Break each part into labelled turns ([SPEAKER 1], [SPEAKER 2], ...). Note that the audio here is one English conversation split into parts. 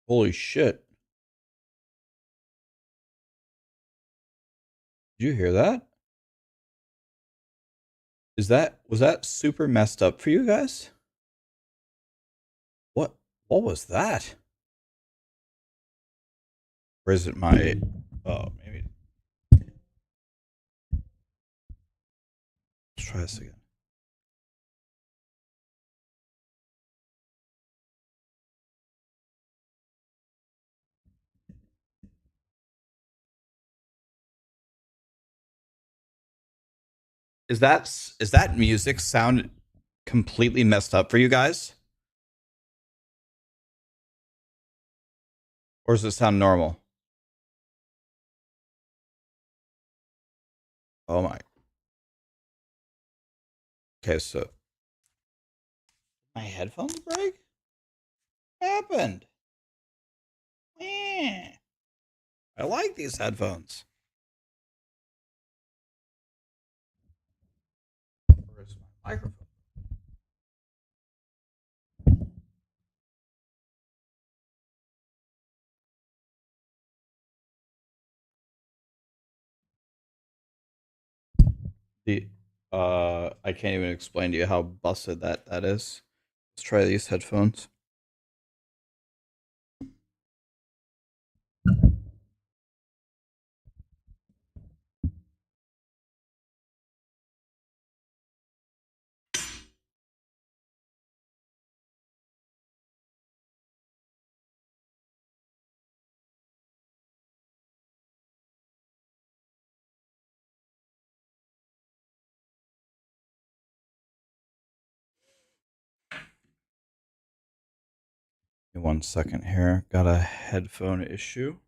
[SPEAKER 1] Holy shit. Did you hear that? Was that super messed up for you guys? What was that? Or is it my maybe let's try this again. Is that music sound completely messed up for you guys? Or does it sound normal? Oh my. Okay, so my headphones break? What happened? Eh. I like these headphones. Where's my microphone? The I can't even explain to you how busted that is. Let's try these headphones. Give me 1 second here. Got a headphone issue.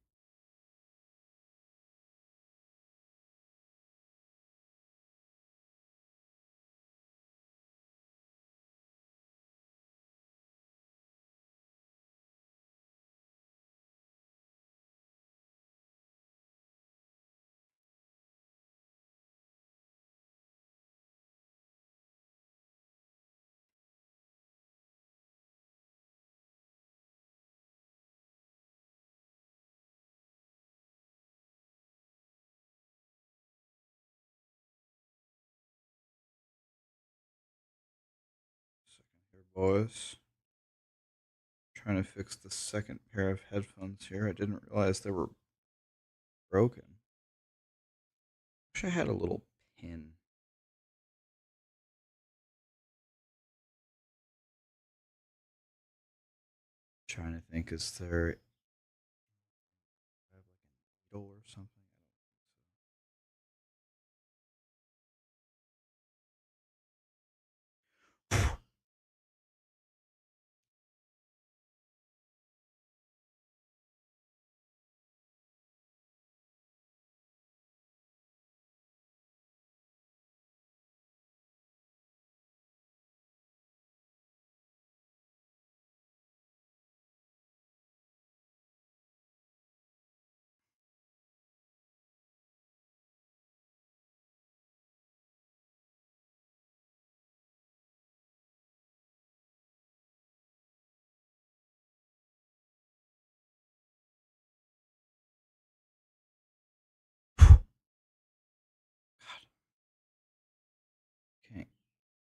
[SPEAKER 1] Second here, boys. Trying to fix the second pair of headphones here. I didn't realize they were broken. Wish I had a little pin. Trying to think, is there like a needle or something? Can't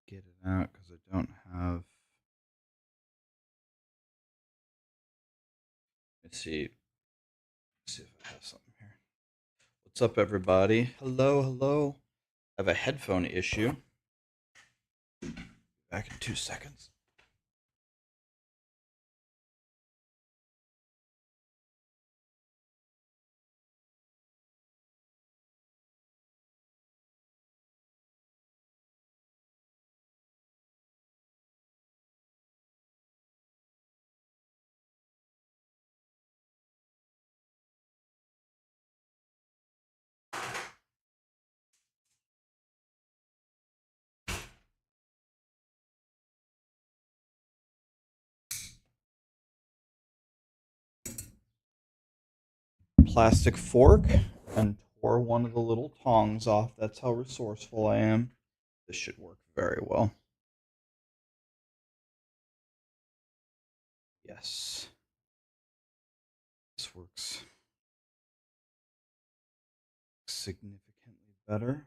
[SPEAKER 1] get it out because I don't have. Let's see. Let's see if I have something here. What's up, everybody? Hello, hello. I have a headphone issue. Back in 2 seconds. Plastic fork and tore one of the little tongs off. That's how resourceful I am. This should work very well. Yes. works significantly better.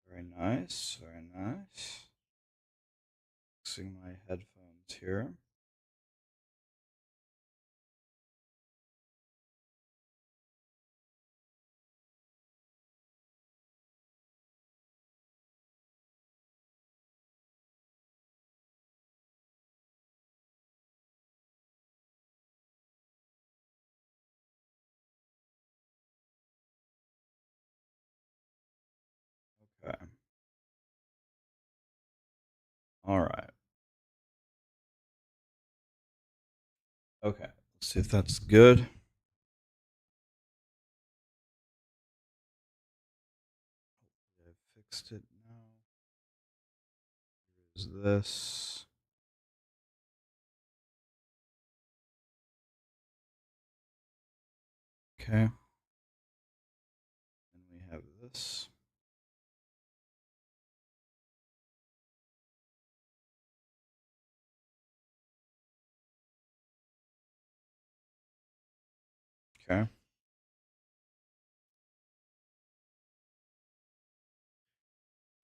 [SPEAKER 1] Very nice, very nice. Fixing my headphones here. Okay. All right. Okay. Let's see if that's good. I've fixed it now. Here's this. Okay. And we have this. Okay.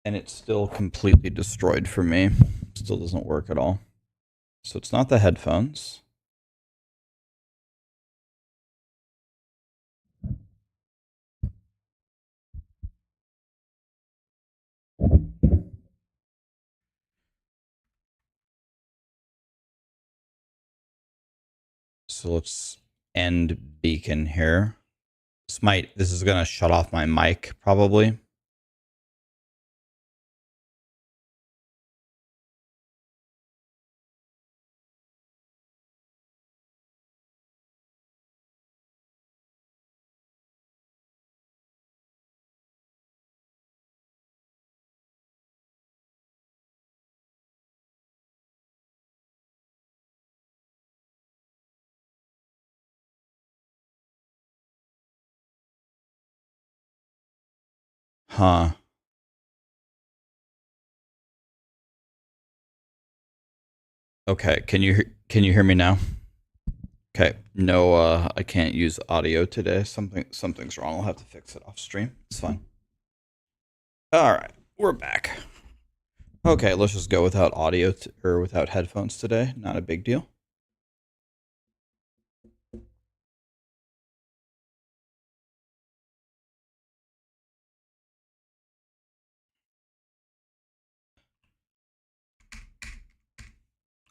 [SPEAKER 1] And it's still completely destroyed for me. Still doesn't work at all. So it's not the headphones. So let's end beacon here. This is gonna shut off my mic probably. Huh. Okay, can you hear me now? Okay. No, I can't use audio today. Something's wrong. I'll have to fix it off stream. It's fine. All right, we're back. Okay, let's just go without audio or without headphones today. Not a big deal.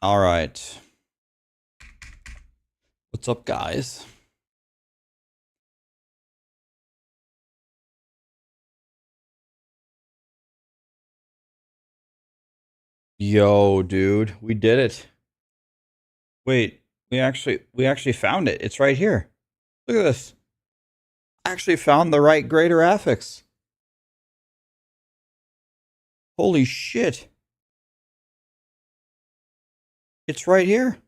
[SPEAKER 1] All right. What's up, guys? Yo, dude, we did it. Wait, we actually found it. It's right here. Look at this. I actually found the right greater affix. Holy shit. It's right here.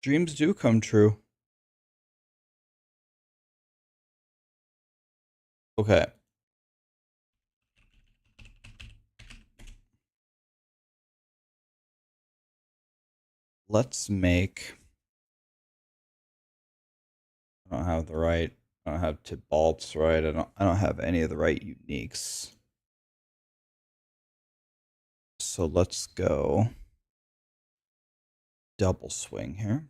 [SPEAKER 1] Dreams do come true. Okay. Let's make... I don't have the right... I don't have tip bolts right. I don't have any of the right uniques. So let's go double swing here.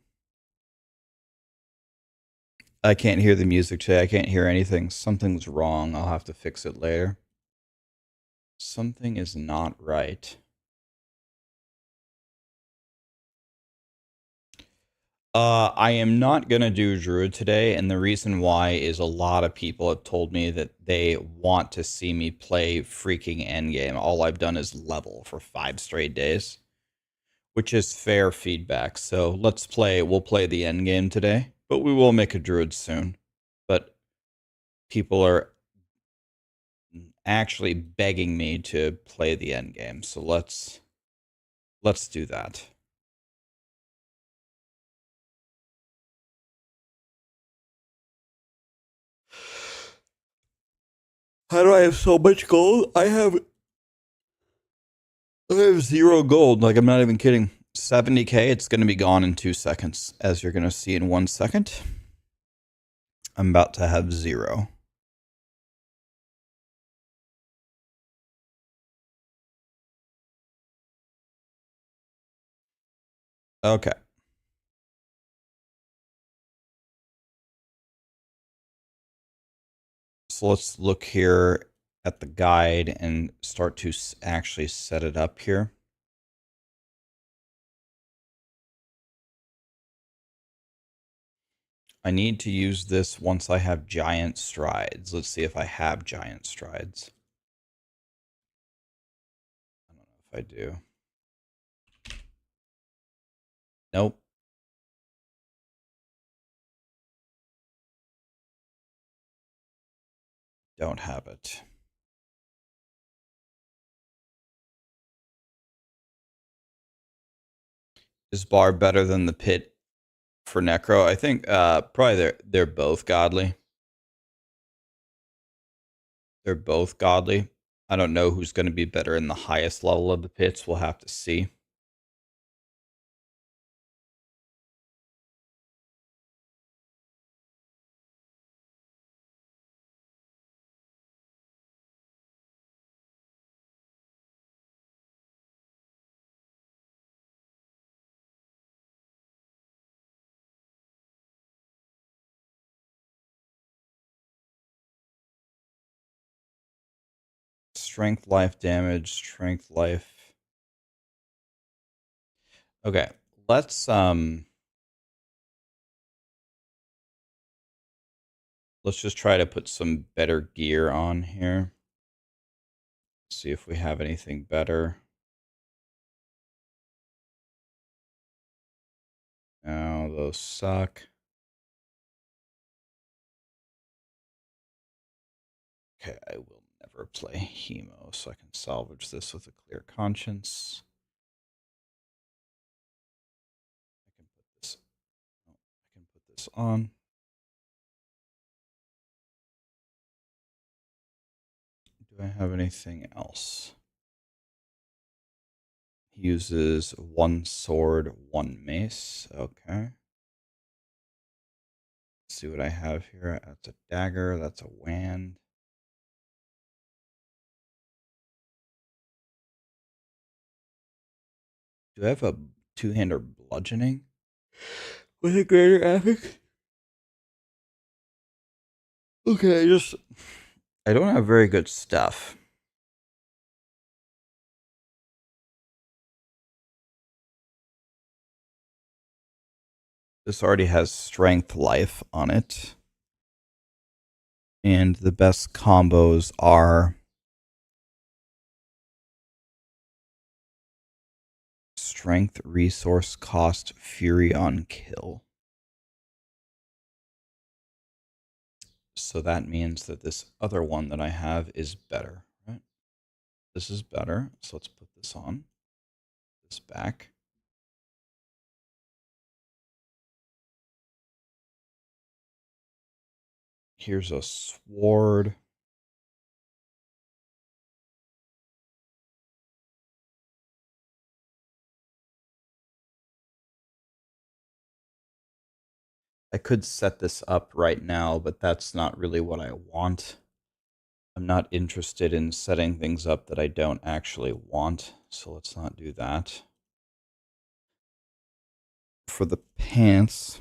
[SPEAKER 1] I can't hear the music today. I can't hear anything. Something's wrong. I'll have to fix it later. Something is not right. I am not going to do Druid today, and the reason why is a lot of people have told me that they want to see me play freaking Endgame. All I've done is level for 5 straight days, which is fair feedback. So we'll play the Endgame today, but we will make a Druid soon. But people are actually begging me to play the Endgame, so let's do that. How do I have so much gold? I have 0 gold. Like, I'm not even kidding. 70k, it's going to be gone in 2 seconds, as you're going to see in 1 second. I'm about to have 0. Okay. So let's look here at the guide and start to actually set it up here. I need to use this once I have giant strides. Let's see if I have giant strides. I don't know if I do. Nope. Don't have it. Is Barb better than the pit for Necro? I think probably they're both godly. They're both godly. I don't know who's going to be better in the highest level of the pits. We'll have to see. Strength, life damage, strength, life. Okay, let's just try to put some better gear on here. See if we have anything better. No, those suck. Okay, I will never play Hemo, so I can salvage this with a clear conscience. I can put this. Oh, I can put this on. Do I have anything else? He uses 1 sword, 1 mace. Okay. Let's see what I have here. That's a dagger. That's a wand. Do I have a 2-hander bludgeoning with a greater epic? Okay, I don't have very good stuff. This already has strength life on it. And the best combos are strength, resource, cost, fury on kill. So that means that this other one that I have is better, right? This is better. So let's put this on. This back. Here's a sword. I could set this up right now, but that's not really what I want. I'm not interested in setting things up that I don't actually want, so let's not do that. For the pants,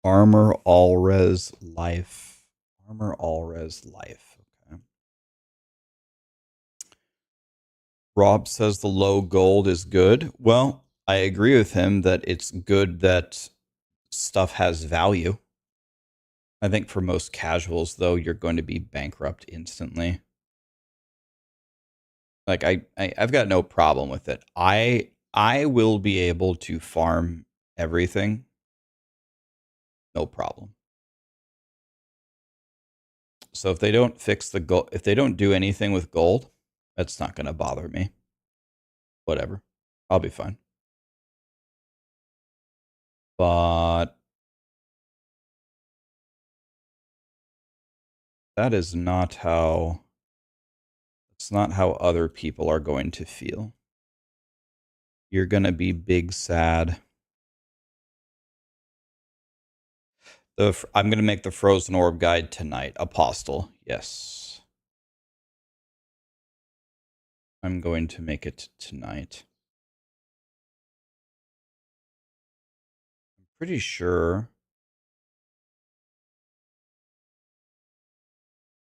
[SPEAKER 1] armor all res life. Armor all res life. Okay. Rob says the low gold is good. Well, I agree with him that it's good that stuff has value. I think for most casuals, though, you're going to be bankrupt instantly. Like I've got no problem with it. I will be able to farm everything, no problem. So if they don't fix the gold, if they don't do anything with gold, that's not going to bother me. Whatever, I'll be fine. But that is not how. It's not how other people are going to feel. You're going to be big sad. I'm going to make the Frozen Orb guide tonight. Apostle, yes. I'm going to make it tonight. I'm pretty sure.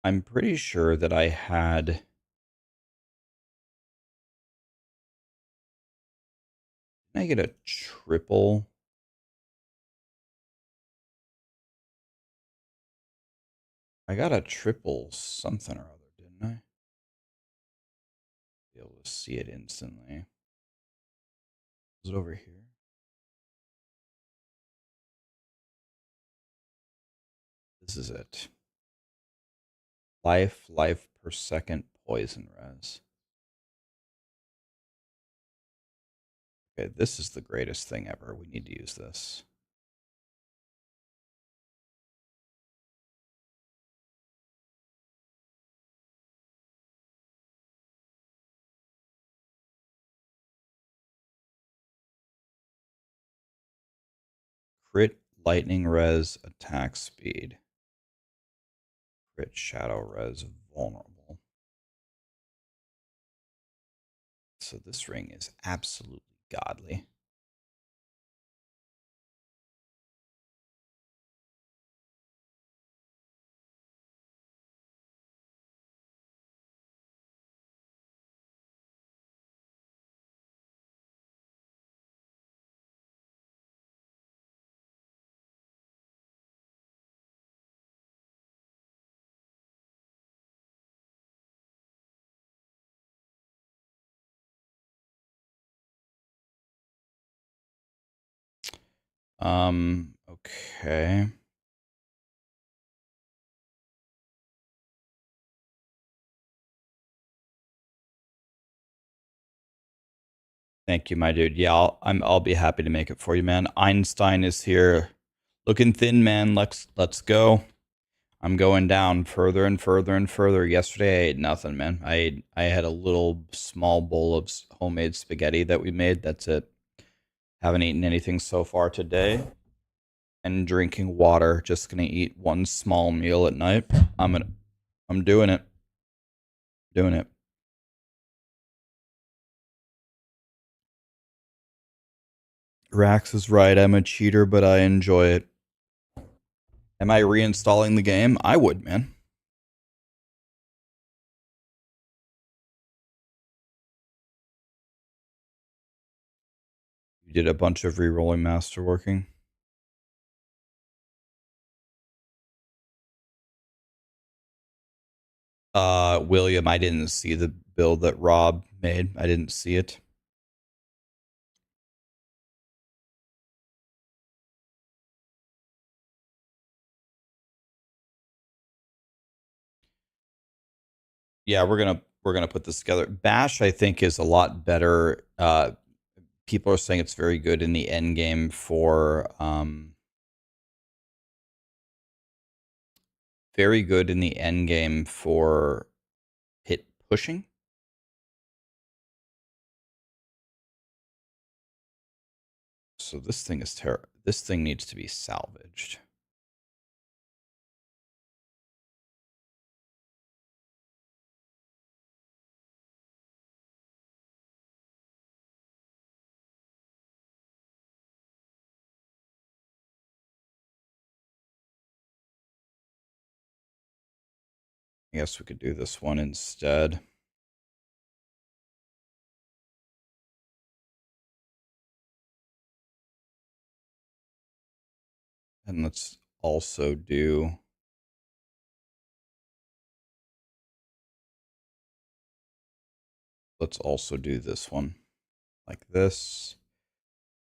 [SPEAKER 1] I'm pretty sure that I had. Didn't I get a triple? I got a triple something or other, didn't I? Be able to see it instantly. Is it over here? This is it. Life per second poison res. Okay, this is the greatest thing ever. We need to use this. Crit lightning res attack speed. Crit shadow res vulnerable. So this ring is absolutely godly. Okay. Thank you, my dude. Yeah, I'll be happy to make it for you, man. Einstein is here. Looking thin, man. Let's go. I'm going down further and further and further. Yesterday I ate nothing, man. I had a little small bowl of homemade spaghetti that we made. That's it. Haven't eaten anything so far today. And drinking water. Just gonna eat one small meal at night. I'm doing it. Doing it. Rax is right. I'm a cheater, but I enjoy it. Am I reinstalling the game? I would, man. You did a bunch of re-rolling masterworking. William, I didn't see the build that Rob made. I didn't see it. Yeah, we're gonna put this together. Bash, I think, is a lot better. People are saying it's very good in the end game for very good in the end game for hit pushing. So this thing is terrible. This thing needs to be salvaged. I guess we could do this one instead. And let's also do this one like this.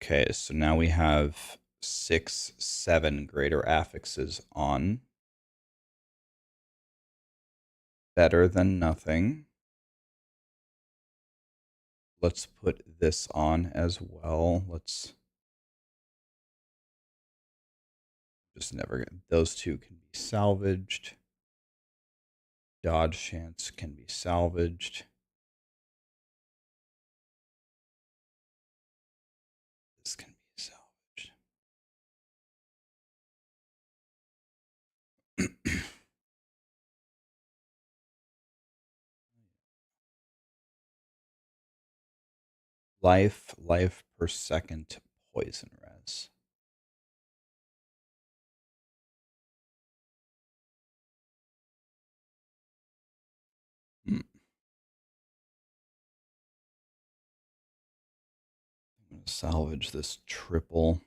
[SPEAKER 1] Okay, so now we have 6, 7 greater affixes on. Better than nothing. Let's put this on as well. Let's just never get those two can be salvaged. Dodge chance can be salvaged. This can be salvaged. Life per second poison res. I'm going to salvage this triple.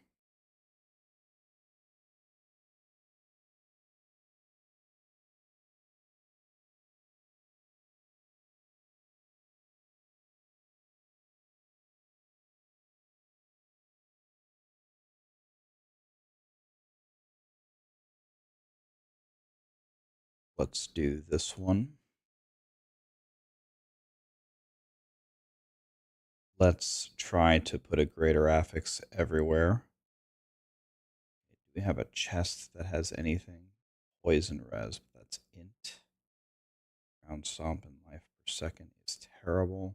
[SPEAKER 1] Let's do this one. Let's try to put a greater affix everywhere. Do we have a chest that has anything? Poison res, but that's int. Ground stomp and life per second is terrible.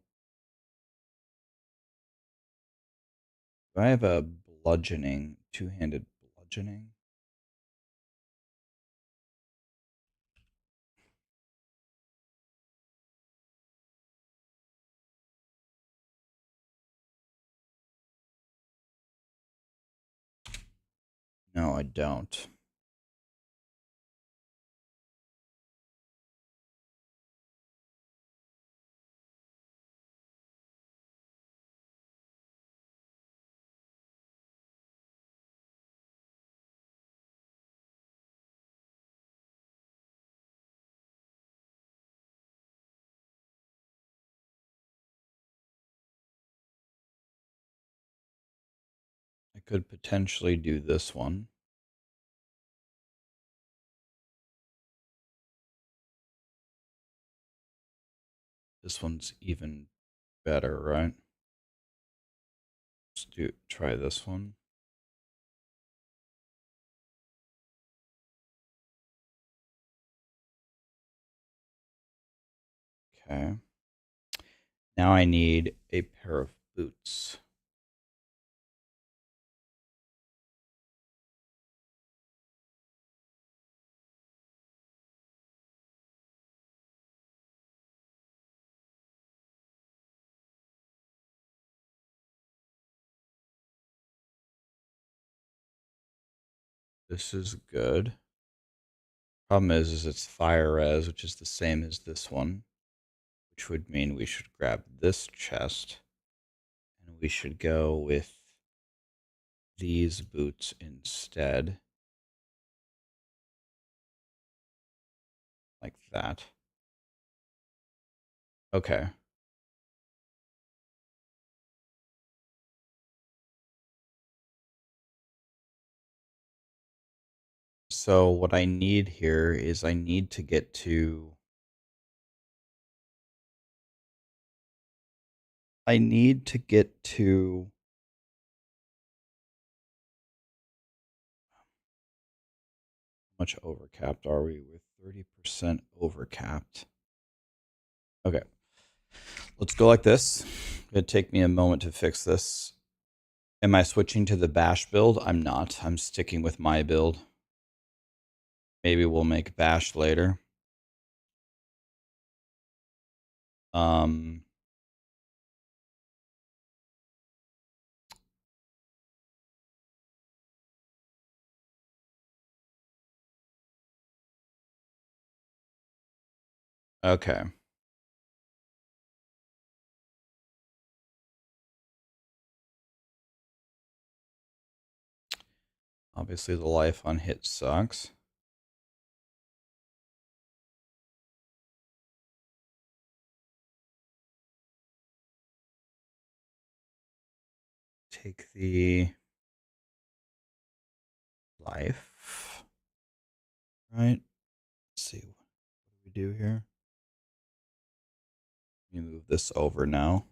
[SPEAKER 1] Do I have a bludgeoning, two-handed bludgeoning? No, I don't. I could potentially do this one. This one's even better, right? Let's try this one. Okay. Now I need a pair of boots. This is good. Problem is it's fire res, which is the same as this one, which would mean we should grab this chest and we should go with these boots instead. Like that. Okay. So what I need here is I need to get to how much overcapped are we? We're 30% overcapped. Okay. Let's go like this. It'd take me a moment to fix this. Am I switching to the bash build? I'm not. I'm sticking with my build. Maybe we'll make bash later. Okay. Obviously, the life on hit sucks. Take the life. Right? Let's see. What do we do here? Let me move this over now.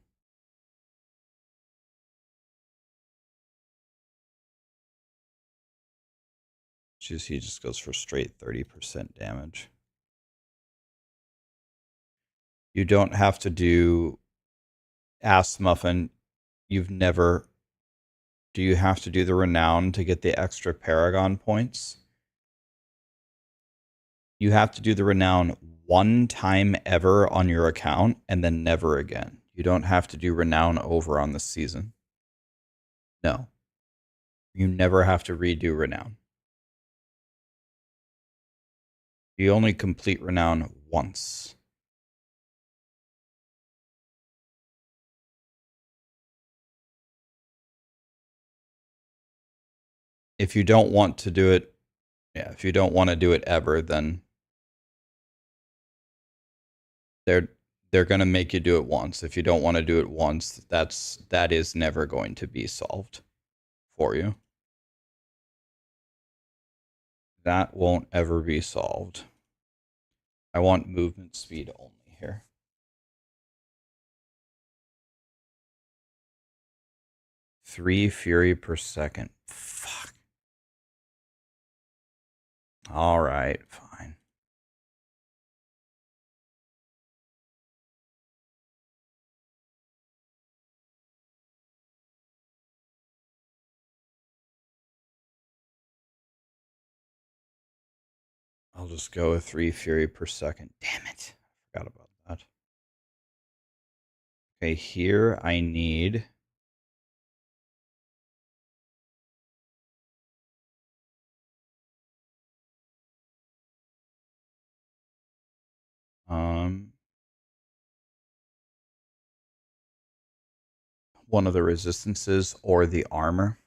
[SPEAKER 1] He just goes for straight 30% damage. You don't have to do Ass Muffin. You've never... Do you have to do the Renown to get the extra Paragon points? You have to do the Renown one time ever on your account and then never again. You don't have to do Renown over on the season. No. You never have to redo Renown. You only complete Renown once. If you don't want to do it, if you don't want to do it ever, then they're going to make you do it once. If you don't want to do it once, that is never going to be solved for you. That won't ever be solved. I want movement speed only here. Three fury per second. Fuck. All right, fine. I'll just go with 3 fury per second. Damn it. I forgot about that. Okay, here I need... one of the resistances or the armor.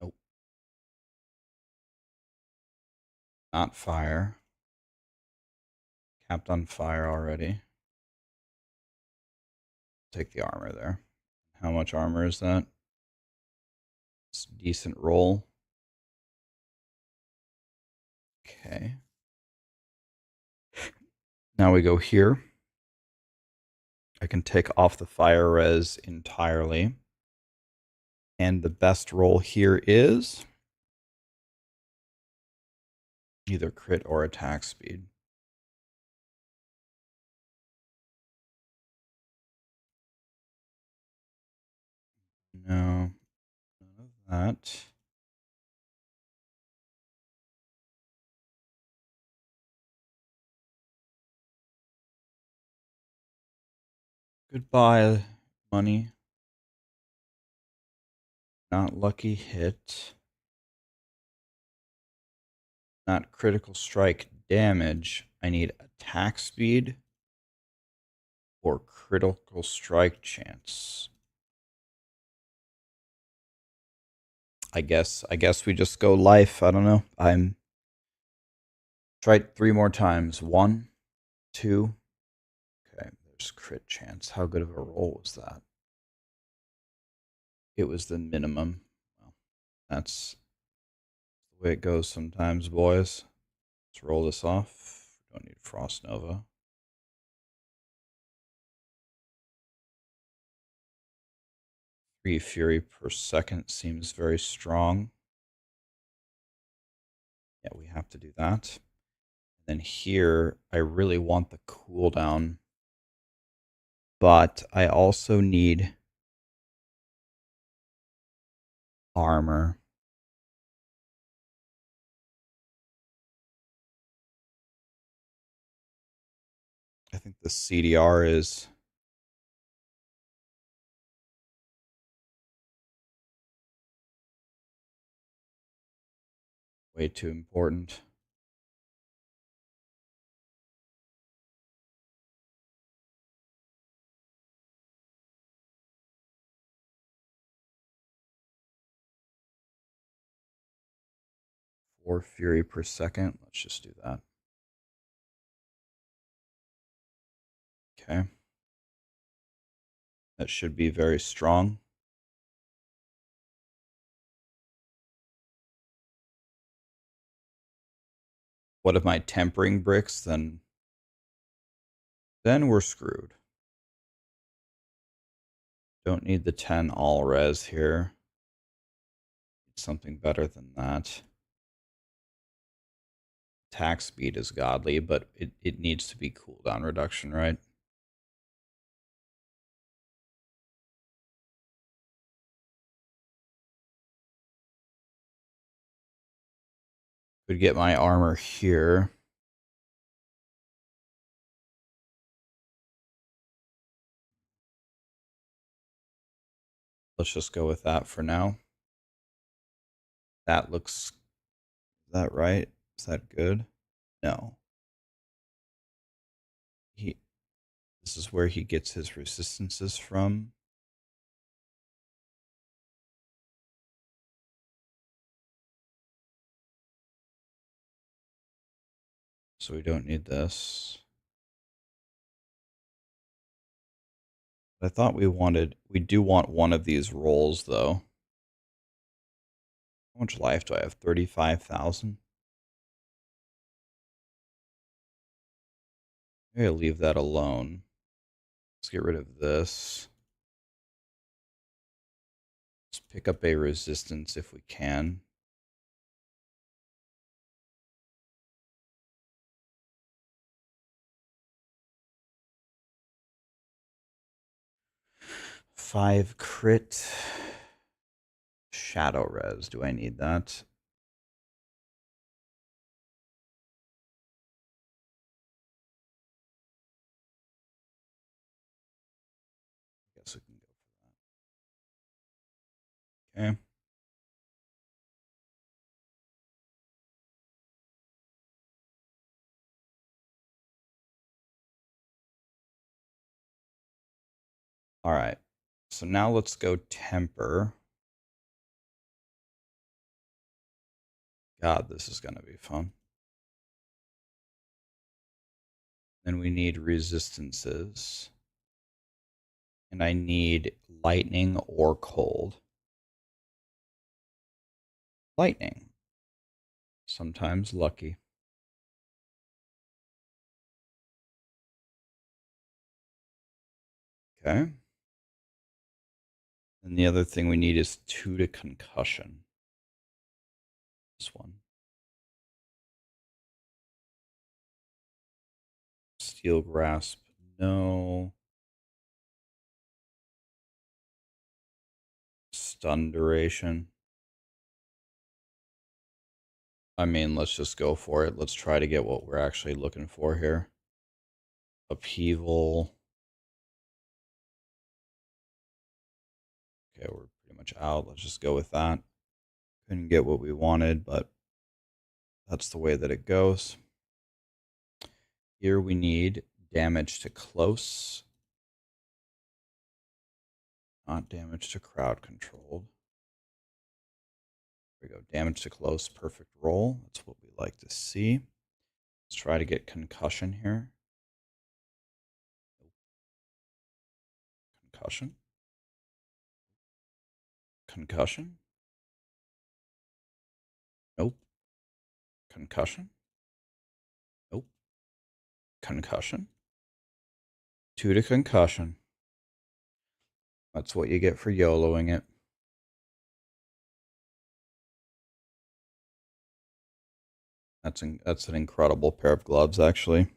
[SPEAKER 1] Nope. Not fire. Capped on fire already. Take the armor there. How much armor is that? It's a decent roll. Okay. Now we go here. I can take off the fire res entirely. And the best roll here is either crit or attack speed. No, none of that. Goodbye, money. Not lucky hit. Not critical strike damage. I need attack speed or critical strike chance. I guess we just go life. I don't know. Try it 3 more times. 1, 2. Okay, there's crit chance. How good of a roll was that? It was the minimum. Well, that's the way it goes sometimes, boys. Let's roll this off. Don't need Frost Nova. Three fury per second seems very strong. Yeah, we have to do that. And then here, I really want the cooldown, but I also need armor. I think the CDR is way too important. 4 fury per second. Let's just do that. Okay. That should be very strong. What if my tempering bricks? Then we're screwed. Don't need the 10 all res here. Something better than that. Attack speed is godly, but it needs to be cooldown reduction, right? Could get my armor here. Let's just go with that for now. That looks... Is that right? Is that good? No. This is where he gets his resistances from. So we don't need this. I thought we do want one of these rolls though. How much life do I have? 35,000? Maybe I'll leave that alone. Let's get rid of this. Let's pick up a resistance if we can. Five crit. Shadow res. Do I need that? I guess we can go for that. Okay. All right. So now let's go temper. God, this is going to be fun. Then we need resistances. And I need lightning or cold. Lightning. Sometimes lucky. Okay. And the other thing we need is 2 to concussion. This one. Steel grasp. No. Stun duration. I mean, let's just go for it. Let's try to get what we're actually looking for here. Upheaval. Okay, we're pretty much out. Let's just go with that. Couldn't get what we wanted, but that's the way that it goes. Here we need damage to close. Not damage to crowd controlled. There we go. Damage to close, perfect roll. That's what we like to see. Let's try to get concussion here. Concussion. Concussion. Nope. Concussion. Nope. Concussion. 2 to concussion. That's what you get for YOLOing it. That's an incredible pair of gloves, actually.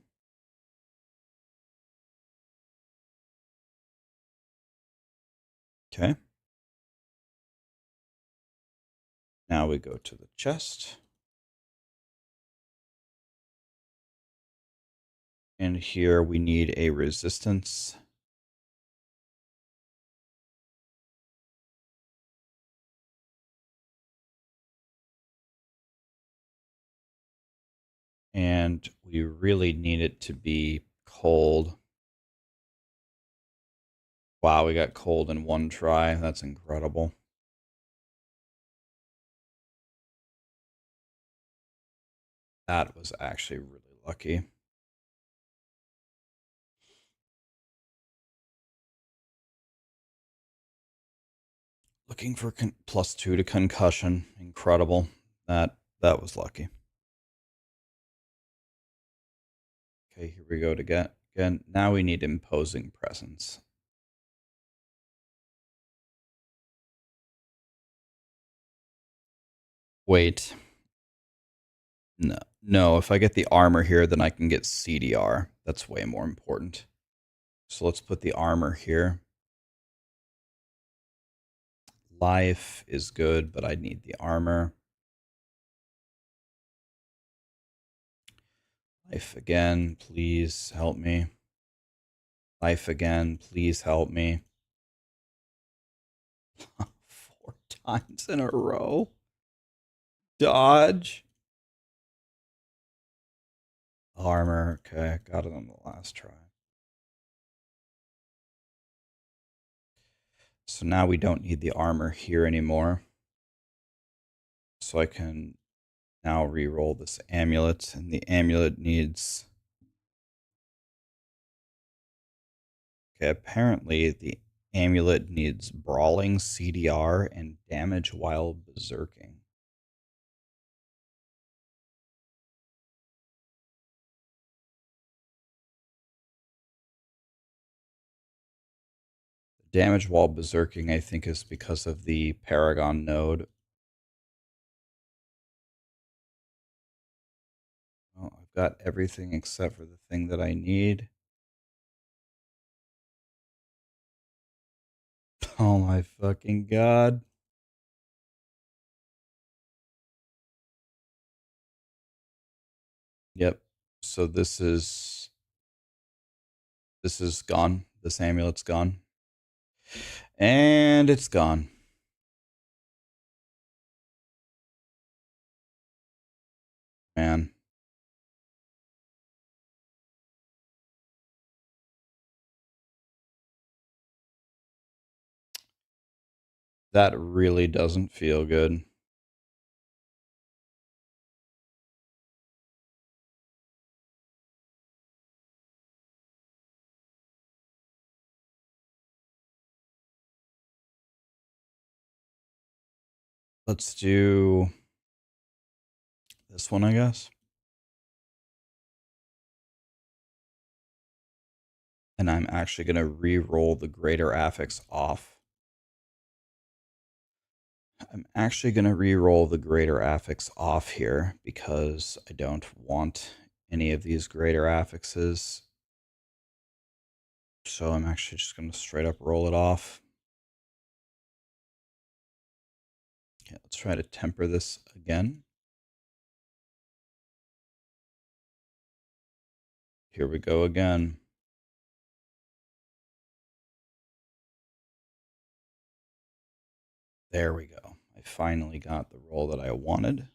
[SPEAKER 1] Okay. Now we go to the chest. And here we need a resistance. And we really need it to be cold. Wow, we got cold in one try. That's incredible. That was actually really lucky. Looking for +2 to concussion. Incredible. That was lucky. Okay, here we go again. Now we need imposing presence. Wait. No, if I get the armor here, then I can get CDR. That's way more important. So let's put the armor here. Life is good, but I need the armor. Life again, please help me. Life again, please help me. 4 times in a row. Dodge. Armor. Okay, got it on the last try. So now we don't need the armor here anymore. So I can now re-roll this amulet, and the amulet needs... Okay, apparently the amulet needs brawling, CDR, and damage while berserking. Damage while berserking, I think, is because of the Paragon node. Well, I've got everything except for the thing that I need. Oh my fucking god. Yep. So this is gone. This amulet's gone. And it's gone. Man. That really doesn't feel good. Let's do this one, I guess. And I'm actually going to re-roll the Greater Affix off. I'm actually going to re-roll the Greater Affix off here because I don't want any of these Greater Affixes. So I'm actually just going to straight up roll it off. Okay, let's try to temper this again. Here we go again. There we go. I finally got the roll that I wanted.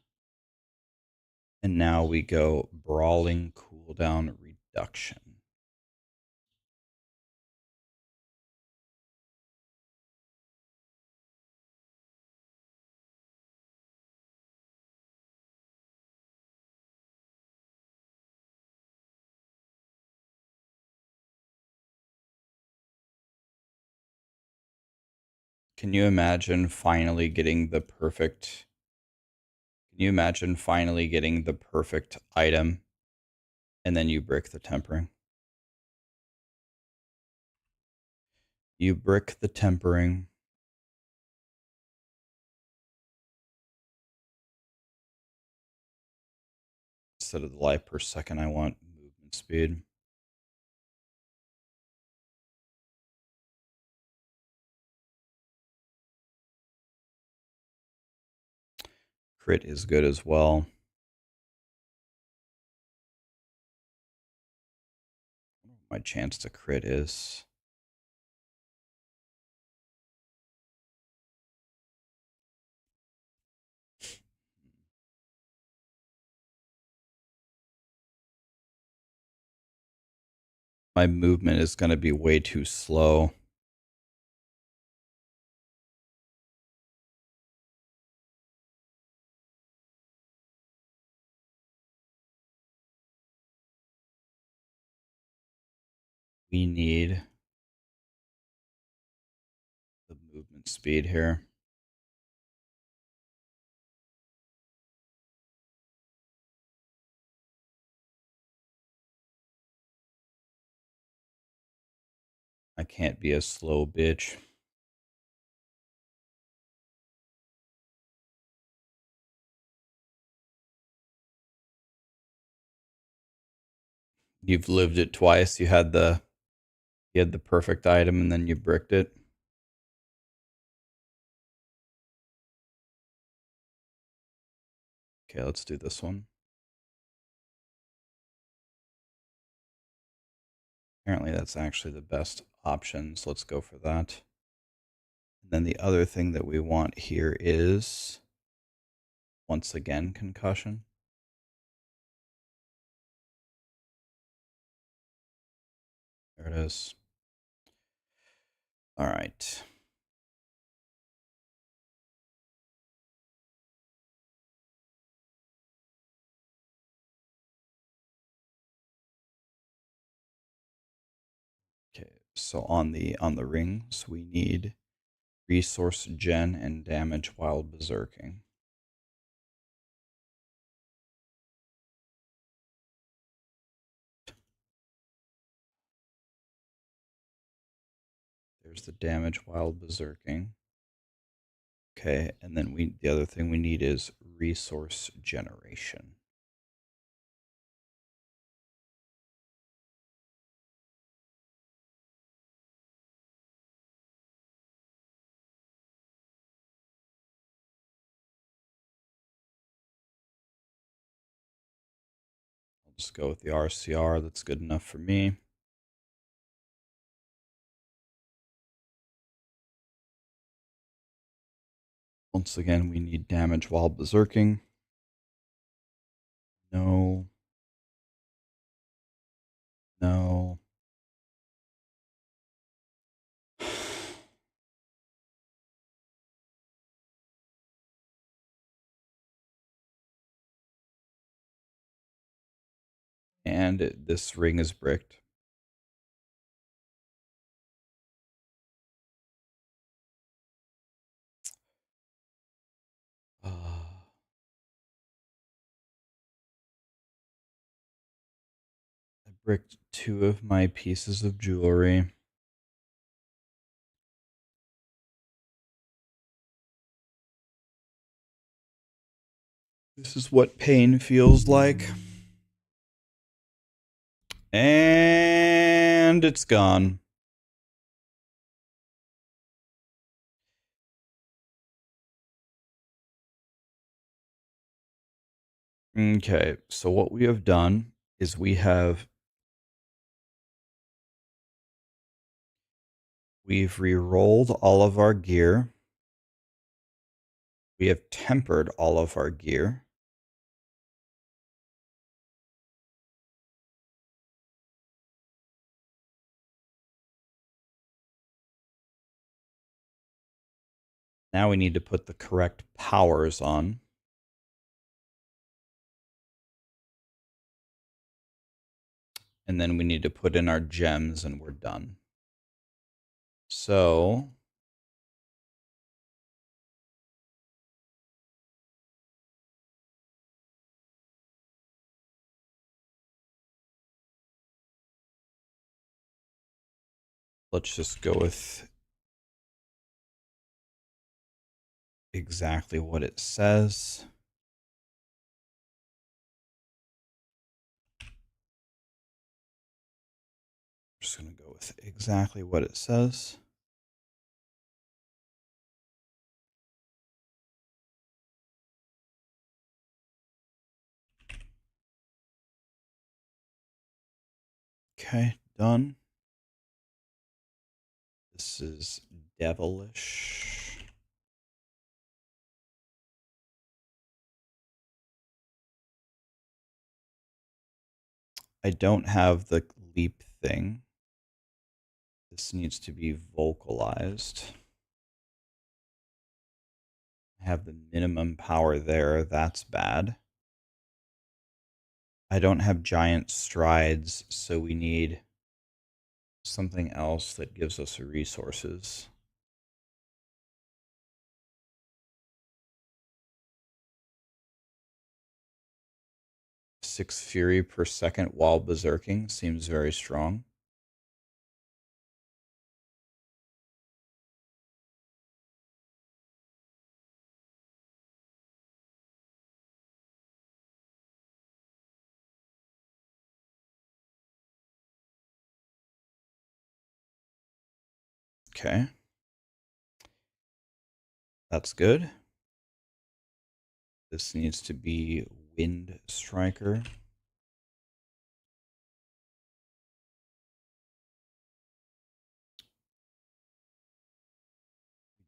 [SPEAKER 1] And now we go Brawling Cooldown Reduction. Can you imagine finally getting the perfect... Can you imagine finally getting the perfect item and then you brick the tempering? You brick the tempering. Instead of the life per second, I want movement speed. Crit is good as well. My chance to crit is... My movement is going to be way too slow. we need the movement speed here. I can't be a slow bitch. You've lived it twice. You had the perfect item and then you bricked it. Okay, let's do this one. Apparently that's actually the best option, so let's go for that. And then the other thing that we want here is, once again, concussion. There it is. All right. Okay, so on the rings, we need resource gen and damage while berserking. There's the damage while berserking. Okay, and then the other thing we need is resource generation. I'll just go with the RCR. That's good enough for me. Once again, we need damage while berserking. No. No. And this ring is bricked. I bricked 2 of my pieces of jewelry. This is what pain feels like. And it's gone. Okay, so what we have done is we've re-rolled all of our gear. We have tempered all of our gear. Now we need to put the correct powers on. And then we need to put in our gems and we're done. So let's just go with exactly what it says. I'm just going to go with exactly what it says. Okay, done. This is devilish. I don't have the leap thing. This needs to be vocalized. I have the minimum power there. That's bad. I don't have giant strides, so we need something else that gives us resources. 6 fury per second while berserking seems very strong. Okay. That's good. This needs to be Wind Striker.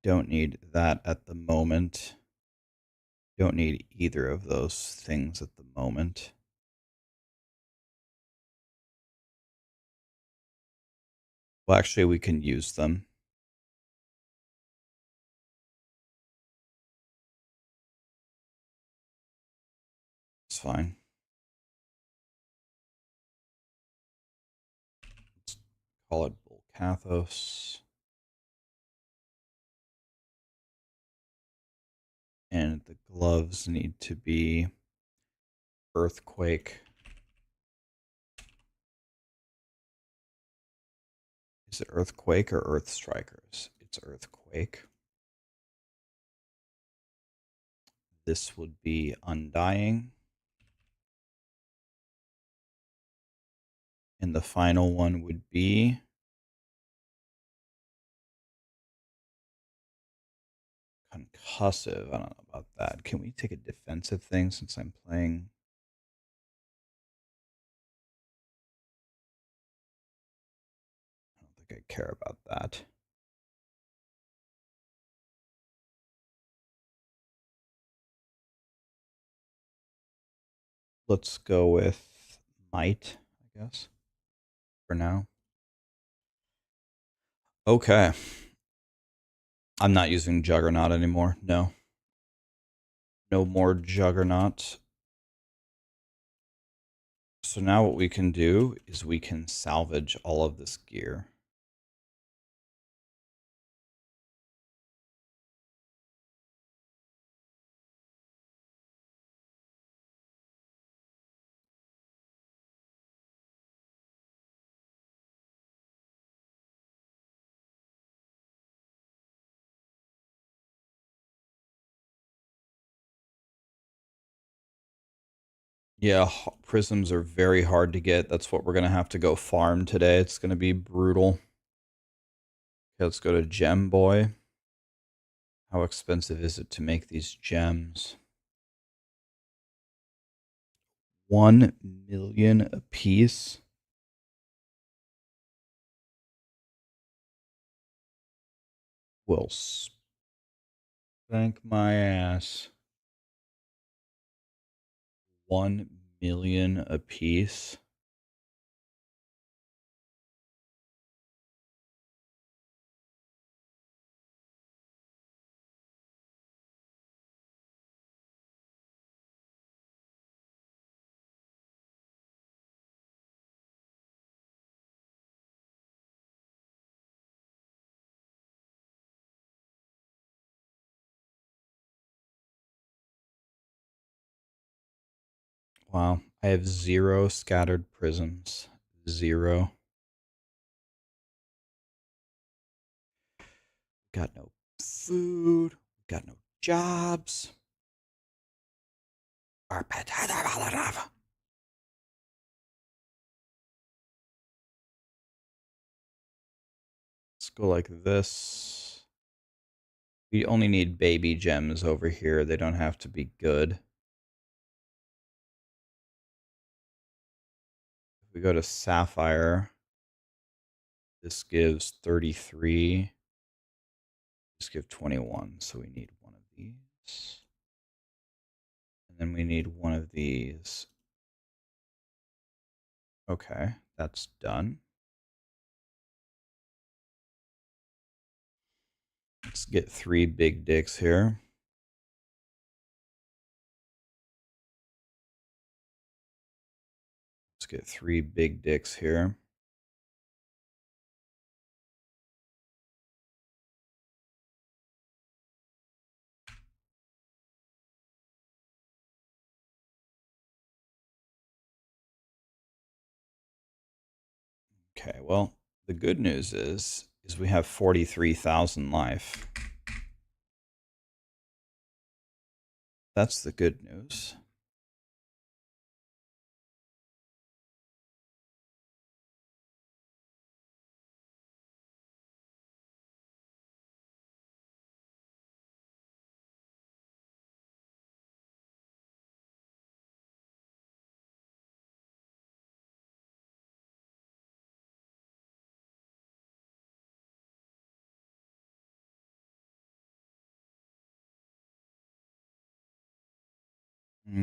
[SPEAKER 1] Don't need that at the moment. Don't need either of those things at the moment. Well, actually, we can use them. It's fine. Let's call it Volcathos. And the gloves need to be Earthquake. Is it Earthquake or Earth Strikers? It's Earthquake. This would be Undying. And the final one would be Concussive. I don't know about that. Can we take a defensive thing since I'm playing? I don't think I care about that. Let's go with Might, I guess, for now. Okay. I'm not using Juggernaut anymore. No. No more Juggernaut. So now what we can do is we can salvage all of this gear. Yeah, prisms are very hard to get. That's what we're going to have to go farm today. It's going to be brutal. Okay, let's go to Gem Boy. How expensive is it to make these gems? 1 million a piece. Will spank my ass. 1 million a piece. Wow, I have 0 scattered prisms. 0. Got no food. Got no jobs. Let's go like this. We only need baby gems over here. They don't have to be good. If we go to Sapphire, this gives 33. This gives 21. So we need one of these. And then we need one of these. Okay, that's done. Let's get 3 big dicks here. Let's get 3 big dicks here. Okay, well, the good news is we have 43,000 life. That's the good news.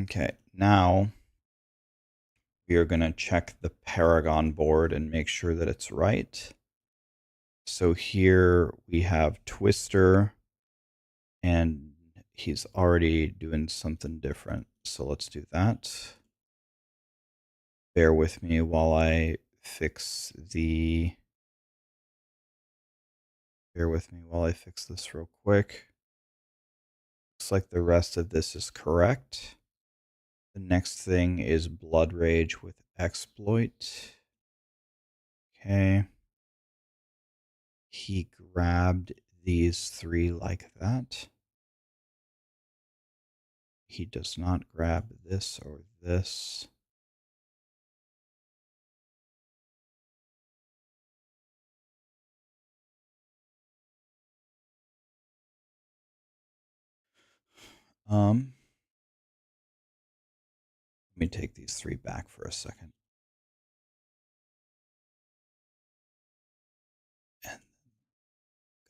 [SPEAKER 1] Okay, now we are going to check the Paragon board and make sure that it's right. So here we have Twister, and he's already doing something different. So let's do that. Bear with me while I fix the... Bear with me while I fix this real quick. Looks like the rest of this is correct. The next thing is Blood Rage with Exploit. Okay. He grabbed these three like that. He does not grab this or this. Let me take these three back for a second. And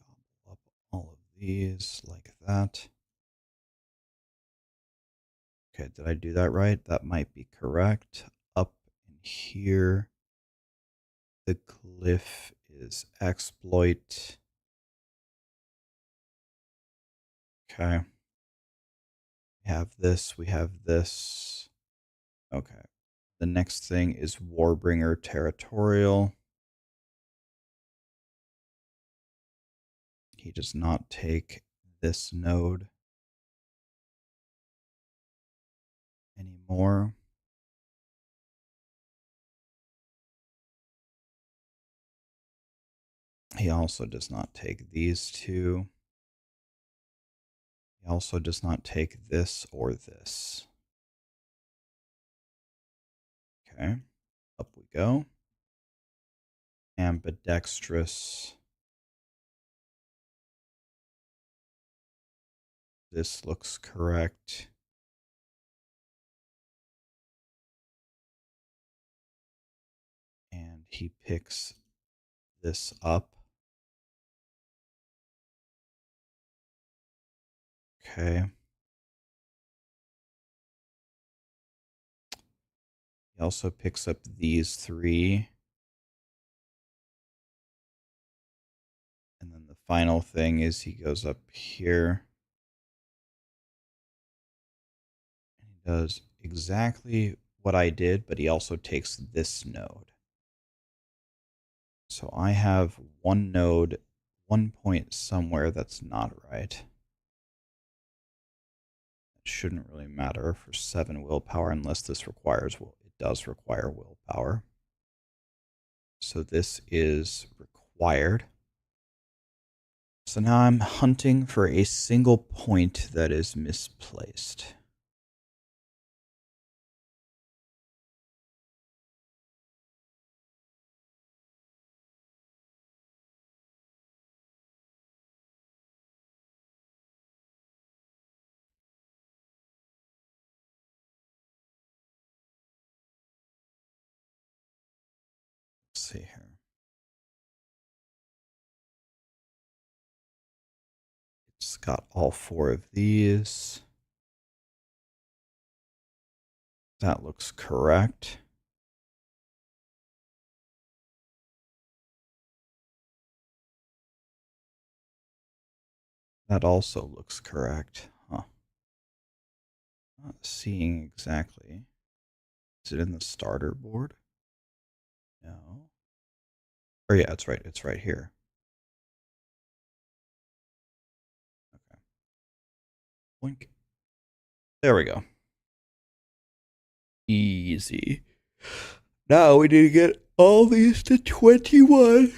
[SPEAKER 1] gobble up all of these like that. Okay, did I do that right? That might be correct. Up in here, the glyph is exploit. Okay. We have this, we have this. Okay. The next thing is Warbringer Territorial. He does not take this node anymore. He also does not take these two. He also does not take this or this. Okay, up we go. Ambidextrous. This looks correct. And he picks this up. Okay. He also picks up these three. And then the final thing is he goes up here. And he does exactly what I did, but he also takes this node. So I have one node, 1 point somewhere that's not right. It shouldn't really matter for 7 willpower unless this requires, well, it does require willpower. So this is required. So now I'm hunting for a single point that is misplaced. Let's see here. It's got all 4 of these. That looks correct. That also looks correct. Huh. Not seeing exactly. Is it in the starter board? No. Oh yeah, it's right. It's right here. Okay. Blink. There we go. Easy. Now we need to get all these to 21.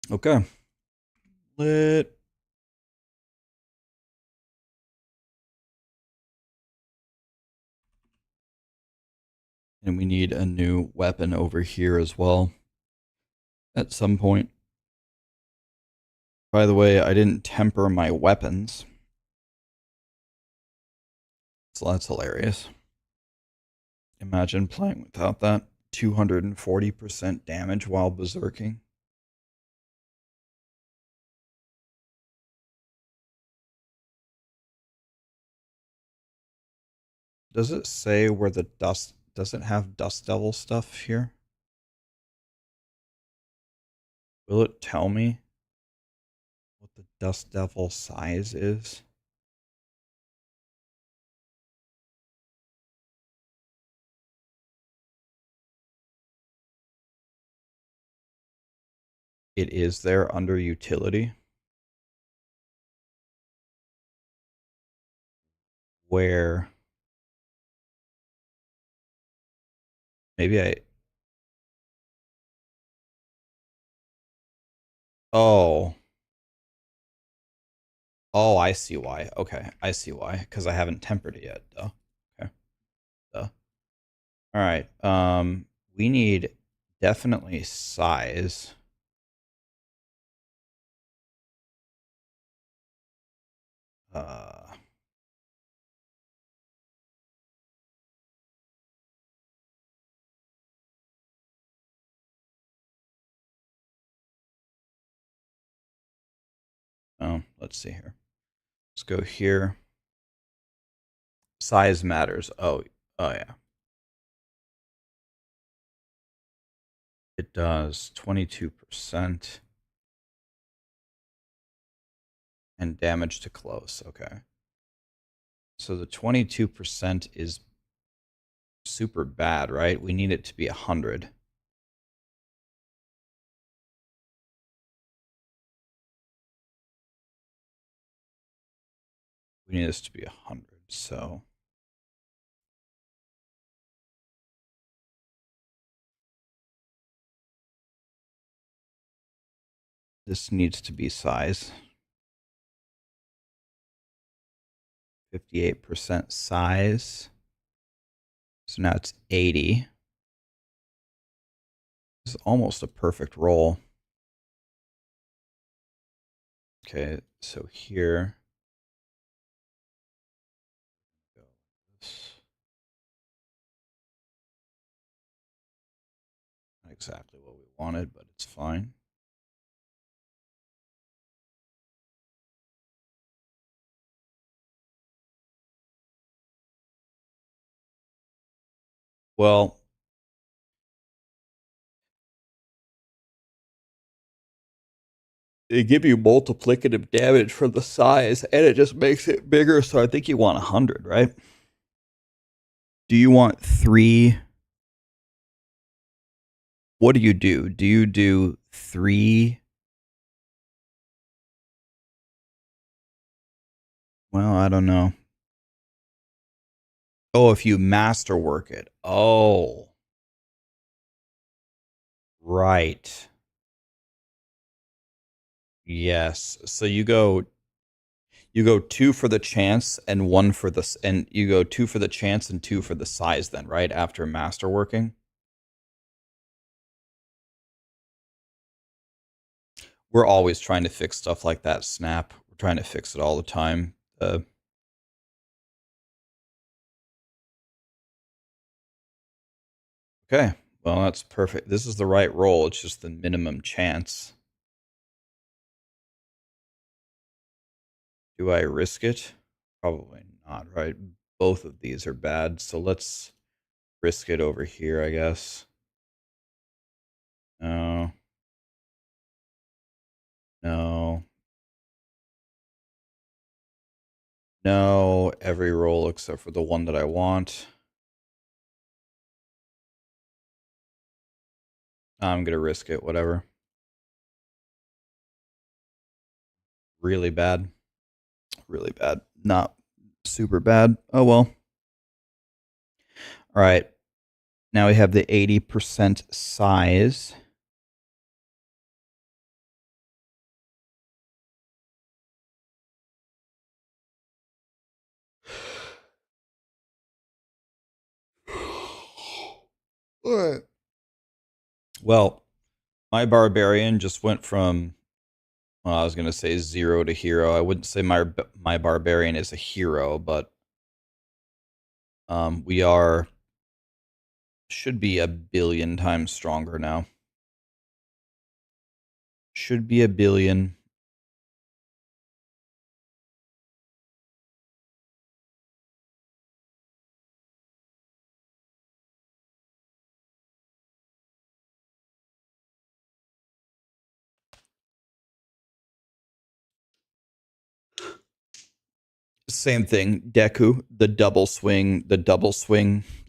[SPEAKER 1] Okay. Lit. And we need a new weapon over here as well at some point. By the way, I didn't temper my weapons. So that's hilarious. Imagine playing without that. 240% damage while berserking. Does it say where the dust... Does it have Dust Devil stuff here? Will it tell me what the Dust Devil size is? It is there under utility. Where? Maybe I... Oh. Oh, I see why. Okay, I see why. Because I haven't tempered it yet. Duh. Okay. Duh. All right. We need definitely size. Oh, let's see here. Let's go here. Size matters. Oh yeah. It does 22%. And damage to close. Okay. So the 22% is super bad, right? We need it to be 100. We need this to be 100. So this needs to be size. 58% size. So now it's 80. This is almost a perfect roll. Okay, so here. Not exactly what we wanted, but it's fine. Well, they give you multiplicative damage for the size, and it just makes it bigger. So I think you want 100, right? Do you want 3? What do you do? Do you do 3? Well, I don't know. Oh, if you masterwork it. Oh. Right. Yes. So you go 2 for the chance and 1 for the... And you go 2 for the chance and 2 for the size then, right? After masterworking. We're always trying to fix stuff like that, Snap. We're trying to fix it all the time. Okay, well, that's perfect. This is the right roll. It's just the minimum chance. Do I risk it? Probably not, right? Both of these are bad, so let's risk it over here, I guess. No. No. No, every roll except for the one that I want. I'm gonna risk it, whatever. Really bad. Really bad. Not super bad. Oh well. All right. Now we have the 80% size. Well, my Barbarian just went from, well, I was going to say 0 to hero. I wouldn't say my Barbarian is a hero, but we should be a billion times stronger now. Should be a billion. Same thing, Deku, the double swing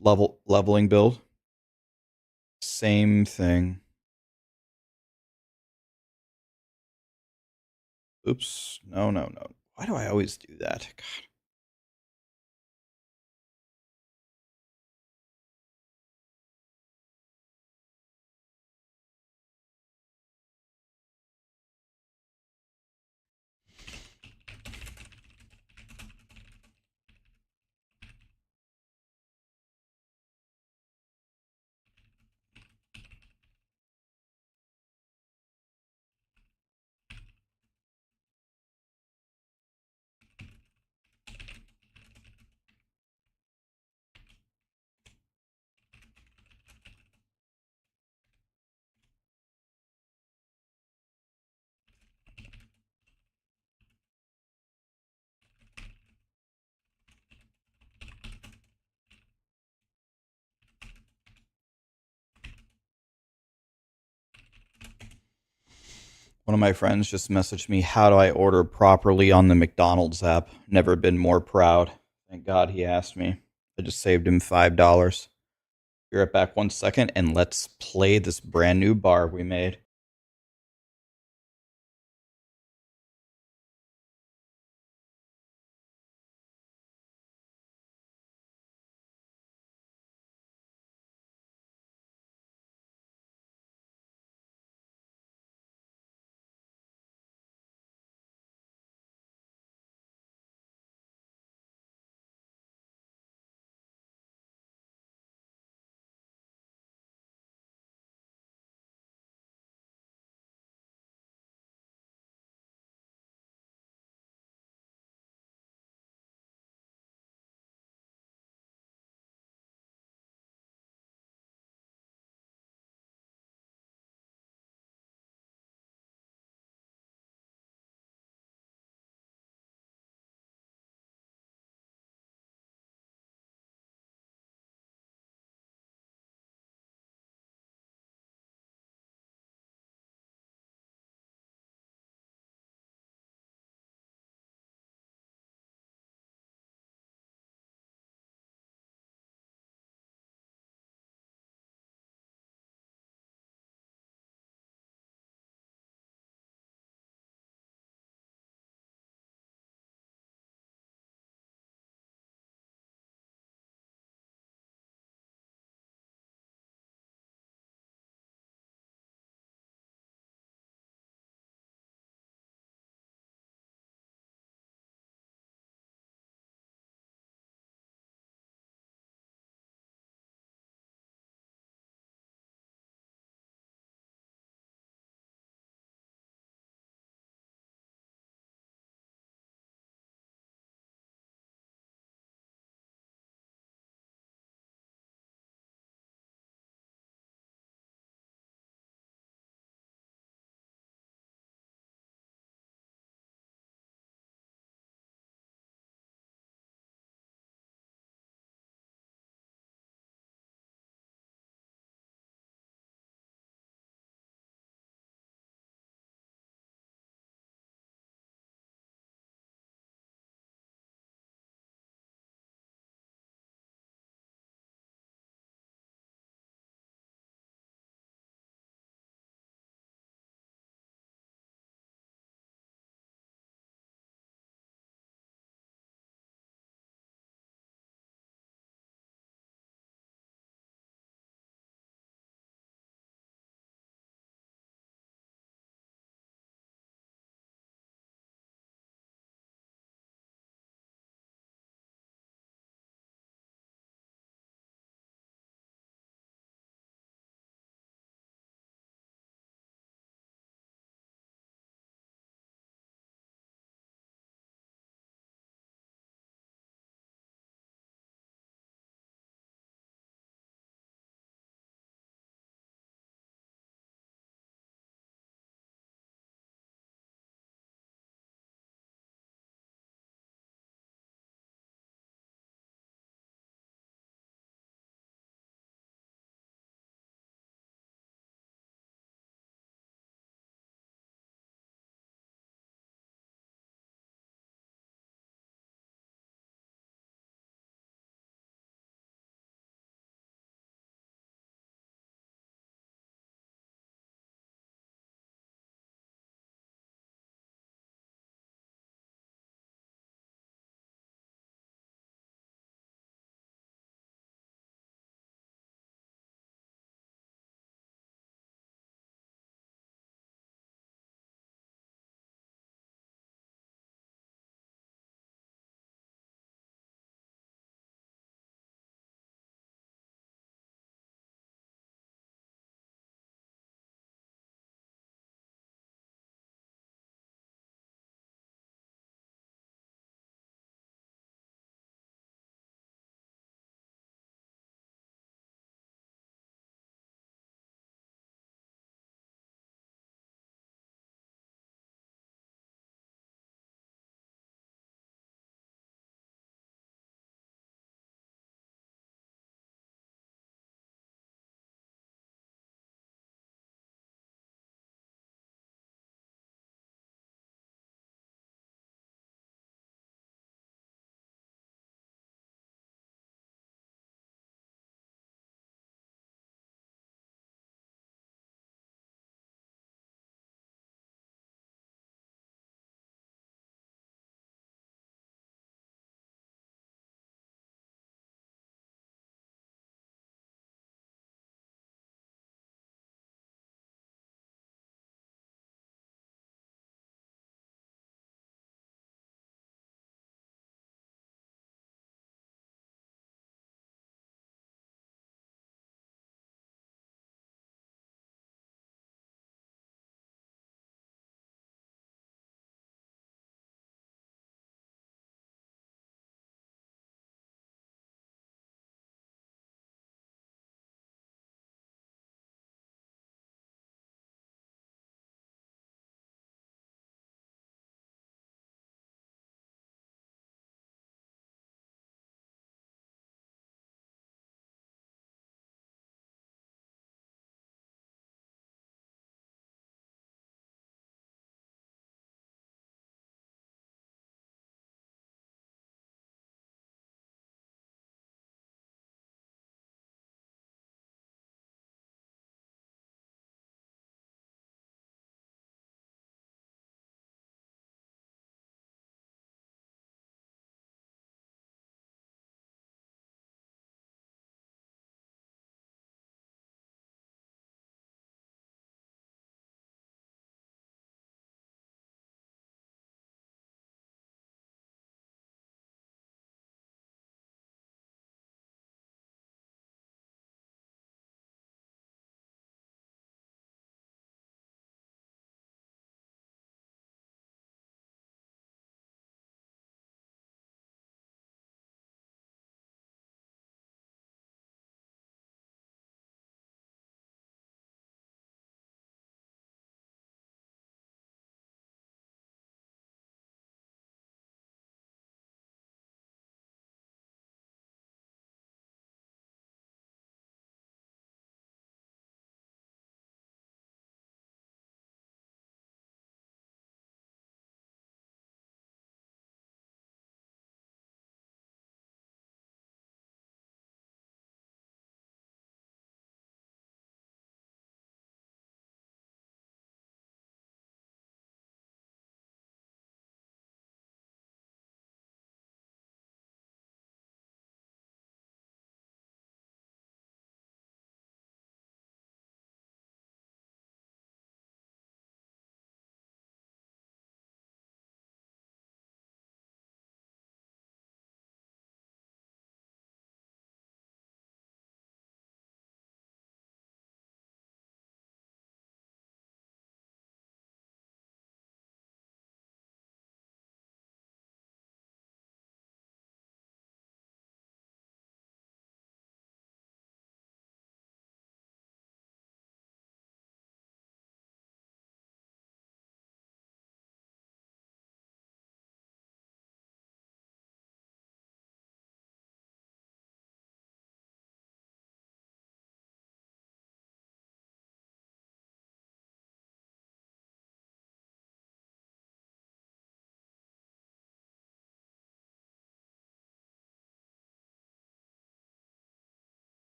[SPEAKER 1] leveling build. Same thing. Oops. No. Why do I always do that? God. One of my friends just messaged me, how do I order properly on the McDonald's app? Never been more proud. Thank God he asked me. I just saved him $5. Be right back 1 second, and let's play this brand new Barb we made.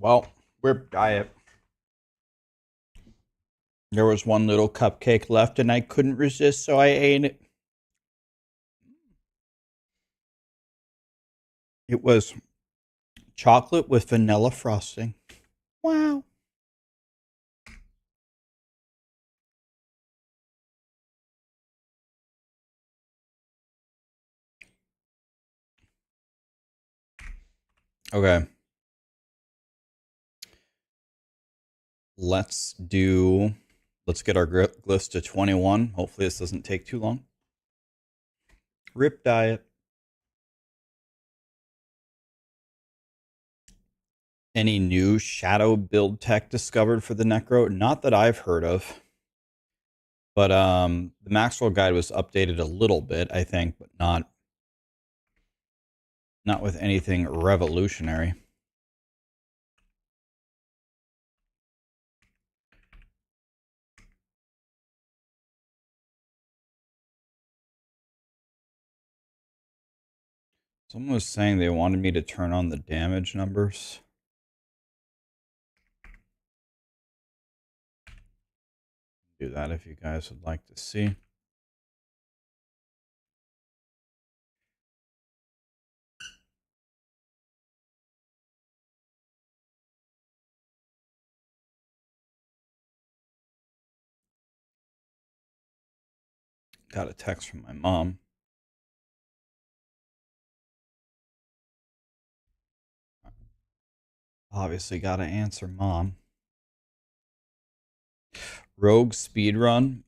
[SPEAKER 1] Well, we're diet. There was one little cupcake left and I couldn't resist, so I ate it. It was chocolate with vanilla frosting. Wow. Okay. Let's get our glyphs to 21. Hopefully this doesn't take too long. Rip diet. Any new shadow build tech discovered for the Necro? Not that I've heard of. But the Maxroll guide was updated a little bit, I think, but not with anything revolutionary. Someone was saying they wanted me to turn on the damage numbers. Do that if you guys would like to see. Got a text from my mom. Obviously got to answer mom. Rogue speedrun.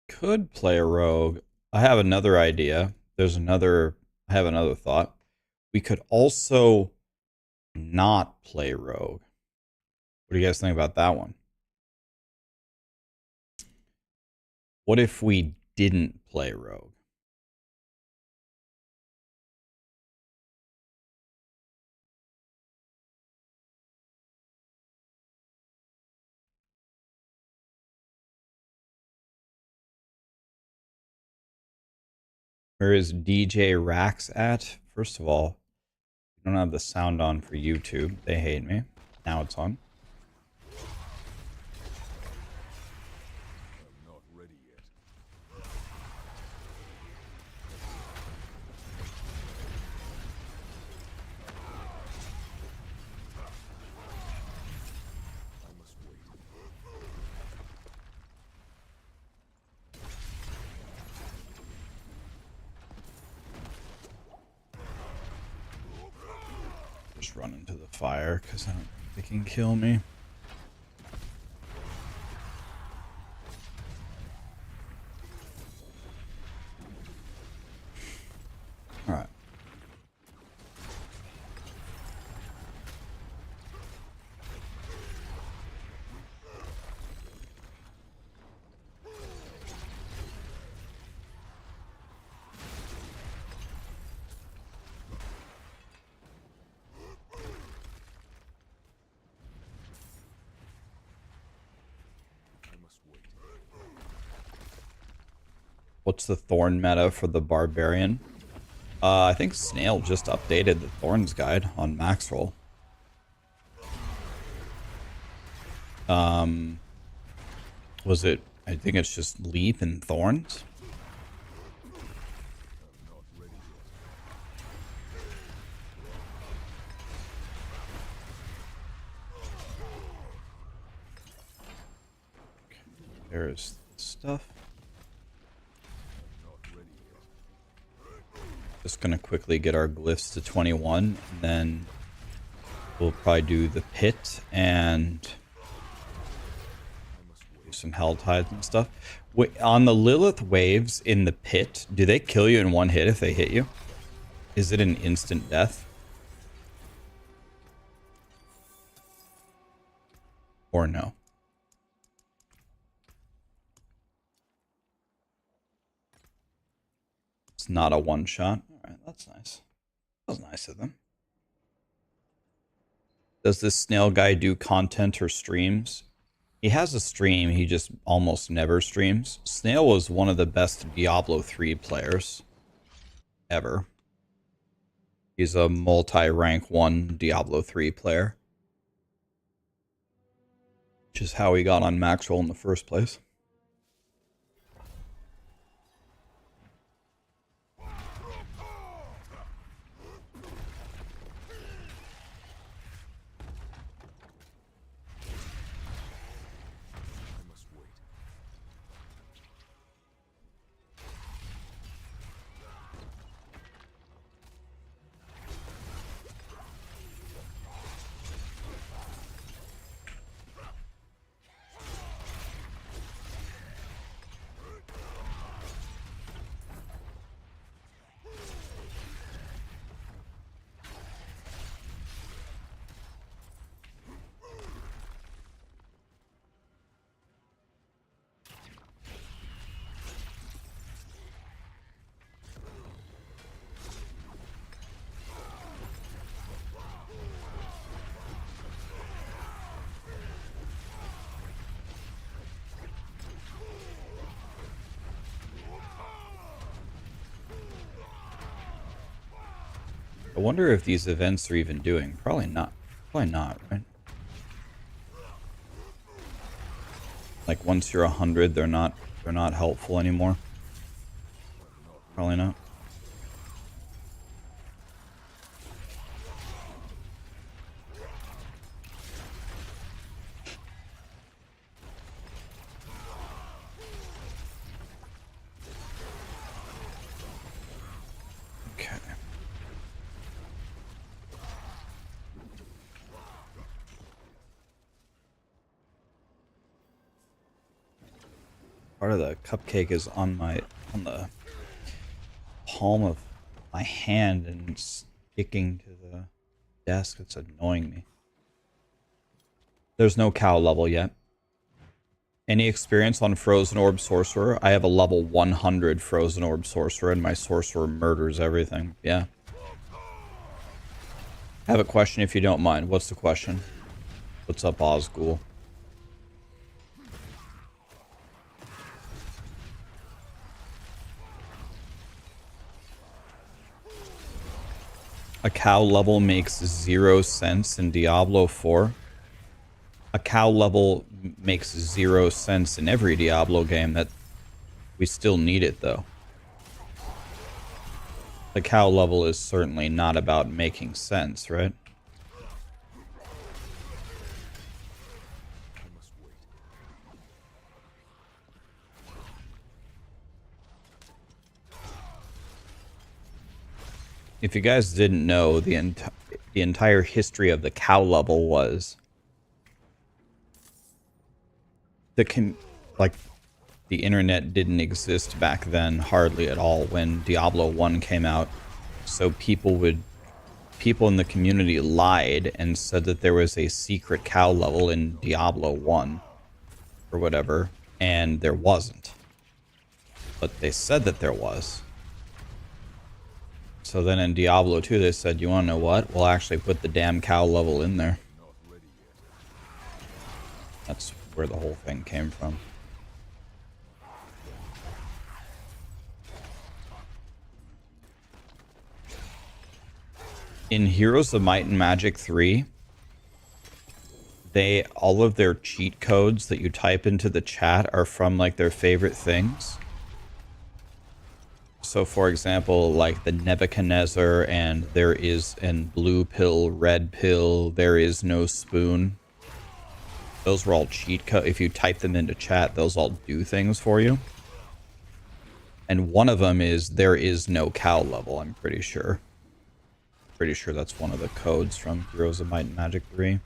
[SPEAKER 1] Could play a rogue. I have another idea. I have another thought. We could also not play rogue. What do you guys think about that one? What if we didn't play rogue? Where is DJ Rax at? First of all, I don't have the sound on for YouTube. They hate me. Now it's on. Just run into the fire because I don't think they can kill me. All right. What's the Thorn meta for the Barbarian? I think Snail just updated the Thorns guide on Maxroll. Was it? I think it's just Leap and Thorns. Okay, there's the stuff. Just gonna quickly get our glyphs to 21, and then we'll probably do the pit and do some hell tides and stuff. Wait, on the Lilith waves in the pit, do they kill you in one hit if they hit you? Is it an instant death? Or no? It's not a one shot. All right, that's nice. That was nice of them. Does this snail guy do content or streams? He has a stream, he just almost never streams. Snail was one of the best Diablo 3 players ever. He's a multi-rank 1 Diablo 3 player. Which is how he got on Maxroll in the first place. I wonder if these events are even doing. Probably not. Probably not, right? Like once you're 100, they're not helpful anymore. Probably not. Okay. Part of the cupcake is on the palm of my hand and sticking to the desk. It's annoying me. There's no cow level yet. Any experience on Frozen Orb Sorcerer? I have a level 100 Frozen Orb Sorcerer, and my Sorcerer murders everything. Yeah. I have a question if you don't mind. What's the question? What's up, Osgool? A cow level makes 0 sense in Diablo 4. A cow level makes 0 sense in every Diablo game. That we still need it, though. The cow level is certainly not about making sense, right? If you guys didn't know, the entire history of the cow level was the internet didn't exist back then hardly at all when Diablo 1 came out. So people in the community lied and said that there was a secret cow level in Diablo 1 or whatever, and there wasn't. But they said that there was. So then in Diablo 2 they said, you want to know what? We'll actually put the damn cow level in there. That's where the whole thing came from. In Heroes of Might and Magic 3, all of their cheat codes that you type into the chat are from like their favorite things. So for example, like the Nebuchadnezzar and there is an blue pill, red pill, there is no spoon. Those were all cheat codes. If you type them into chat, those all do things for you. And one of them is there is no cow level, I'm pretty sure. Pretty sure that's one of the codes from Heroes of Might and Magic 3.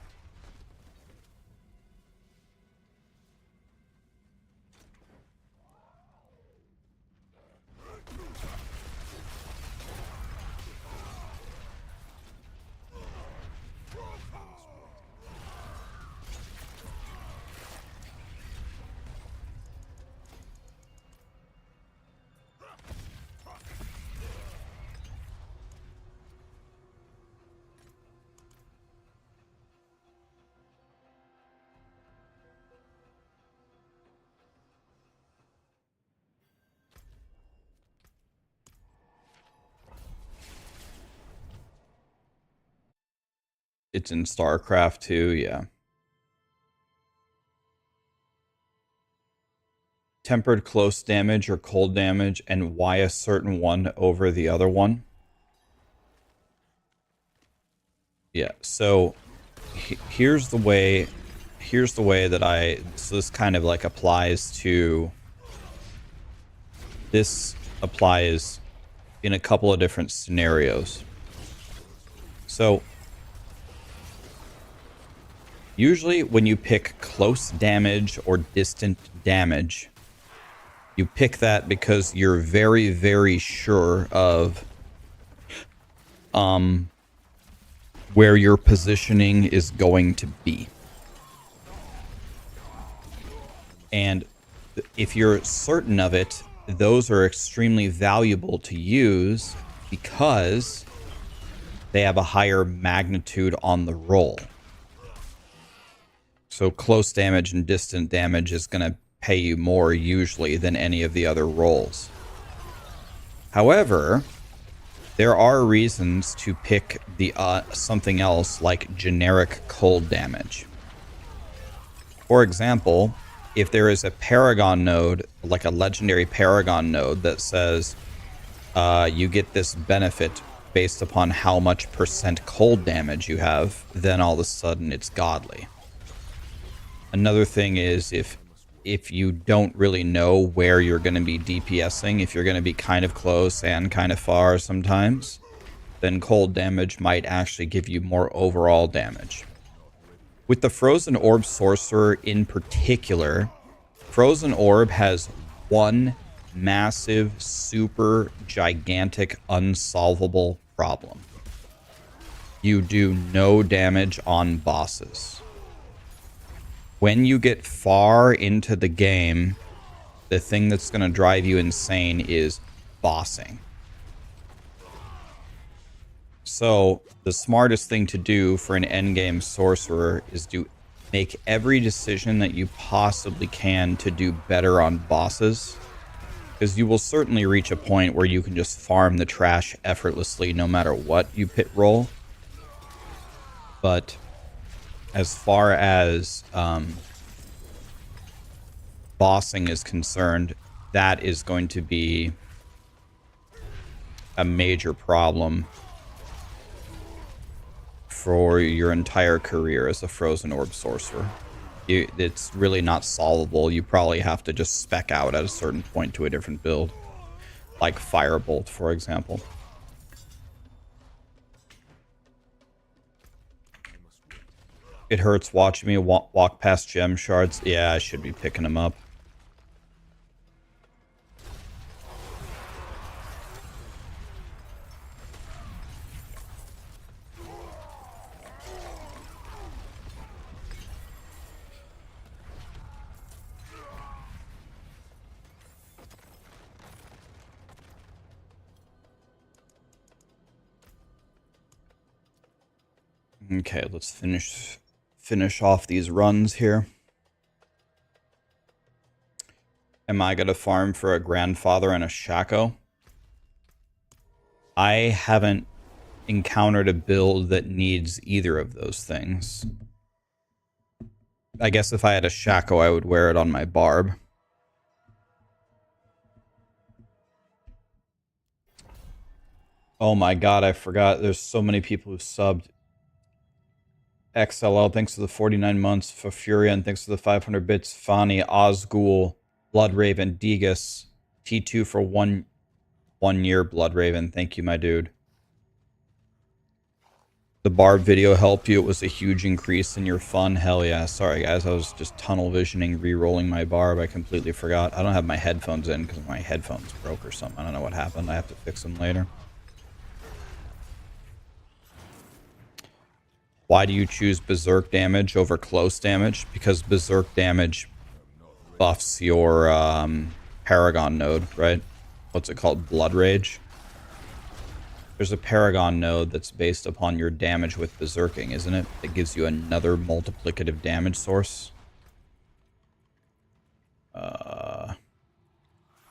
[SPEAKER 1] It's in StarCraft too, yeah. Tempered close damage or cold damage, and why a certain one over the other one. Yeah, so here's the way that so this kind of like applies to, this applies in a couple of different scenarios. So usually when you pick close damage or distant damage, you pick that because you're very, very sure of where your positioning is going to be. And if you're certain of it, those are extremely valuable to use because they have a higher magnitude on the roll. So close damage and distant damage is going to pay you more usually than any of the other rolls. However, there are reasons to pick the something else like generic cold damage. For example, if there is a Paragon node, like a legendary Paragon node that says you get this benefit based upon how much % cold damage you have, then all of a sudden it's godly. Another thing is if you don't really know where you're going to be DPSing, if you're going to be kind of close and kind of far sometimes, then cold damage might actually give you more overall damage. With the Frozen Orb Sorcerer in particular, Frozen Orb has one massive, super gigantic, unsolvable problem. You do no damage on bosses. When you get far into the game, the thing that's going to drive you insane is bossing. So the smartest thing to do for an endgame sorcerer is to make every decision that you possibly can to do better on bosses, because you will certainly reach a point where you can just farm the trash effortlessly no matter what you pit roll. But as far as bossing is concerned, that is going to be a major problem for your entire career as a Frozen Orb Sorcerer. It's really not solvable. You probably have to just spec out at a certain point to a different build, like Firebolt, for example. It hurts watching me walk past gem shards. Yeah, I should be picking them up. Okay, let's finish off these runs here. Am I going to farm for a grandfather and a Shaco? I haven't encountered a build that needs either of those things. I guess if I had a Shaco, I would wear it on my Barb. Oh my god, I forgot. There's so many people who subbed. XLL, thanks for the 49 months. Furian, thanks for the 500 bits. Fani, Ozgul, Bloodraven, Degas, T2 for one year. Bloodraven, thank you, my dude. The Barb video helped you. It was a huge increase in your fun. Hell yeah. Sorry, guys. I was just tunnel visioning, re-rolling my Barb. I completely forgot. I don't have my headphones in because my headphones broke or something. I don't know what happened. I have to fix them later. Why do you choose Berserk damage over close damage? Because Berserk damage buffs your Paragon node, right? What's it called? Blood Rage? There's a Paragon node that's based upon your damage with Berserking, isn't it? It gives you another multiplicative damage source.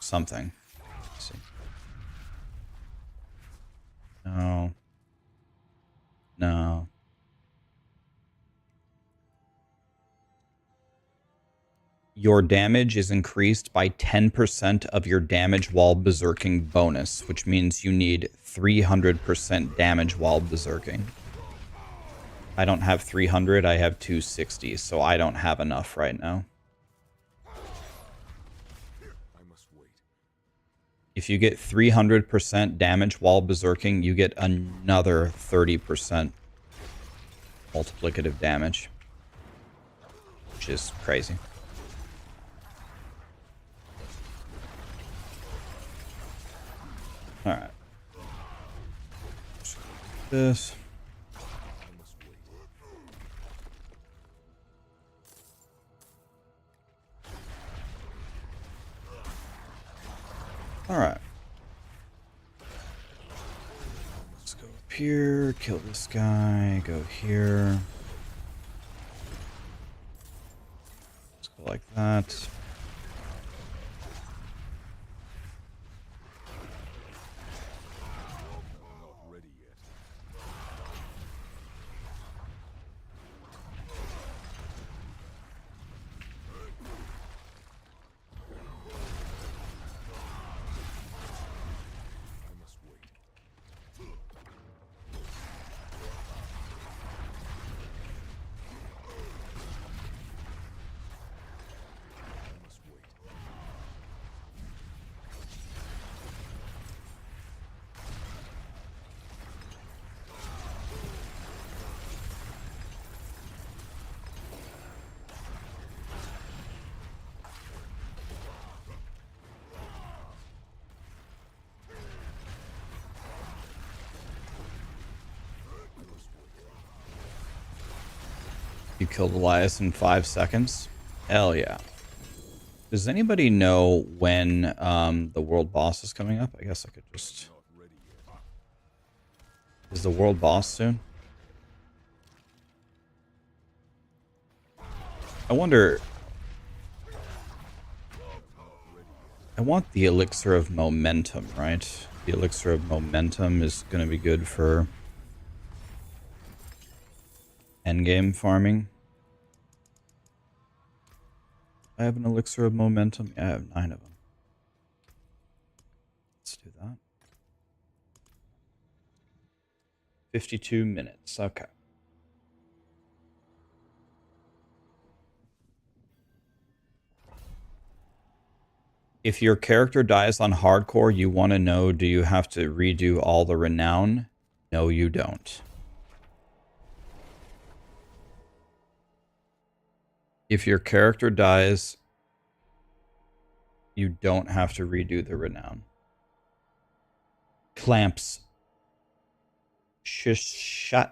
[SPEAKER 1] Something. Let's see. No. No. your damage is increased by 10% of your damage while berserking bonus, which means you need 300% damage while berserking. I don't have 300, I have 260, so I don't have enough right now. If you get 300% damage while berserking, you get another 30% multiplicative damage, which is crazy. All right. This. All right. Let's go up here, kill this guy, go here. Let's go like that. You killed Elias in 5 seconds. Hell yeah. Does anybody know when the world boss is coming up? I guess I could just... Is the world boss soon? I wonder... I want the elixir of momentum, right? The elixir of momentum is going to be good for endgame farming. I have an elixir of momentum. Yeah, I have 9 of them. Let's do that. 52 minutes. Okay. If your character dies on hardcore, you want to know, do you have to redo all the renown? No, you don't. If your character dies, you don't have to redo the renown. Clamps. Shishatsu.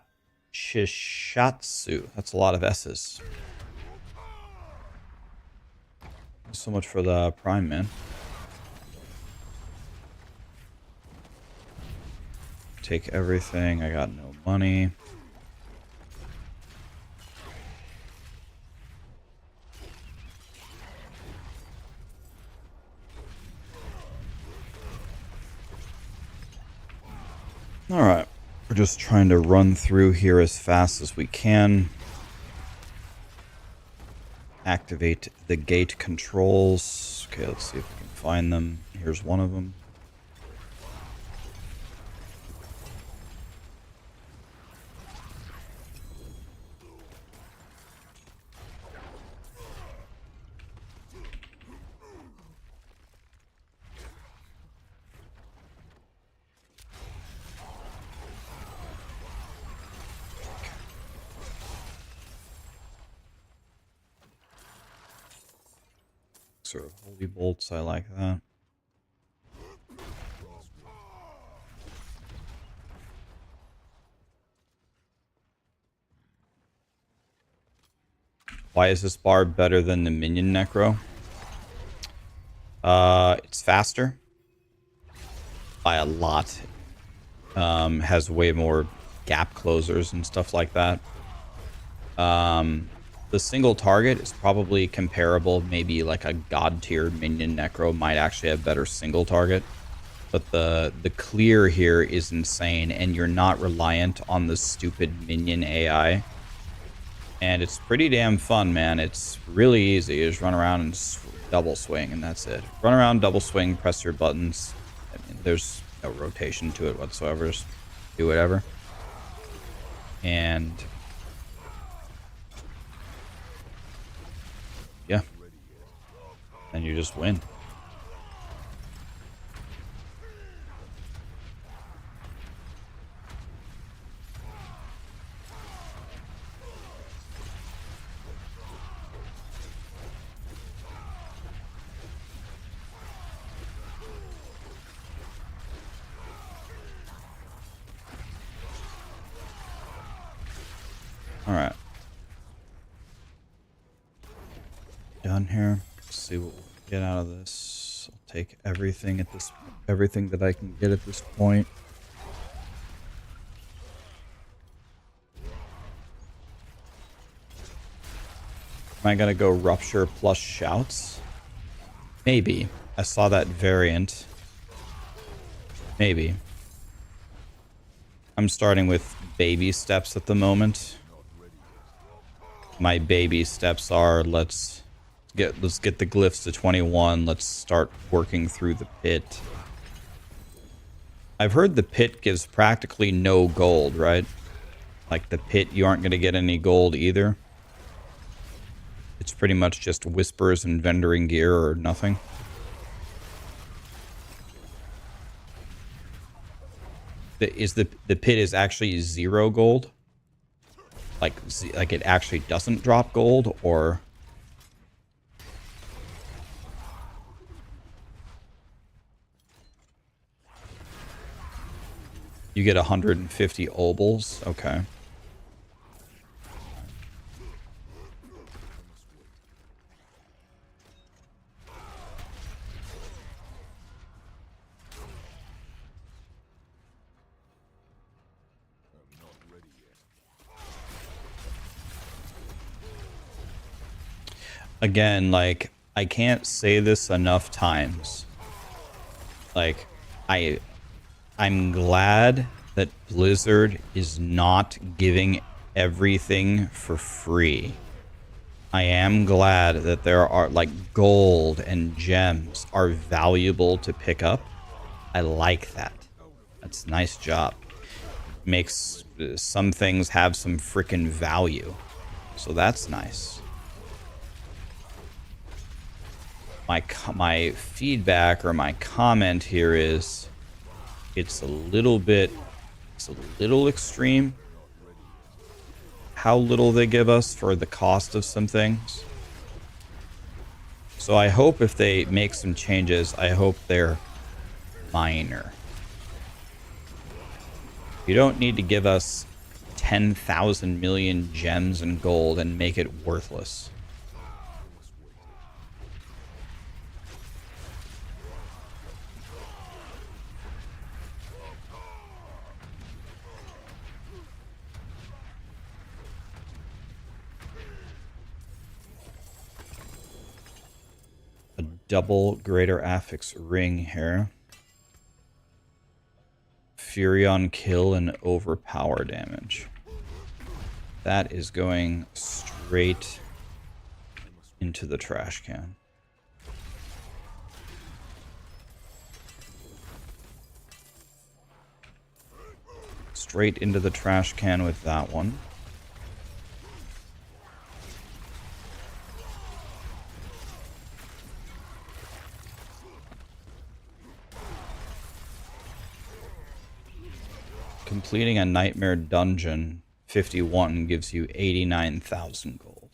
[SPEAKER 1] That's a lot of S's. So much for the prime, man. Take everything. I got no money. All right. We're just trying to run through here as fast as we can. Activate the gate controls. Okay, let's see if we can find them. Here's one of them. Sort of holy bolts, I like that. Why is this Barb better than the Minion Necro? It's faster by a lot. Has way more gap closers and stuff like that. The single target is probably comparable. Maybe like a god tier Minion Necro might actually have better single target. But the clear here is insane, and you're not reliant on the stupid Minion AI. And it's pretty damn fun, man. It's really easy. You just run around and double swing, and that's it. Run around, double swing, press your buttons. I mean, there's no rotation to it whatsoever. Just do whatever. And yeah. And you just win. All right. Done here. Let's see what we'll get out of this. I'll take everything that I can get at this point. Am I gonna go Rupture plus Shouts? Maybe. I saw that variant. Maybe. I'm starting with baby steps at the moment. My baby steps are let's get the glyphs to 21. Let's start working through the pit. I've heard the pit gives practically no gold, right? Like the pit, you aren't going to get any gold either. It's pretty much just whispers and vendoring gear or nothing. The pit is actually 0 gold? Like it actually doesn't drop gold, or you get 150 obols? Okay. Again, like, I can't say this enough times. Like, I'm glad that Blizzard is not giving everything for free. I am glad that there are, like, gold and gems are valuable to pick up. I like that. That's a nice job. Makes some things have some freaking value. So that's nice. My feedback or my comment here is it's a little extreme how little they give us for the cost of some things. So I hope if they make some changes, I hope they're minor. You don't need to give us 10,000 million gems and gold and make it worthless. Double greater affix ring here. Fury on kill and overpower damage. That is going straight into the trash can. Straight into the trash can with that one. Completing a nightmare dungeon 51 gives you 89,000 gold.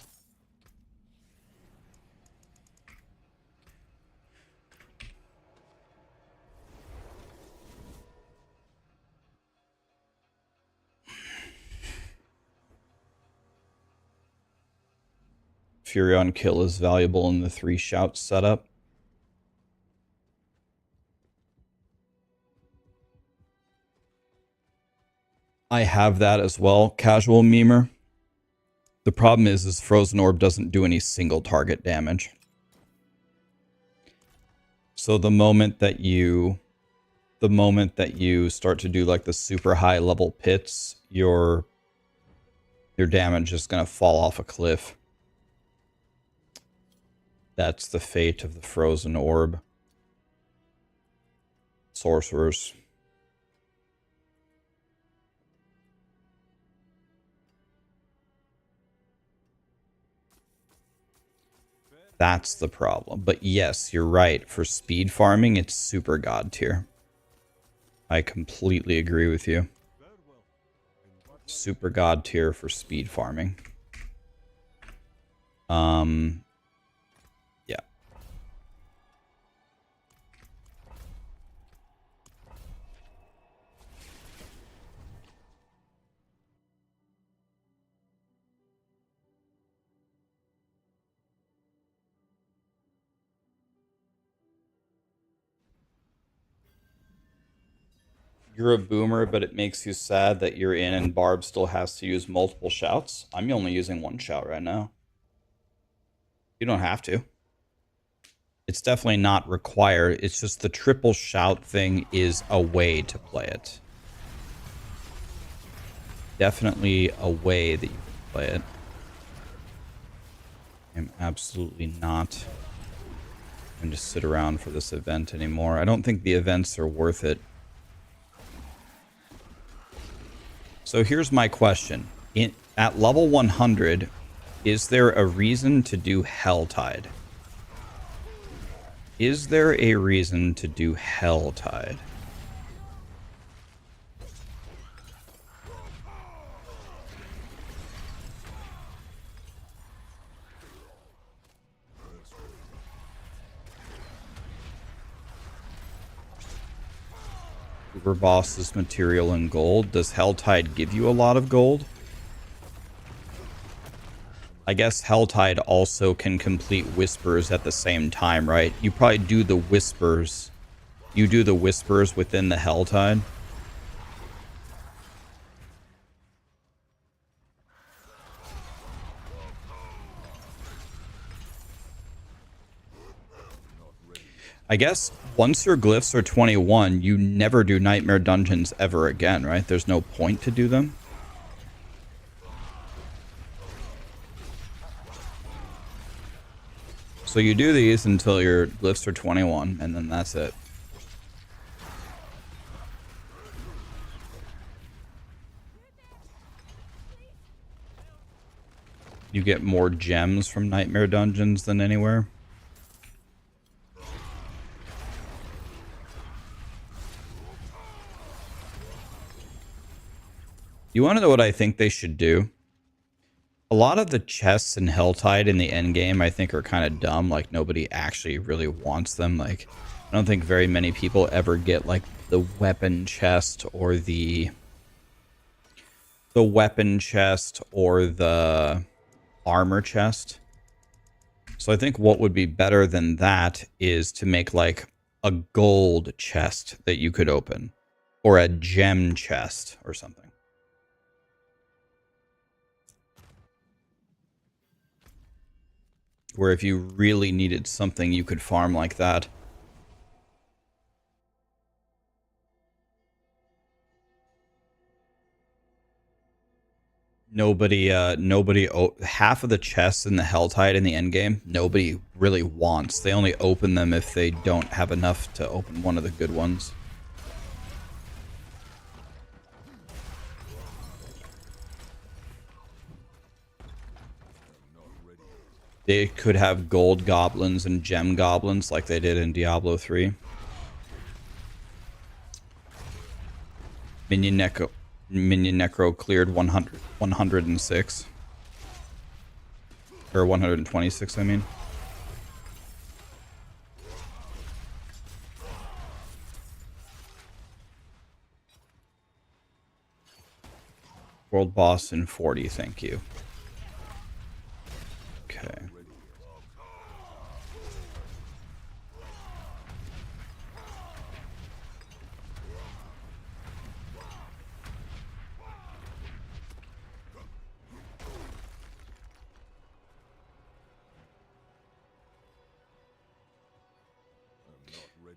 [SPEAKER 1] Fury on kill is valuable in the 3 shouts setup. I have that as well, casual memer. The problem is Frozen Orb doesn't do any single target damage. So the moment that you start to do like the super high level pits, your Your damage is going to fall off a cliff. That's the fate of the frozen orb. Sorcerers. That's the problem. But yes, you're right. For speed farming, it's super god tier. I completely agree with you. Super god tier for speed farming. Yeah. You're a boomer, but it makes you sad that you're in and Barb still has to use multiple shouts. I'm only using one shout right now. You don't have to. It's definitely not required. It's just the triple shout thing is a way to play it. Definitely a way that you can play it. I'm absolutely not going to sit around for this event anymore. I don't think the events are worth it. So here's my question. At level 100, is there a reason to do Helltide? Is there a reason to do Helltide? Uber Boss's material and gold. Does Helltide give you a lot of gold? I guess Helltide also can complete Whispers at the same time, right? You probably do the Whispers. You do the Whispers within the Helltide. I guess once your glyphs are 21, you never do nightmare dungeons ever again, right? There's no point to do them. So you do these until your glyphs are 21, and then that's it. You get more gems from nightmare dungeons than anywhere. You want to know what I think they should do? A lot of the chests in Helltide in the endgame, I think, are kind of dumb. Like, nobody actually really wants them. Like, I don't think very many people ever get, like, the weapon chest or the weapon chest or the armor chest. So I think what would be better than that is to make, like, a gold chest that you could open. Or a gem chest or something. Where if you really needed something, you could farm like that. Half of the chests in the Helltide in the endgame, nobody really wants. They only open them if they don't have enough to open one of the good ones. They could have gold goblins and gem goblins like they did in Diablo 3. Minion Necro cleared 106. Or 126, I mean. World boss in 40, thank you. Okay.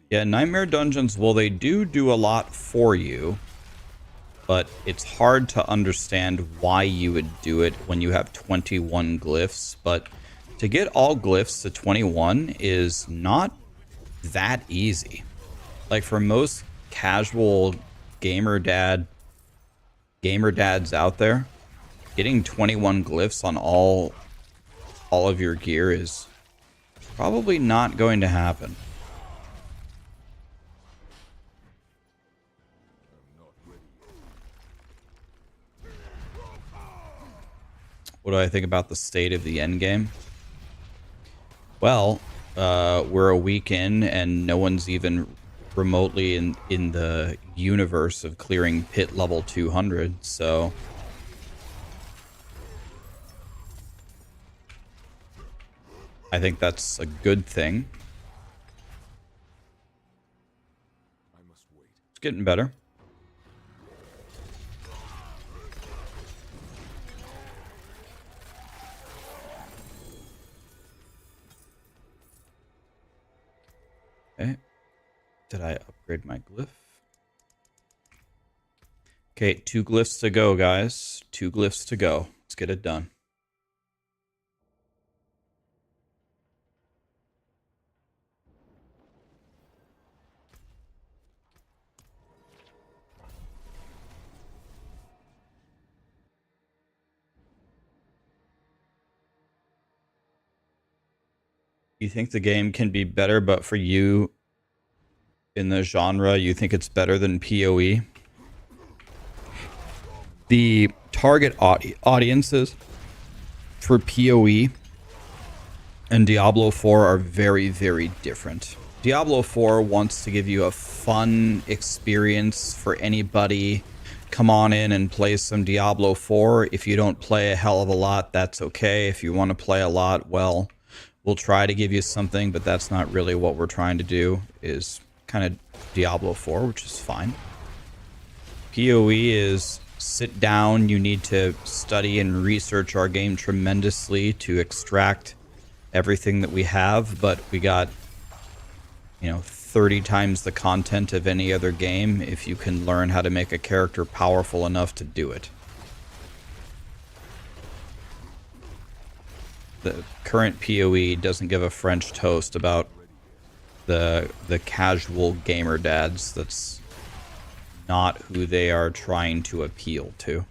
[SPEAKER 1] Yeah, Nightmare Dungeons, well, they do a lot for you. but it's hard to understand why you would do it when you have 21 glyphs. But to get all glyphs to 21 is not that easy. Like for most casual gamer dads out there, getting 21 glyphs on all of your gear is probably not going to happen. What do I think about the state of the endgame? Well, we're a week in and no one's even remotely in the universe of clearing pit level 200, so I think that's a good thing. It's getting better. Okay. Did I upgrade my glyph? Okay, 2 glyphs to go, guys. 2 glyphs to go. Let's get it done. You think the game can be better, but for you in the genre, you think it's better than PoE? The target audiences for PoE and Diablo 4 are very, very different. Diablo 4 wants to give you a fun experience for anybody. Come on in and play some Diablo 4. If you don't play a hell of a lot, that's okay. If you want to play a lot, well, we'll try to give you something, but that's not really what we're trying to do, is kind of Diablo 4, which is fine. PoE is sit down, you need to study and research our game tremendously to extract everything that we have, but we got, 30 times the content of any other game if you can learn how to make a character powerful enough to do it. The current PoE doesn't give a French toast about the casual gamer dads. That's not who they are trying to appeal to.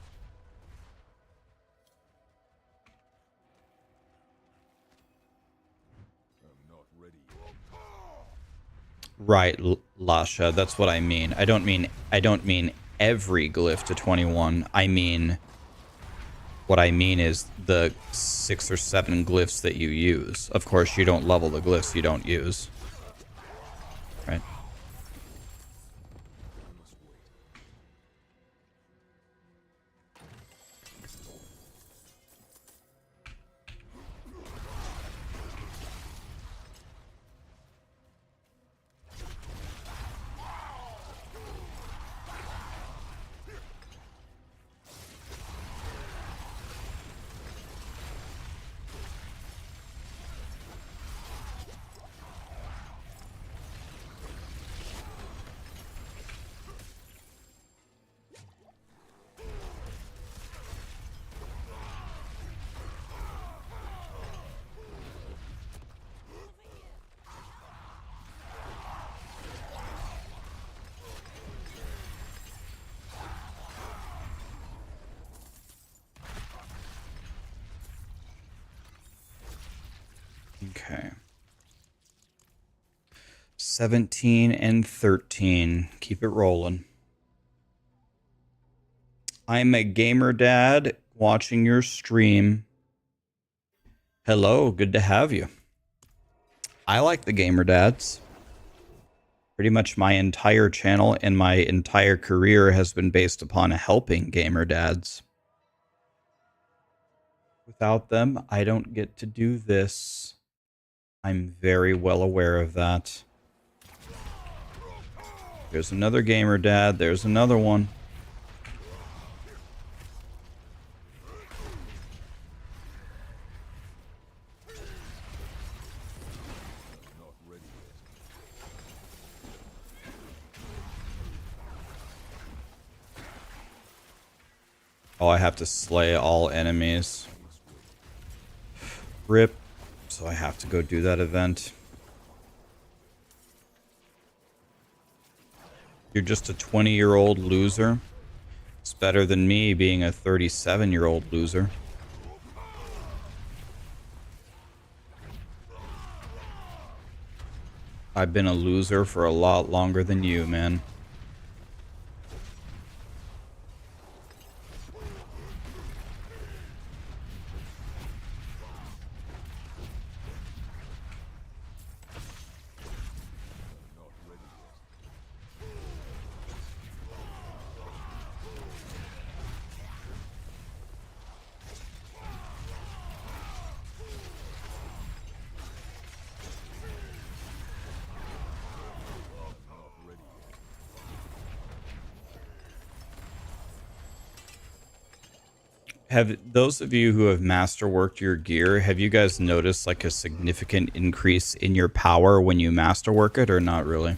[SPEAKER 1] Right, Lasha, that's what I mean. I don't mean every glyph to 21. What I mean is the 6 or 7 glyphs that you use. Of course, you don't level the glyphs you don't use. Right? Okay. 17 and 13. Keep it rolling. I'm a gamer dad watching your stream. Hello, good to have you. I like the gamer dads. Pretty much my entire channel and my entire career has been based upon helping gamer dads. Without them, I don't get to do this. I'm very well aware of that. There's another gamer dad. There's another one. Oh, I have to slay all enemies. Rip. So I have to go do that event. You're just a 20-year-old loser. It's better than me being a 37-year-old loser. I've been a loser for a lot longer than you, man. Have those of you who have masterworked your gear, have you guys noticed like a significant increase in your power when you masterwork it, or not really?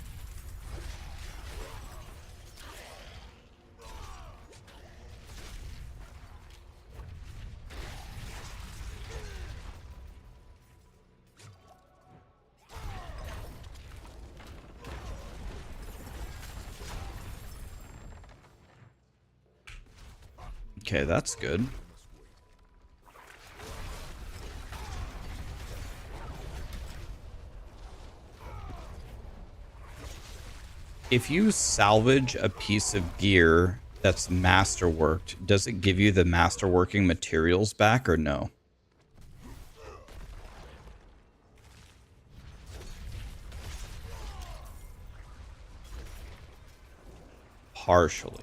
[SPEAKER 1] Okay, that's good. If you salvage a piece of gear that's masterworked, does it give you the masterworking materials back or no? Partially.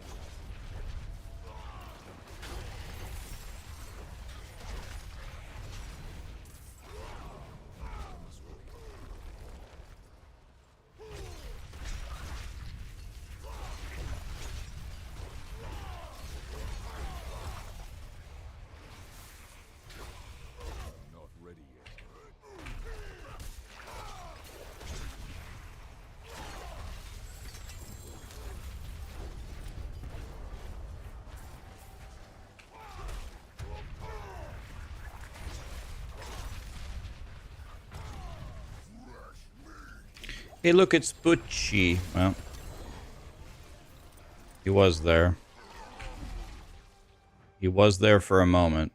[SPEAKER 1] Hey, look, it's Butchie. Well, he was there. He was there for a moment.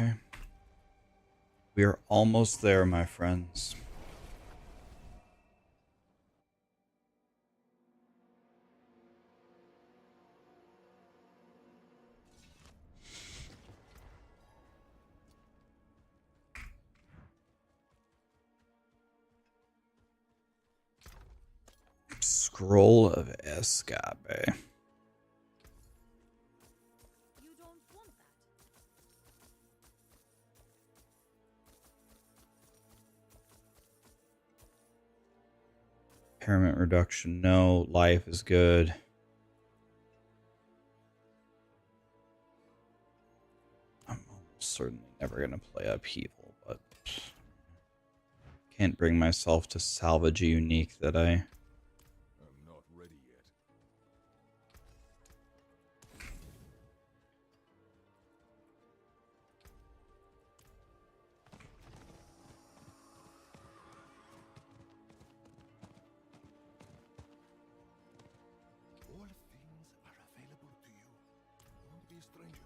[SPEAKER 1] Okay. We are almost there, my friends. Scroll of Escape. Impairment reduction, no. Life is good. I'm almost certainly never going to play upheaval, but can't bring myself to salvage a unique that I'm not ready yet.
[SPEAKER 2] All things are available to you. Don't be a stranger.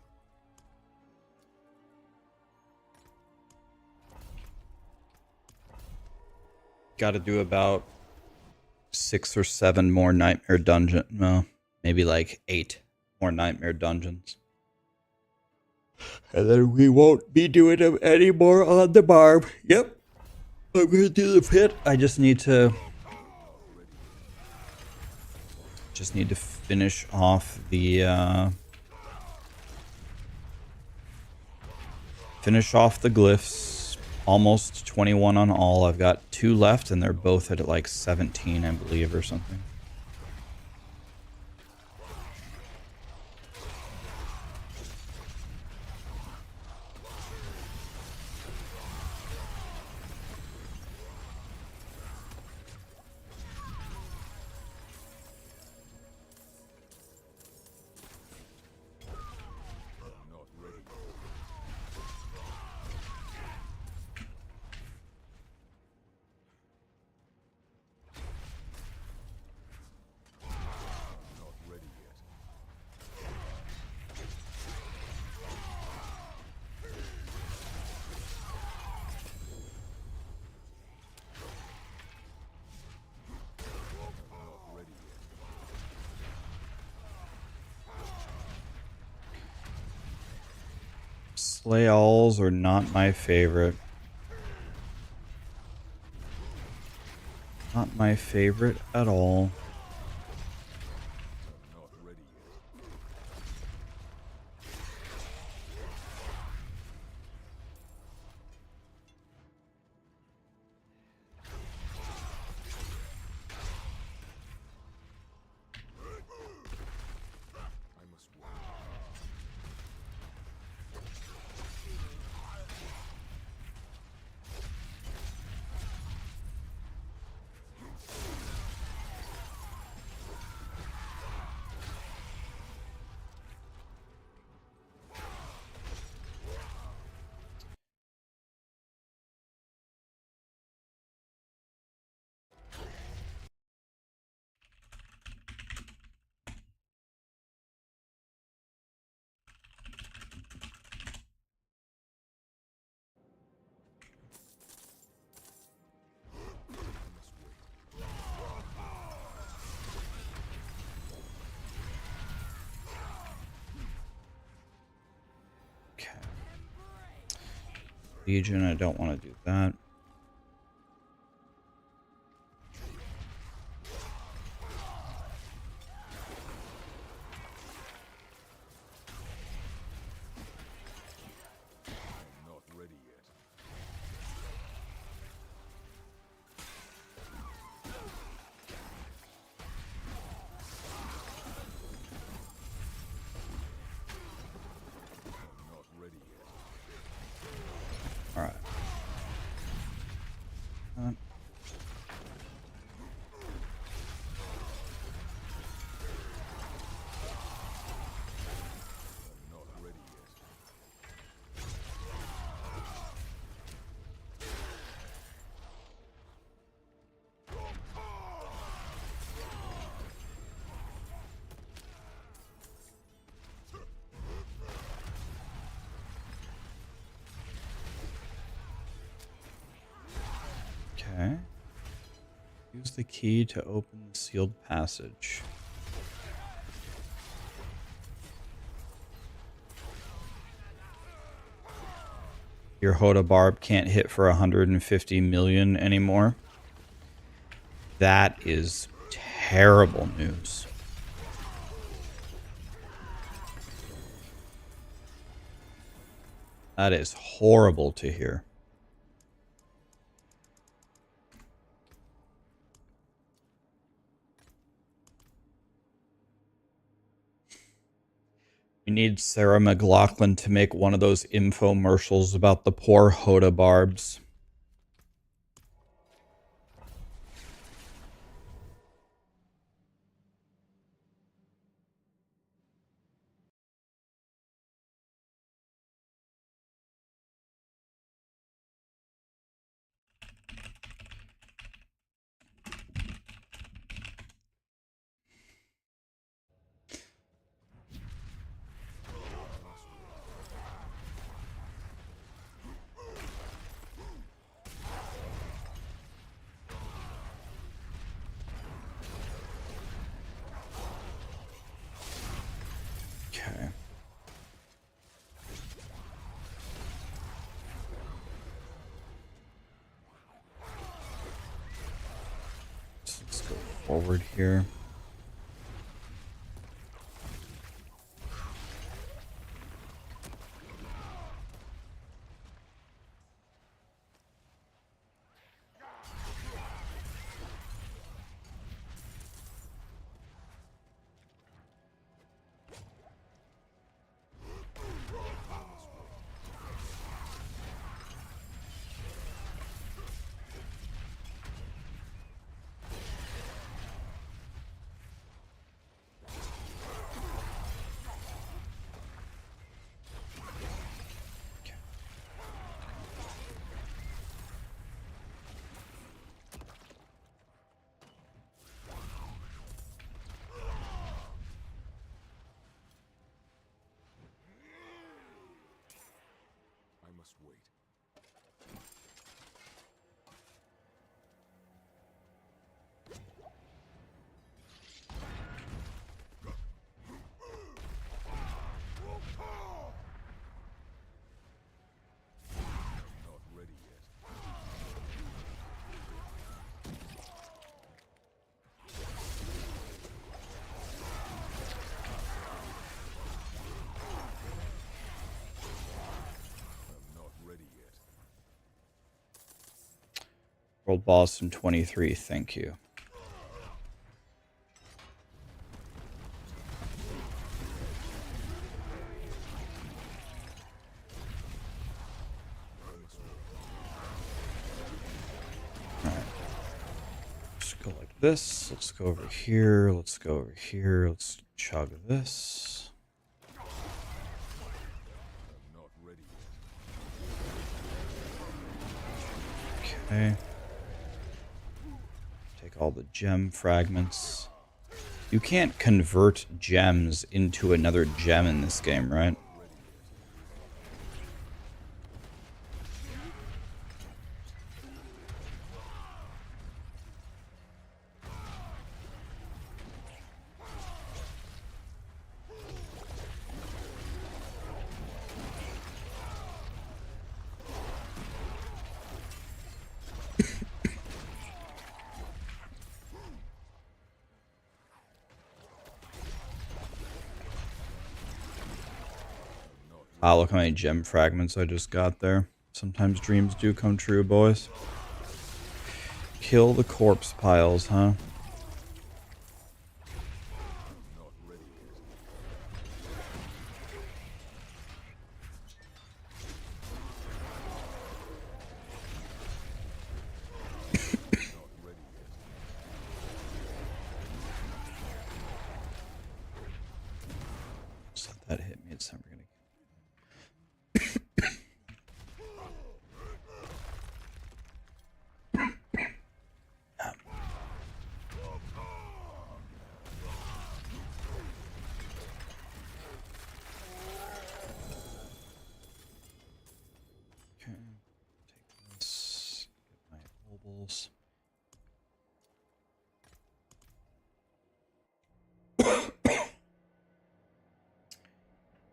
[SPEAKER 1] got to do about 6 or 7 more nightmare dungeon. No, maybe like 8 more nightmare dungeons. And then we won't be doing them anymore on the Barb. Yep. I'm gonna do the pit. I just need to finish off the glyphs. Almost 21 on all. I've got 2 left and they're both at like 17, I believe, or something. Slay alls are not my favorite. Not my favorite at all. Legion, I don't want to do that. Okay. Use the key to open the sealed passage. Your Hoda Barb can't hit for 150 million anymore. That is terrible news. That is horrible to hear. We need Sarah McLachlan to make one of those infomercials about the poor Hoda Barbs. forward here.
[SPEAKER 2] I must wait. Not ready yet. I'm not ready yet.
[SPEAKER 1] World boss in 23, thank you. Alright. Let's go like this. Let's go over here. Let's go over here. Let's chug this.
[SPEAKER 2] I'm not ready yet.
[SPEAKER 1] Okay. Take all the gem fragments. You can't convert gems into another gem in this game, right? Wow, look how many gem fragments I just got there. Sometimes dreams do come true, boys. Kill the corpse piles, huh?
[SPEAKER 2] Not ready yet. Not ready yet.
[SPEAKER 1] Just let that hit me. It's never gonna. Okay, take this. Get my obols.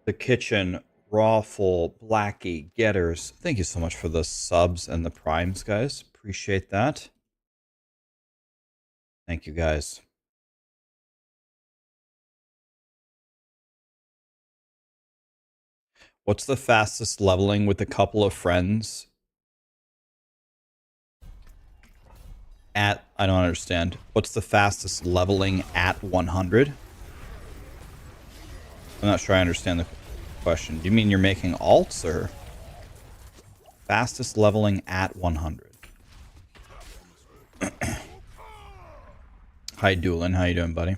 [SPEAKER 1] The kitchen, Rawful, Blackie, Getters. Thank you so much for the subs and the primes, guys. Appreciate that. Thank you, guys. What's the fastest leveling with a couple of friends? At, I don't understand. What's the fastest leveling at 100? I'm not sure I understand the question. Do you mean you're making alts or fastest leveling at 100? Hi, Doolin. How you doing, buddy?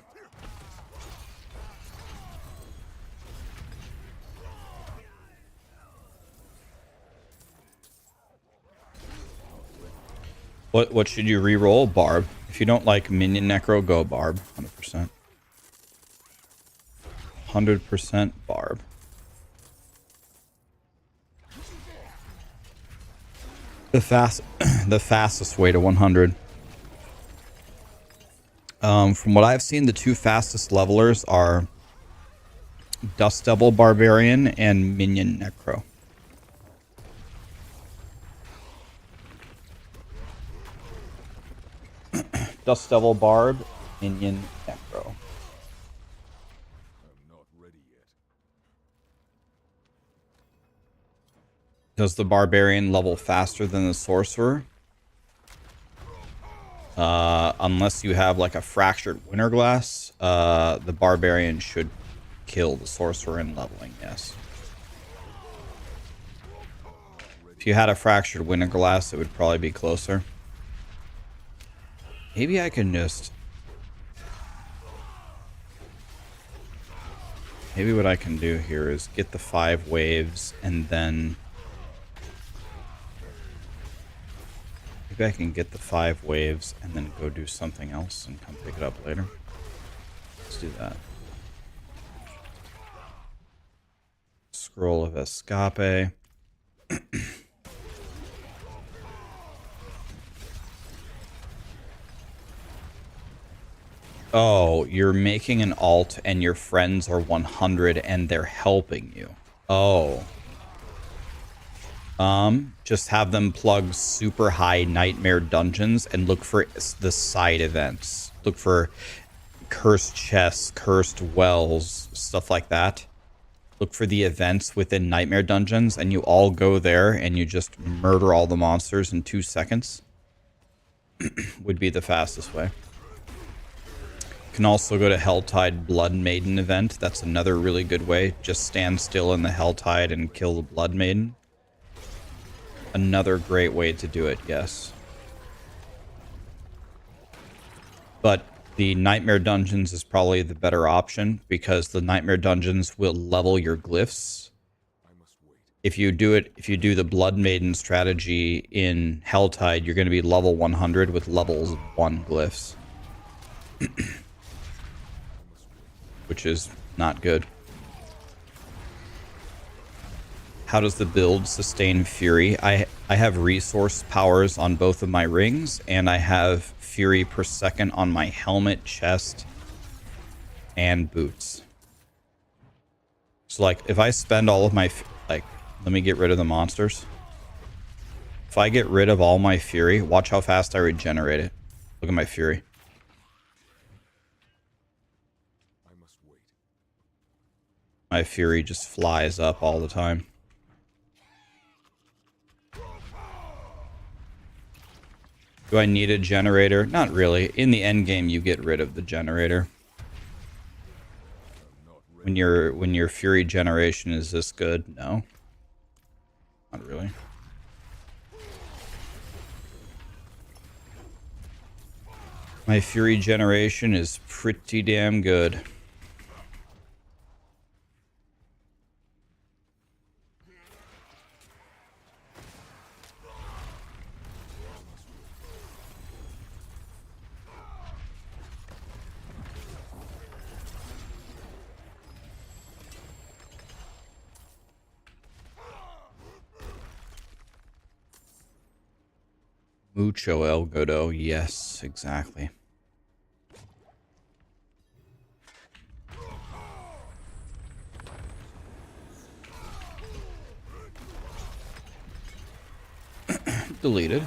[SPEAKER 1] What should you re-roll? Barb. If you don't like Minion Necro, go Barb. 100%. 100% Barb. The fastest way to 100. From what I've seen, the two fastest levelers are Dust Devil Barbarian and Minion Necro. Dust Devil Barb Minion, Necro.
[SPEAKER 2] I'm not ready yet.
[SPEAKER 1] Does the Barbarian level faster than the Sorcerer? Unless you have like a Fractured Winterglass, the Barbarian should kill the Sorcerer in leveling, yes. If you had a Fractured Winterglass, it would probably be closer. Maybe I can just... Maybe what I can do here is get the 5 waves and then... Maybe I can get the 5 waves and then go do something else and come pick it up later. Let's do that. Scroll of Escape. Oh, you're making an alt and your friends are 100 and they're helping you. Oh. Just have them plug super high nightmare dungeons and look for the side events. Look for cursed chests, cursed wells, stuff like that. Look for the events within nightmare dungeons and you all go there and you just murder all the monsters in 2 seconds. Would be the fastest way. Can also go to Helltide Blood Maiden event. That's another really good way. Just stand still in the Helltide and kill the Blood Maiden. Another great way to do it, yes. But the Nightmare Dungeons is probably the better option because the Nightmare Dungeons will level your glyphs. If you do the Blood Maiden strategy in Helltide, you're going to be level 100 with levels 1 glyphs. Which is not good. How does the build sustain Fury? I have resource powers on both of my rings, and I have Fury per second on my helmet, chest, and boots. So, like, if I spend all of my... Like, let me get rid of the monsters. If I get rid of all my Fury, watch how fast I regenerate it. Look at my Fury. My Fury just flies up all the time. Do I need a generator? Not really. In the end game, you get rid of the generator. When your Fury generation is this good, no. Not really. My Fury generation is pretty damn good. Mucho El Godo, yes, exactly. Deleted.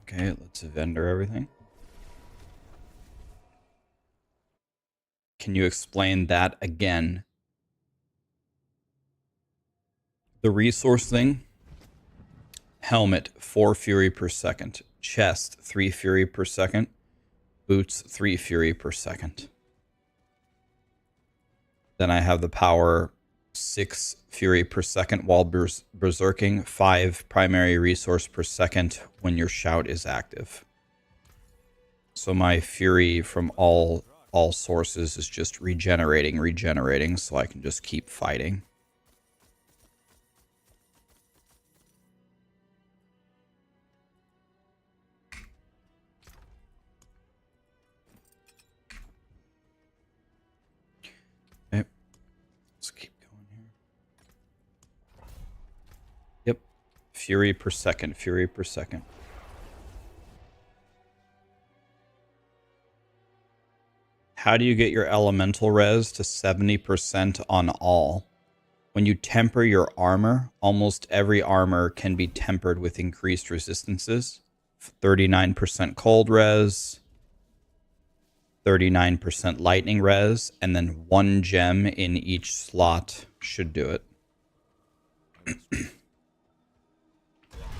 [SPEAKER 1] Okay, let's vendor everything. Can you explain that again? The resource thing. Helmet, 4 Fury per second. Chest, 3 Fury per second. Boots, 3 Fury per second. Then I have the power 6 Fury per second while berserking, 5 primary resource per second when your shout is active. So my Fury from all sources is just regenerating, so I can just keep fighting. Okay. Let's keep going here. Yep. Fury per second, Fury per second. How do you get your elemental res to 70% on all? when you temper your armor, almost every armor can be tempered with increased resistances. 39% cold res, 39% lightning res, and then 1 gem in each slot should do it.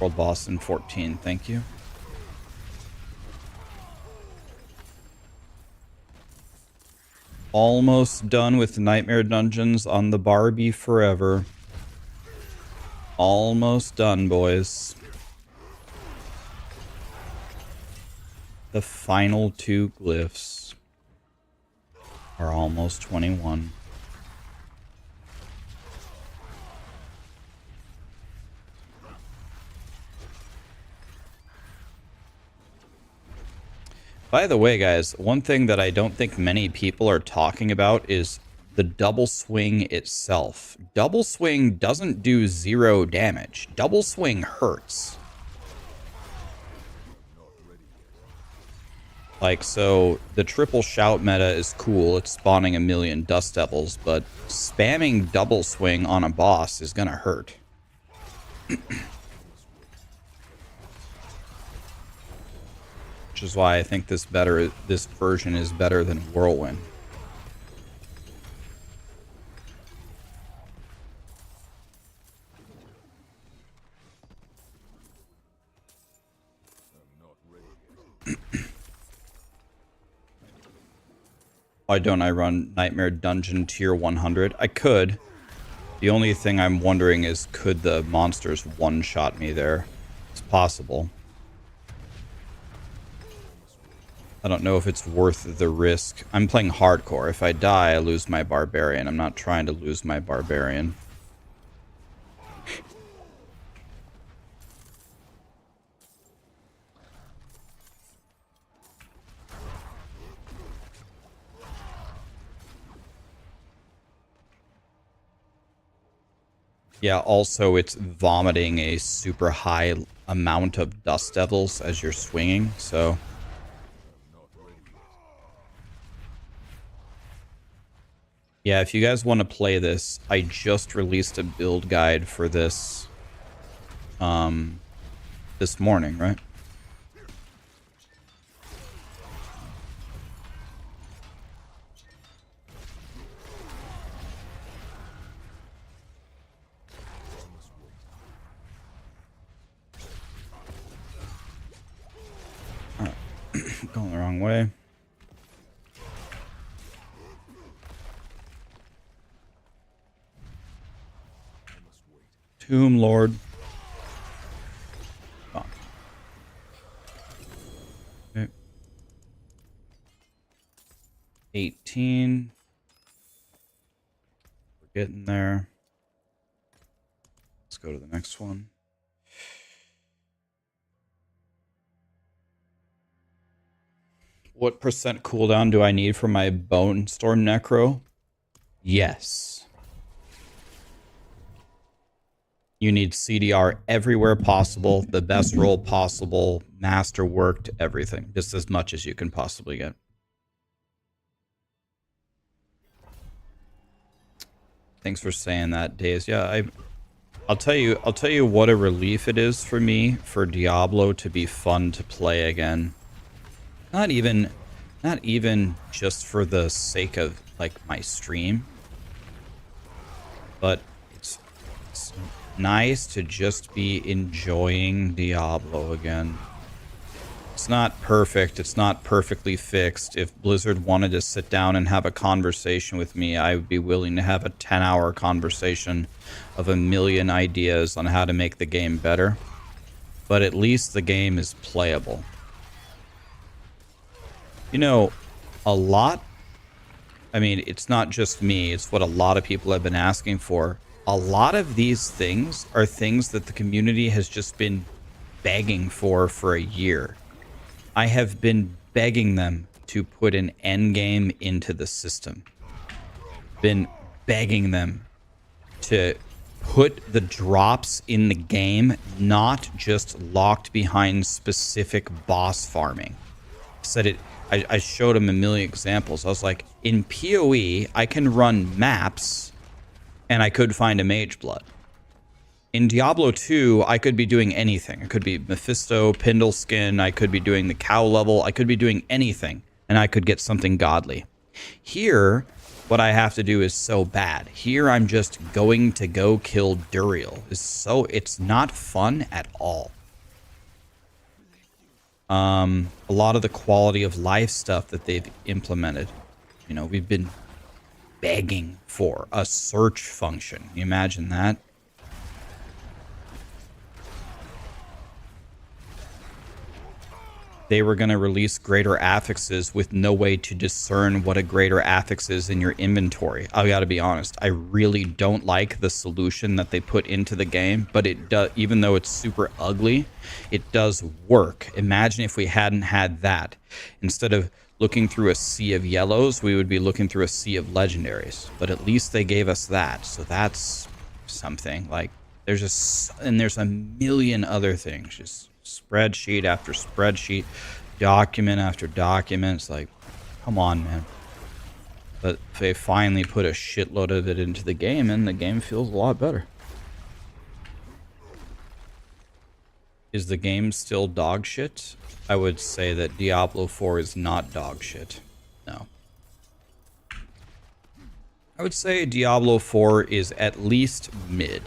[SPEAKER 1] World boss in 14, thank you. Almost done with Nightmare Dungeons on the Barbie forever. Almost done, boys. The final 2 glyphs are almost 21. By the way, guys, one thing that I don't think many people are talking about is the double swing itself. Double swing doesn't do 0 damage. Double swing hurts. Like, so the triple shout meta is cool. It's spawning 1,000,000 Dust Devils, but spamming double swing on a boss is gonna hurt. Which is why I think this version is better than Whirlwind. Why don't I run Nightmare Dungeon tier 100? I could. The only thing I'm wondering is, could the monsters one-shot me there? It's possible. I don't know if it's worth the risk. I'm playing hardcore. If I die, I lose my Barbarian. I'm not trying to lose my Barbarian. Yeah, also it's vomiting a super high amount of Dust Devils as you're swinging, so... Yeah, if you guys want to play this, I just released a build guide for this, this morning, right? Alright, going the wrong way. Tomb Lord. Oh. Okay. 18. We're getting there. Let's go to the next one. What percent cooldown do I need for my Bone Storm Necro? Yes. You need CDR everywhere possible, the best roll possible, masterworked, everything. Just as much as you can possibly get. Thanks for saying that, Days. Yeah, I'll tell you what a relief it is for me for Diablo to be fun to play again. Not even just for the sake of like my stream, but it's nice to just be enjoying Diablo again. It's not perfect. It's not perfectly fixed. If Blizzard wanted to sit down and have a conversation with me, I would be willing to have a 10-hour conversation of 1,000,000 ideas on how to make the game better. But at least the game is playable. You know, a lot... I mean, it's not just me. It's what a lot of people have been asking for. A lot of these things are things that the community has just been begging for a year. I have been begging them to put an endgame into the system. Been begging them to put the drops in the game, not just locked behind specific boss farming. I showed him 1,000,000 examples. I was like, in PoE, I can run maps and I could find a mage blood. In Diablo 2, I could be doing anything. It could be Mephisto, Pindleskin, I could be doing the cow level, I could be doing anything, and I could get something godly. Here, what I have to do is so bad. Here, I'm just going to go kill Duriel. It's not fun at all. A lot of the quality of life stuff that they've implemented. You know, we've been begging for a search function. Can you imagine that? They were going to release greater affixes with no way to discern what a greater affix is in your inventory. I gotta be honest, I really don't like the solution that they put into the game, but it does, even though it's super ugly, it does work. Imagine if we hadn't had that. Instead of looking through a sea of yellows, we would be looking through a sea of legendaries. But at least they gave us that, so that's something. Like, there's a million other things, just spreadsheet after spreadsheet, document after document. It's like, come on, man. But they finally put a shitload of it into the game, and the game feels a lot better. Is the game still dog shit? I would say that Diablo 4 is not dog shit. No. I would say Diablo 4 is at least mid.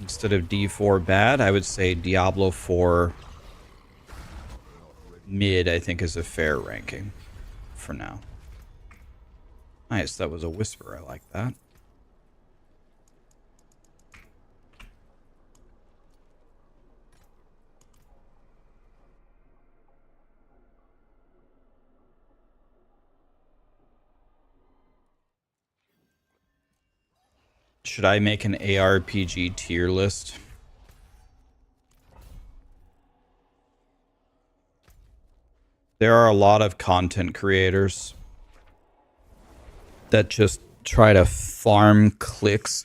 [SPEAKER 1] Instead of D4 bad, I would say Diablo 4 mid, I think, is a fair ranking for now. Nice, that was a whisper. I like that. Should I make an ARPG tier list? There are a lot of content creators that just try to farm clicks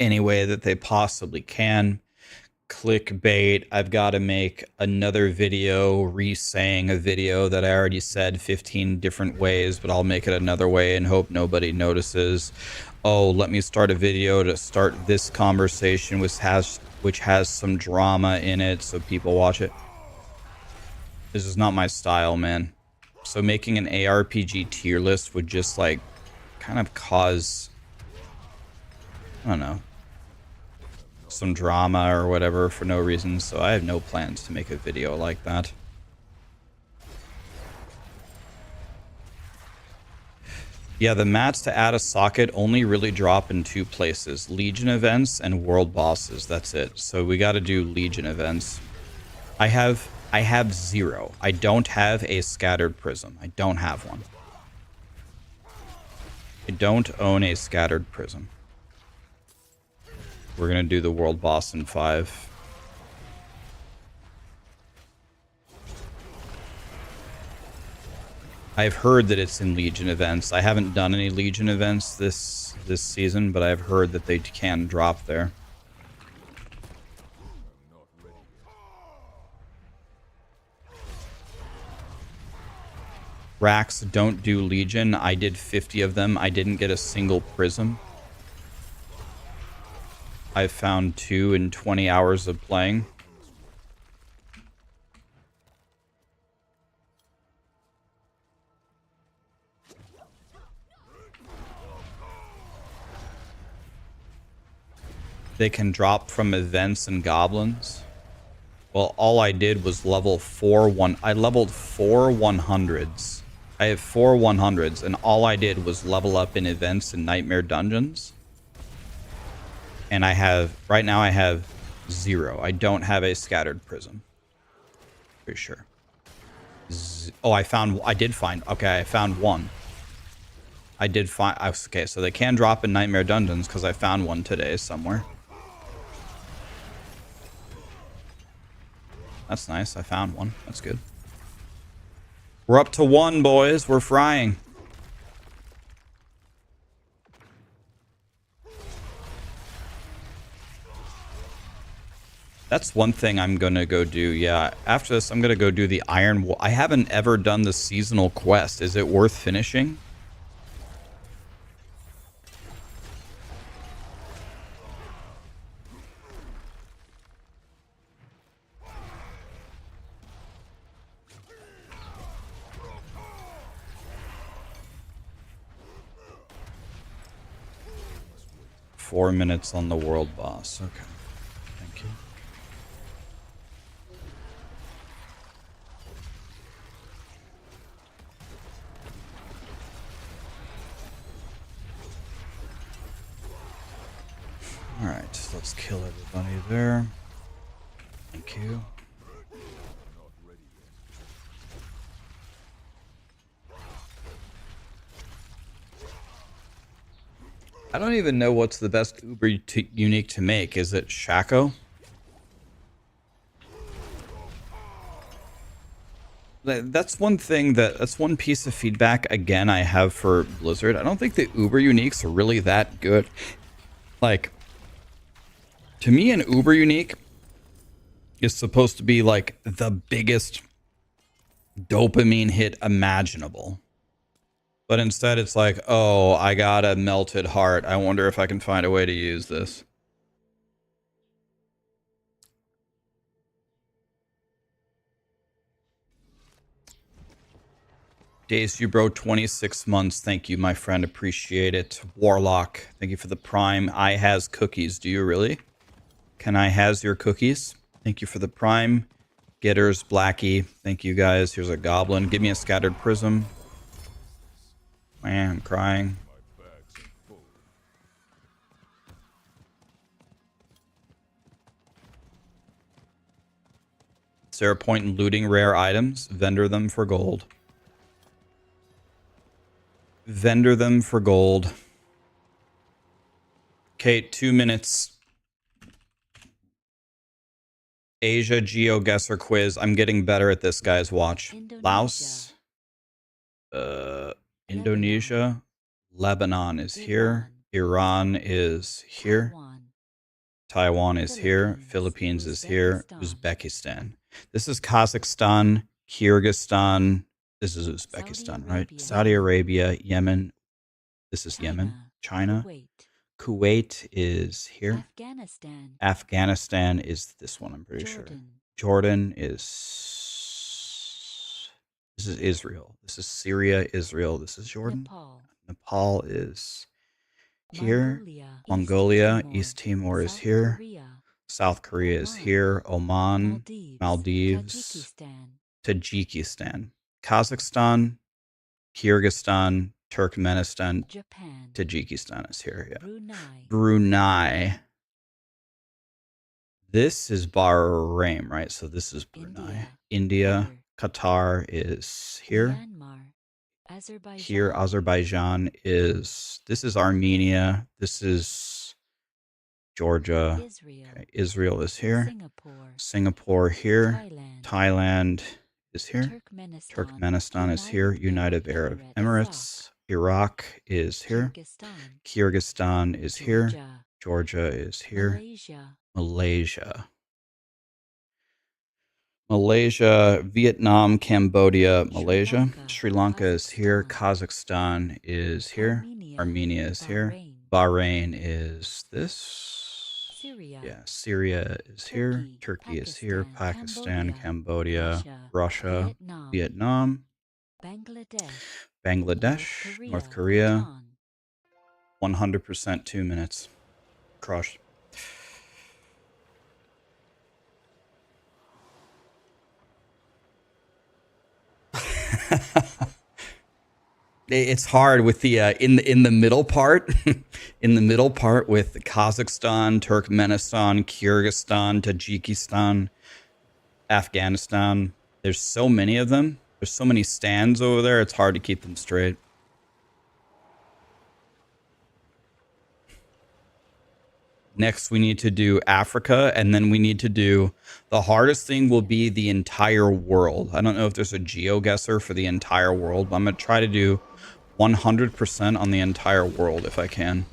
[SPEAKER 1] any way that they possibly can. Clickbait. I've got to make another video re-saying a video that I already said 15 different ways, but I'll make it another way and hope nobody notices. Oh, let me start a video to start this conversation which has some drama in it so people watch it. This is not my style, man. So making an ARPG tier list would just like kind of cause, I don't know, some drama or whatever for no reason. So I have no plans to make a video like that. Yeah, the mats to add a socket only really drop in two places: Legion events and world bosses. That's it. So we got to do Legion events. I have 0. I don't have a scattered prism. I don't have one. I don't own a scattered prism. We're gonna do the world boss in 5. I've heard that it's in Legion events. I haven't done any Legion events this season, but I've heard that they can drop there. Rax, don't do Legion. I did 50 of them. I didn't get a single prism. I found 2 in 20 hours of playing. They can drop from events and goblins. Well, all I did was level 4 1. I leveled 4 100s. I have 4 100s, and all I did was level up in events and nightmare dungeons. And I have, right now I have 0. I don't have a scattered prism. Pretty sure. Oh, I did find, okay, I found 1. I did find, okay, so they can drop in nightmare dungeons because I found one today somewhere. That's nice. I found one. That's good. We're up to 1, boys. We're frying. That's one thing I'm going to go do. Yeah, after this, I'm going to go do the Iron Wolf. I haven't ever done the seasonal quest. Is it worth finishing? 4 minutes on the world boss. Okay. Thank you. Alright, so let's kill everybody there. Thank you. I don't even know what's the best Uber unique to make. Is it Shaco? That's one thing that's one piece of feedback again I have for Blizzard. I don't think the Uber uniques are really that good. Like, to me, an Uber unique is supposed to be like the biggest dopamine hit imaginable. But instead it's like, oh, I got a melted heart. I wonder if I can find a way to use this. Days you bro, 26 months. Thank you, my friend. Appreciate it. Warlock, thank you for the prime. I has cookies. Do you really? Can I has your cookies? Thank you for the prime. Getters, Blackie. Thank you guys. Here's a goblin. Give me a scattered prism. Man, I'm crying. Is there a point in looting rare items? Vendor them for gold. Vendor them for gold. Okay, 2 minutes. Asia GeoGuessr quiz. I'm getting better at this, guys. Watch. Laos. Indonesia. Lebanon is here. Iran is here. Taiwan is here. Philippines is here. Uzbekistan. This is Kazakhstan. Kyrgyzstan. This is Uzbekistan, right? Saudi Arabia, Yemen. This is Yemen. China. Kuwait is here. Afghanistan is this one, I'm pretty sure. Jordan is... This is Israel. This is Syria, Israel. This is Jordan. Nepal is here. Mongolia, East Timor is here. South Korea is here. Oman, Maldives, Tajikistan. Kazakhstan, Kyrgyzstan, Turkmenistan, Tajikistan is here. Yeah. Brunei. This is Bahrain, right? So this is Brunei. India, Qatar is here. Here, Azerbaijan is... This is Armenia. This is Georgia. Okay. Israel is here. Singapore here. Thailand is here. Turkmenistan is here. United Arab Emirates. Iraq is here. Kyrgyzstan is here. Georgia is here. Malaysia, Vietnam, Cambodia, Malaysia. Sri Lanka is here. Kazakhstan is here. Armenia is here. Bahrain is this. Yeah, Syria is here. Turkey is here. Pakistan, Cambodia, Russia, Vietnam, Bangladesh, North Korea. 100% 2 minutes. Crushed. It's hard with the in the middle part, in the middle part with Kazakhstan, Turkmenistan, Kyrgyzstan, Tajikistan, Afghanistan. There's so many of them. There's so many stands over there. It's hard to keep them straight. Next, we need to do Africa, and then we need to do... The hardest thing will be the entire world. I don't know if there's a GeoGuessr for the entire world, but I'm going to try to do 100% on the entire world if I can.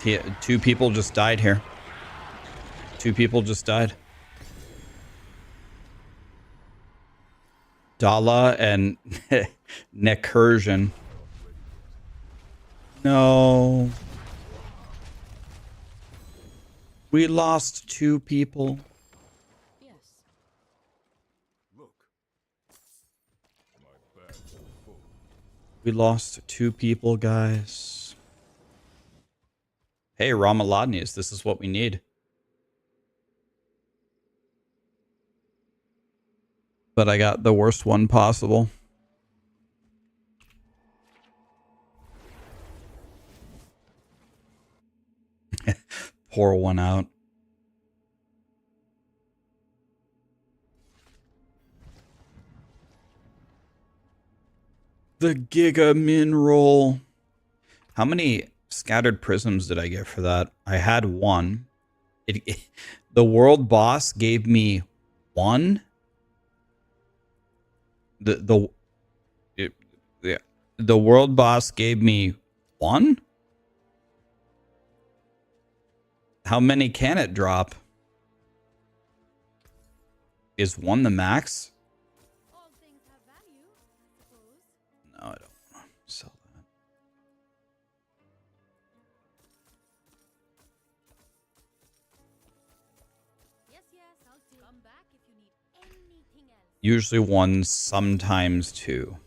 [SPEAKER 1] Yeah, 2 people just died here. 2 people just died. Dala and Necursion. No. We lost 2 people.
[SPEAKER 2] Yes. Look. My bag's full.
[SPEAKER 1] We lost 2 people, guys. Hey, Ramaladnius, this is what we need. But I got the worst one possible. Pour one out. The Giga Min roll. How many scattered prisms did I get for that? I had 1. The world boss gave me 1. The world boss gave me 1. How many can it drop? Is 1 the max?
[SPEAKER 3] All things have value, I suppose.
[SPEAKER 1] No, I don't want to sell that.
[SPEAKER 3] Yes, I'll do. Come back if you need anything else.
[SPEAKER 1] Usually 1, sometimes 2.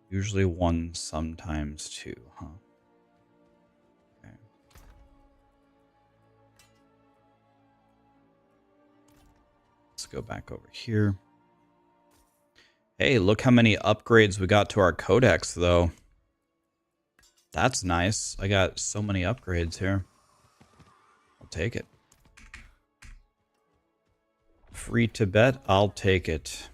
[SPEAKER 1] Usually 1, sometimes 2, huh? Okay. Let's go back over here. Hey, look how many upgrades we got to our codex, though. That's nice. I got so many upgrades here. I'll take it. Free to bet, I'll take it.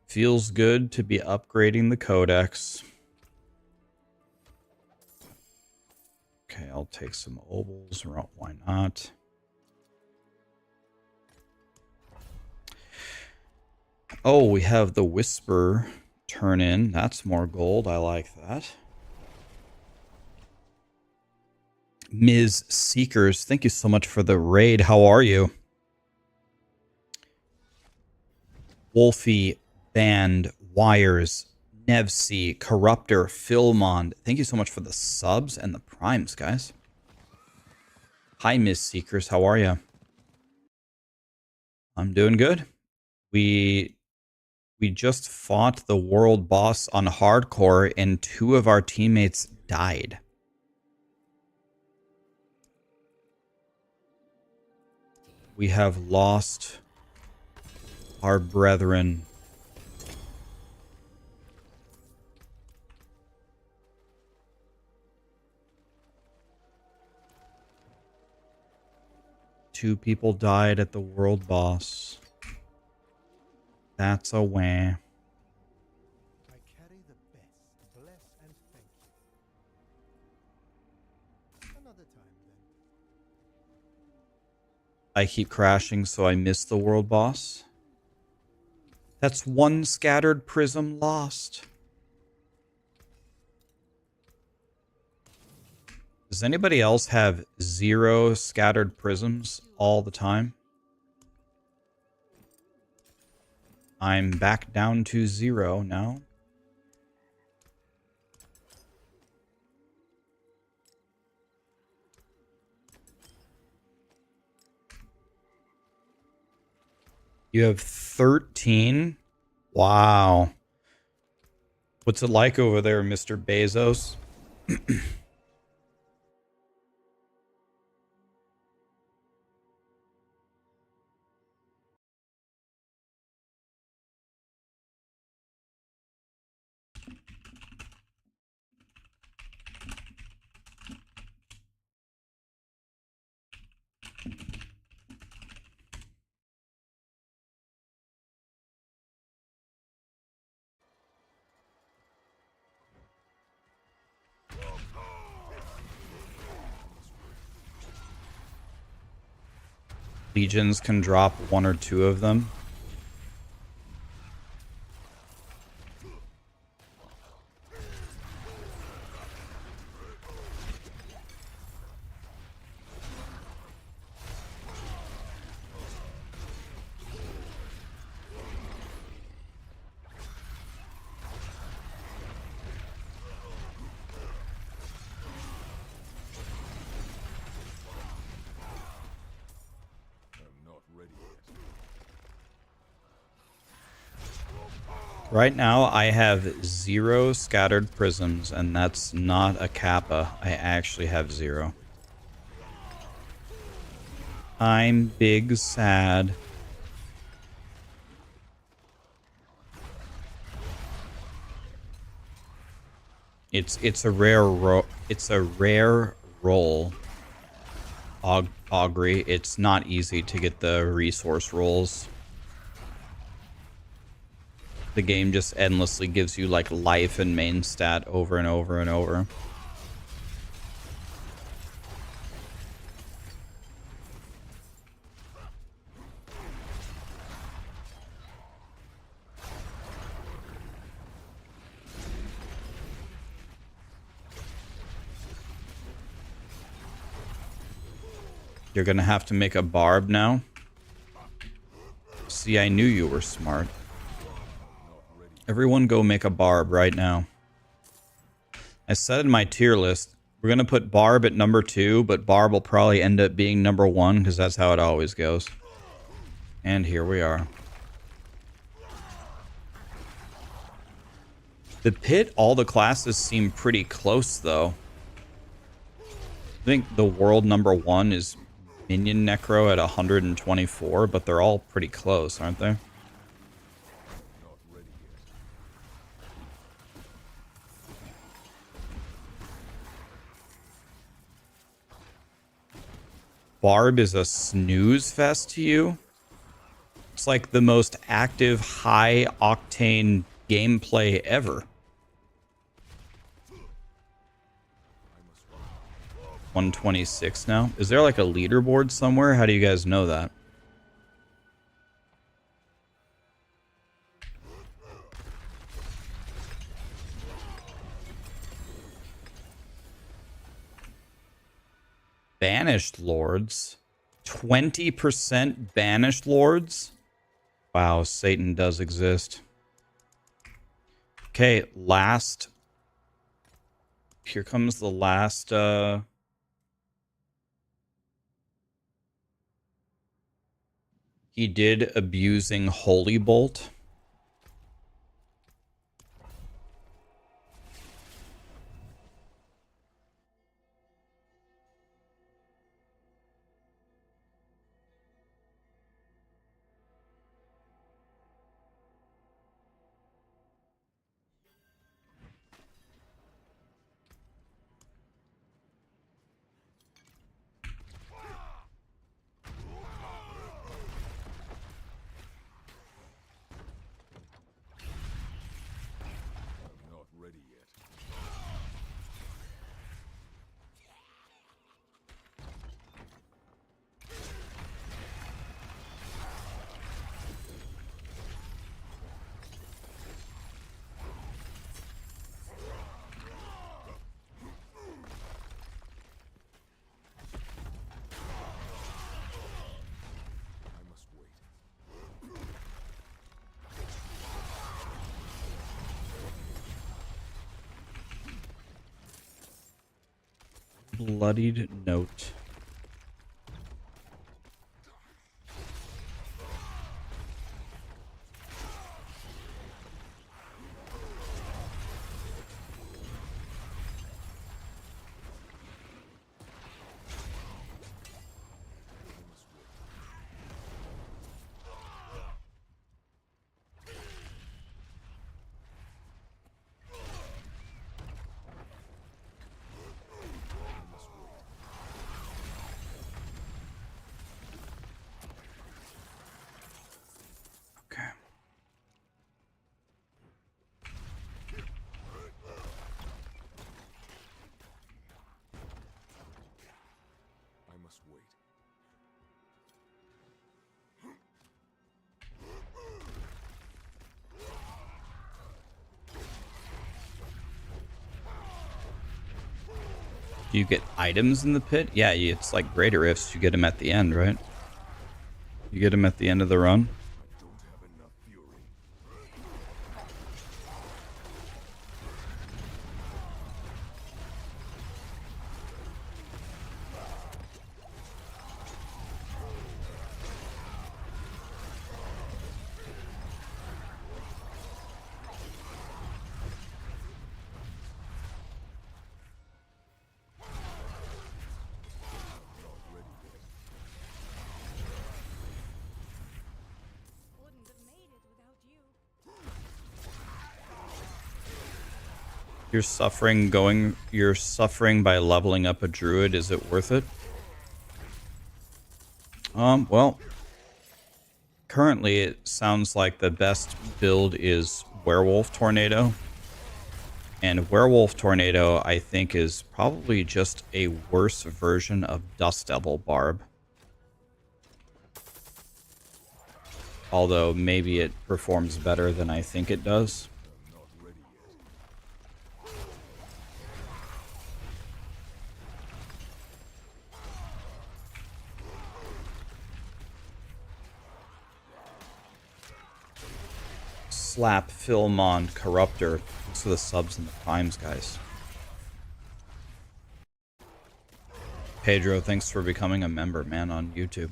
[SPEAKER 1] Feels good to be upgrading the codex. Okay, I'll take some obols. Why not? Oh, we have the Whisper turn in. That's more gold. I like that. Ms. Seekers, thank you so much for the raid. How are you? Wolfie, Band, Wires, Nevsy, Corruptor, Philmond. Thank you so much for the subs and the primes, guys. Hi, Ms. Seekers. How are you? I'm doing good. We just fought the world boss on hardcore and 2 of our teammates died. We have lost our brethren. Two people died at the world boss. That's a wah.
[SPEAKER 2] I carry the best. Bless and thank you. Another time then.
[SPEAKER 1] I keep crashing, so I miss the world boss. That's 1 scattered prism lost. Does anybody else have 0 scattered prisms all the time? I'm back down to 0 now. You have 13? Wow. What's it like over there, Mr. Bezos? Legions can drop 1 or 2 of them. Right now, I have 0 scattered prisms, and that's not a kappa. I actually have 0. I'm big sad. It's a rare roll. Augury. It's not easy to get the resource rolls. The game just endlessly gives you like life and main stat over and over and over. You're gonna have to make a Barb now. See, I knew you were smart. Everyone go make a Barb right now. I said in my tier list, we're gonna put Barb at number 2, but Barb will probably end up being number 1, because that's how it always goes. And here we are. The pit, all the classes seem pretty close, though. I think the world number 1 is Minion Necro at 124, but they're all pretty close, aren't they? Barb is a snooze fest to you? It's like the most active, high-octane gameplay ever. 126 now. Is there like a leaderboard somewhere? How do you guys know that? Banished lords? 20% banished lords? Wow, Satan does exist. Okay, last. Here comes the last, he did abusing Holy Bolt. Bloodied note. Do you get items in the pit? Yeah, it's like greater ifs. You get them at the end, right? You get them at the end of the run. You're suffering by leveling up a druid. Is it worth it? Well, currently it sounds like the best build is Werewolf Tornado. And Werewolf Tornado, I think, is probably just a worse version of Dust Devil Barb. Although maybe it performs better than I think it does. Slap Philmon Corruptor. Thanks for the subs and the primes, guys. Pedro, thanks for becoming a member, man, on YouTube.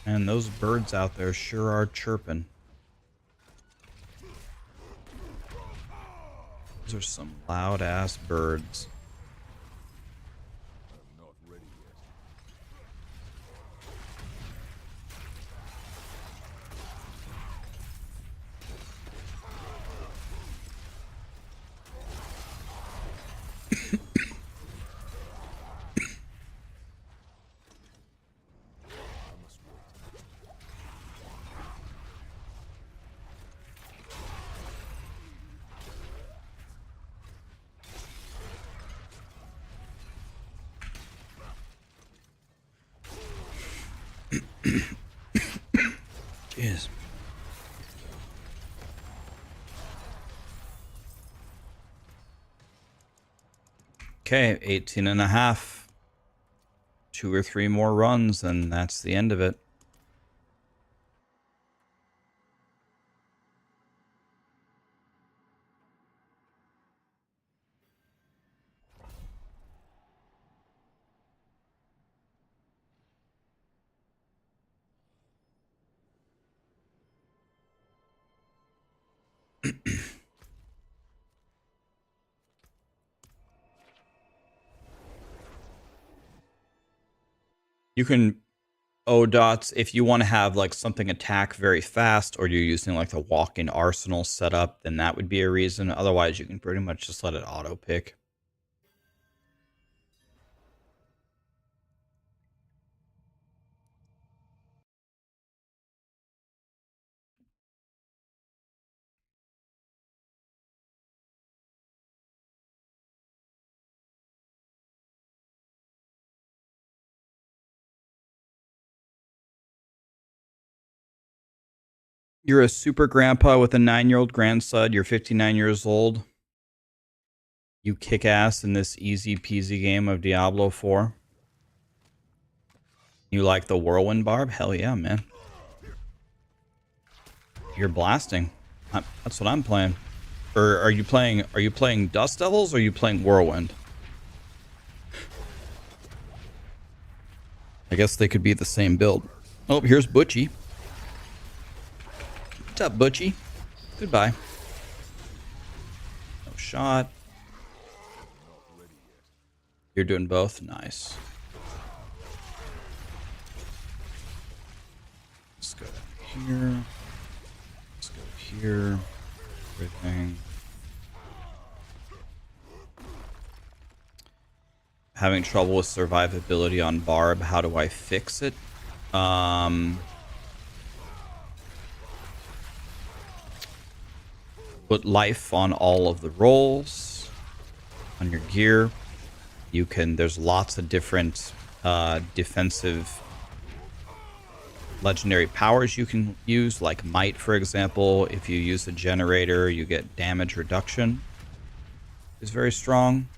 [SPEAKER 1] And those birds out there sure are chirping. Those are some loud-ass birds. Jeez. Okay, 18 and a half. 2 or 3 more runs, and that's the end of it. You can O-dots if you want to have like something attack very fast, or you're using like the walk-in arsenal setup, then that would be a reason. Otherwise, you can pretty much just let it auto-pick. You're a super grandpa with a 9-year-old grandson. You're 59 years old. You kick ass in this easy peasy game of Diablo 4. You like the Whirlwind Barb? Hell yeah, man. You're blasting. That's what I'm playing. Or are you playing Dust Devils or are you playing Whirlwind? I guess they could be the same build. Oh, here's Butchie. What's up, Butchie? Goodbye. No shot. You're doing both? Nice. Let's go here. Let's go here. Everything. Having trouble with survivability on Barb. How do I fix it? Put life on all of the rolls on your gear. You can, there's lots of different defensive legendary powers you can use, like Might, for example. If you use the generator, you get damage reduction. It's very strong.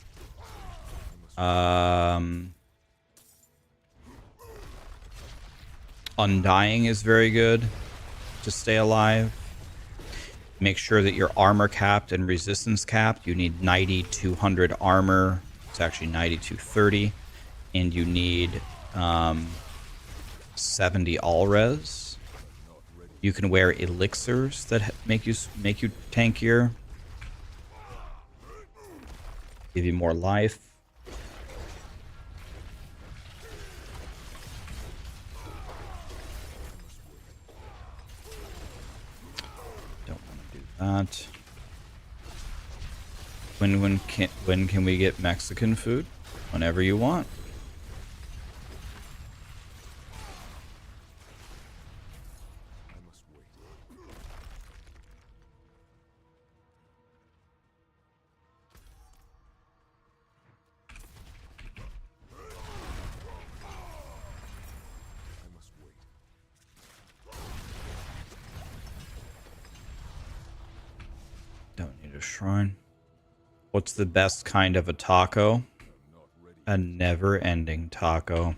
[SPEAKER 1] Undying is very good to stay alive. Make sure that you're armor capped and resistance capped. You need 90-200 armor. It's actually 90-30. And you need 70 all res. You can wear elixirs that make you tankier. Give you more life. Don't want to do that. When can we get Mexican food? Whenever you want. Don't need a shrine. What's the best kind of a taco? A never-ending taco.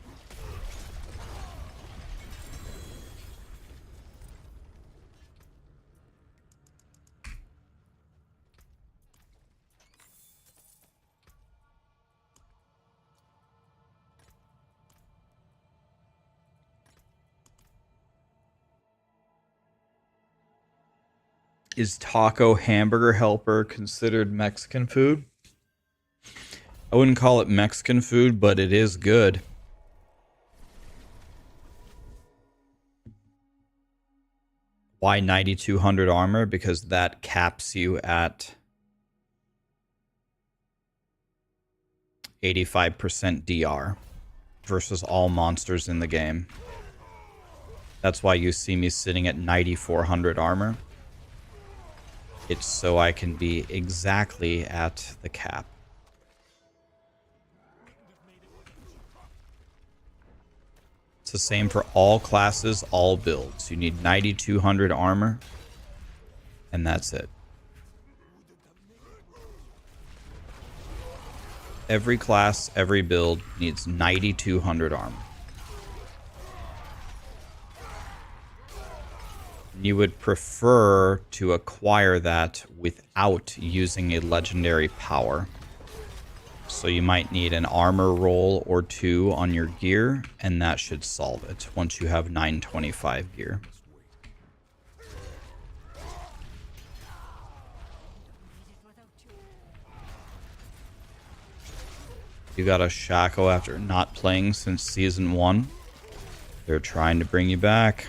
[SPEAKER 1] Is taco hamburger helper considered Mexican food? I wouldn't call it Mexican food, but it is good. Why 9200 armor? Because that caps you at 85% DR versus all monsters in the game. That's why you see me sitting at 9400 armor. It's so I can be exactly at the cap. It's the same for all classes, all builds. You need 9200 armor, and that's it. Every class, every build needs 9200 armor. You would prefer to acquire that without using a legendary power. So you might need an armor roll or two on your gear, and that should solve it once you have 925 gear. You got a Shaco after not playing since Season 1. They're trying to bring you back.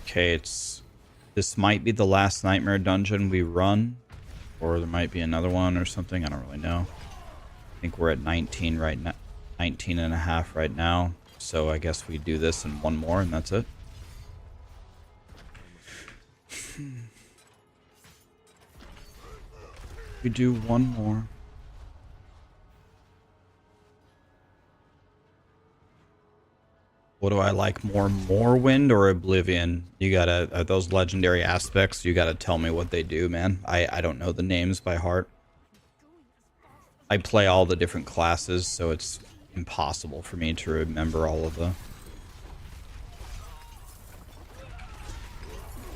[SPEAKER 1] Okay, this might be the last Nightmare Dungeon we run, or there might be another one or something. I don't really know. I think we're at 19 right now, 19 and a half right now. So I guess we do this and one more, and that's it. We do one more. What do I like more, Morrowind or Oblivion? You gotta, those legendary aspects, you gotta tell me what they do, man. I don't know the names by heart. I play all the different classes, so it's impossible for me to remember all of the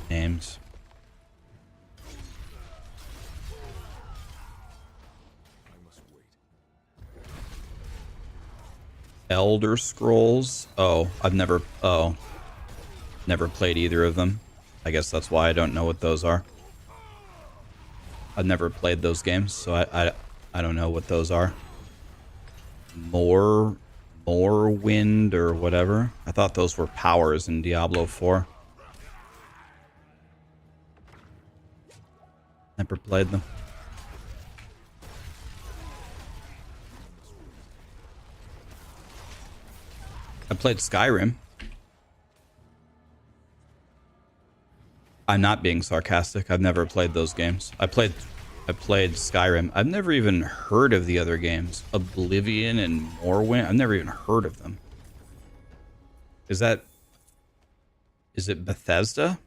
[SPEAKER 1] names. Elder Scrolls. Never played either of them. I guess that's why I don't know what those are. I've never played those games, so I don't know what those are. Morrowind or whatever. I thought those were powers in Diablo 4. Never played them. I played Skyrim. I'm not being sarcastic. I've never played those games. I played Skyrim. I've never even heard of the other games. Oblivion and Morrowind. I've never even heard of them. Is it Bethesda?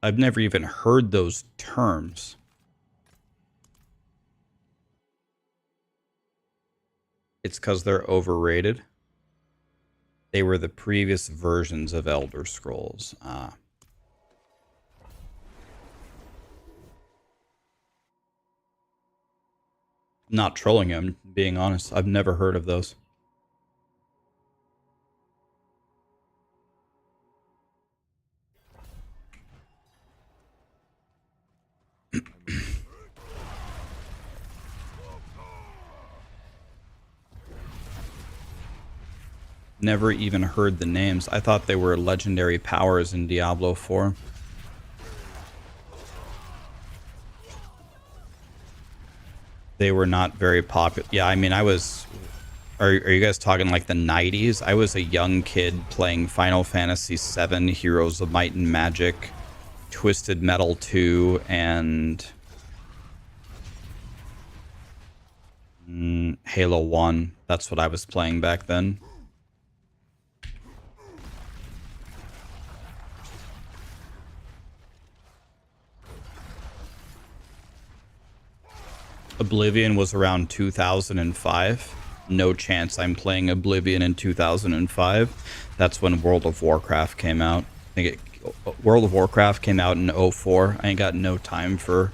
[SPEAKER 1] I've never even heard those terms. It's because they're overrated. They were the previous versions of Elder Scrolls. I'm not trolling him, being honest. I've never heard of those. Never even heard the names. I thought they were legendary powers in Diablo 4. They were not very popular. Yeah, I mean, I was... Are you guys talking like the 90s? I was a young kid playing Final Fantasy VII, Heroes of Might and Magic, Twisted Metal 2, and... Halo 1. That's what I was playing back then. Oblivion was around 2005. No chance I'm playing Oblivion in 2005. That's when World of Warcraft came out. World of Warcraft came out in 04. I ain't got no time for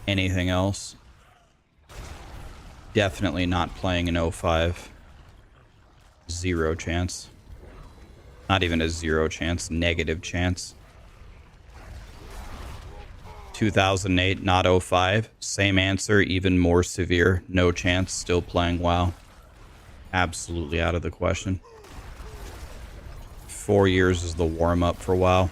[SPEAKER 1] anything else. Definitely not playing in 05. Zero chance. Not even a zero chance. Negative chance. 2008, not 05. Same answer, even more severe. No chance, still playing WoW. Absolutely out of the question. 4 years is the warm-up for WoW.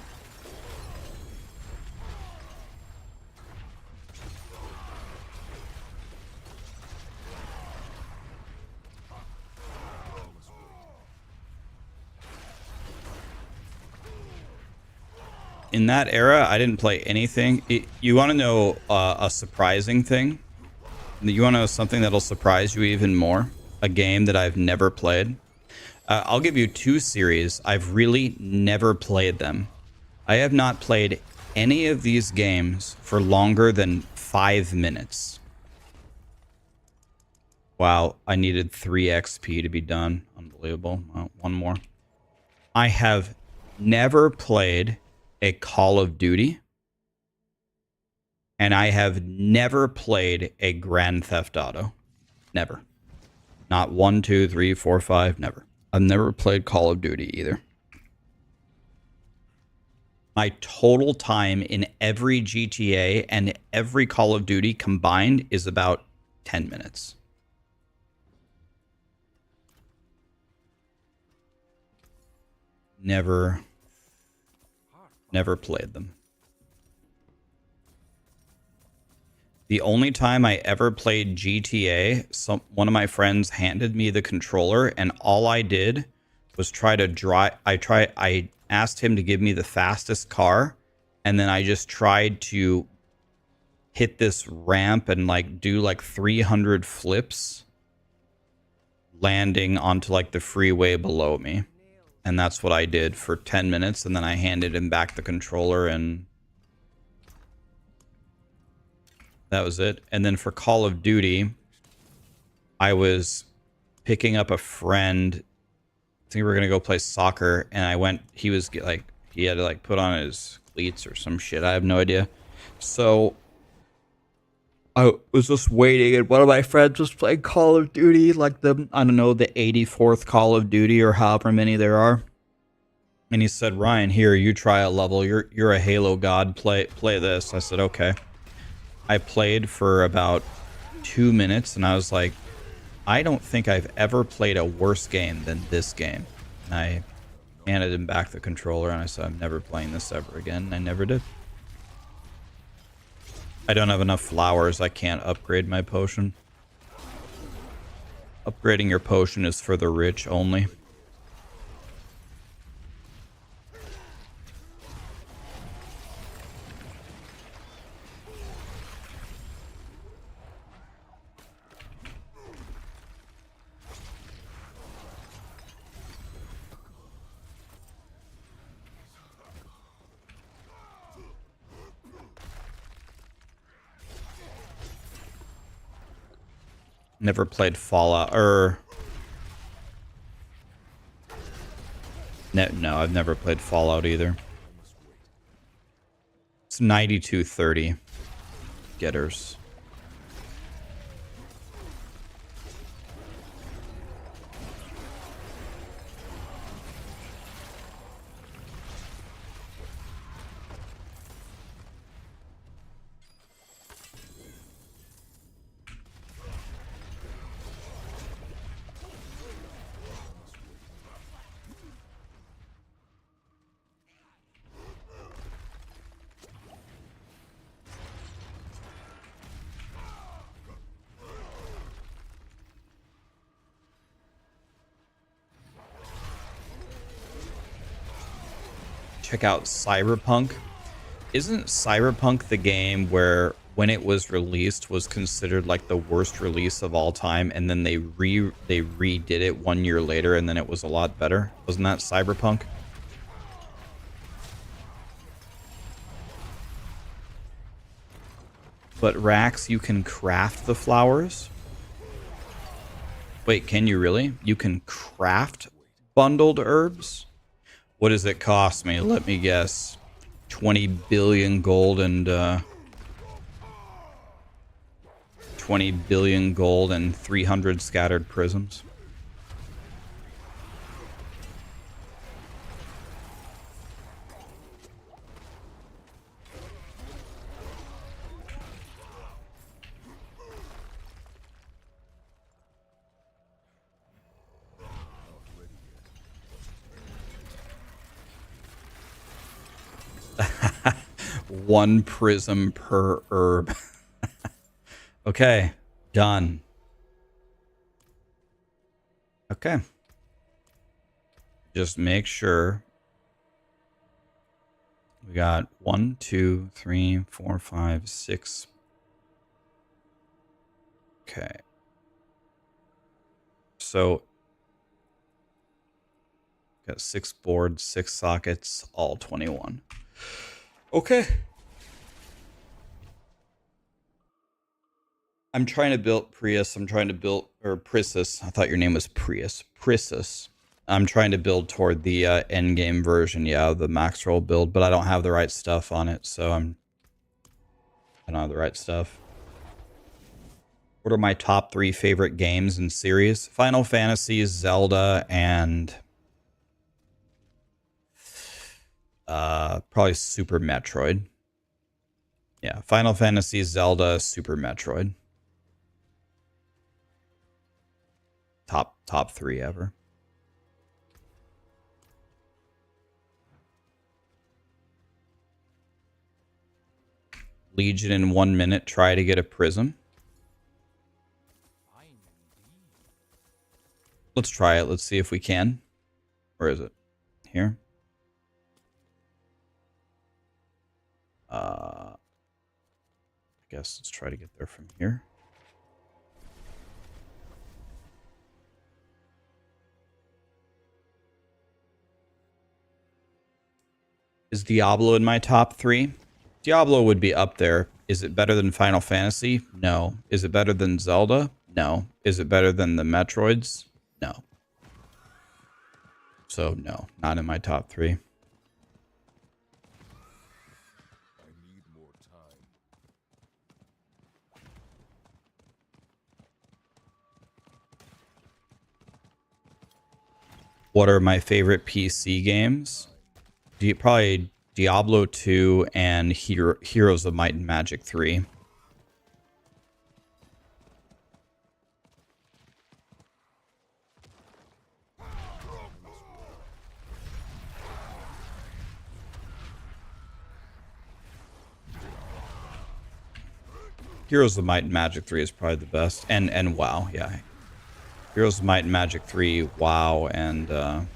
[SPEAKER 1] In that era, I didn't play anything. You want to know a surprising thing? You want to know something that'll surprise you even more? A game that I've never played? I'll give you two series. I've really never played them. I have not played any of these games for longer than 5 minutes. Wow, I needed 3 XP to be done. Unbelievable. One more. I have never played a Call of Duty, and I have never played a Grand Theft Auto. Never. Not 1, 2, 3, 4, 5. Never. I've never played Call of Duty either. My total time in every GTA and every Call of Duty combined is about 10 minutes. Never played them. The only time I ever played GTA, one of my friends handed me the controller, and all I did was try to drive. I asked him to give me the fastest car, and then I just tried to hit this ramp and like do like 300 flips, landing onto like the freeway below me. And that's what I did for 10 minutes, and then I handed him back the controller, and that was it. And then for Call of Duty, I was picking up a friend. I think we were going to go play soccer, and I went, he was like, he had to like put on his cleats or some shit. I have no idea. So I was just waiting, and one of my friends was playing Call of Duty, like the, I don't know, the 84th Call of Duty or however many there are. And he said, Ryan, here, you try a level. You're a Halo god. Play this. I said, okay. I played for about 2 minutes, and I was like, I don't think I've ever played a worse game than this game. And I handed him back the controller, and I said, I'm never playing this ever again. And I never did. I don't have enough flowers. I can't upgrade my potion. Upgrading your potion is for the rich only. Never played Fallout, or... No, I've never played Fallout either. It's 9230. Getters. check out Cyberpunk. Isn't Cyberpunk the game where when it was released was considered like the worst release of all time, and then they redid it 1 year later and then it was a lot better? Wasn't that Cyberpunk? But Rax, you can craft the flowers? Wait, can you really? You can craft bundled herbs? What does it cost me? Let me guess. 20 billion gold and 20 billion gold and 300 scattered prisms. One prism per herb. Okay, done. Okay. Just make sure. We got 1, 2, 3, 4, 5, 6. Okay. So, got 6 boards, 6 sockets, all 21. Okay. I'm trying to build Prius. I'm trying to build, or Prisus. I thought your name was Prius. Prisus. I'm trying to build toward the endgame version, yeah, the Maxroll build, but I don't have the right stuff on it, so I don't have the right stuff. What are my top 3 favorite games and series? Final Fantasy, Zelda, and probably Super Metroid. Yeah, Final Fantasy, Zelda, Super Metroid. Top 3 ever. Legion in 1 minute. Try to get a prism. Let's try it. Let's see if we can. Where is it? Here. I guess let's try to get there from here. Is Diablo in my top 3? Diablo would be up there. Is it better than Final Fantasy? No. Is it better than Zelda? No. Is it better than the Metroids? No. So no, not in my top 3.
[SPEAKER 2] I need more time.
[SPEAKER 1] What are my favorite PC games? Probably Diablo 2 and Heroes of Might and Magic 3. Heroes of Might and Magic 3 is probably the best. And WoW, yeah. Heroes of Might and Magic 3, WoW, and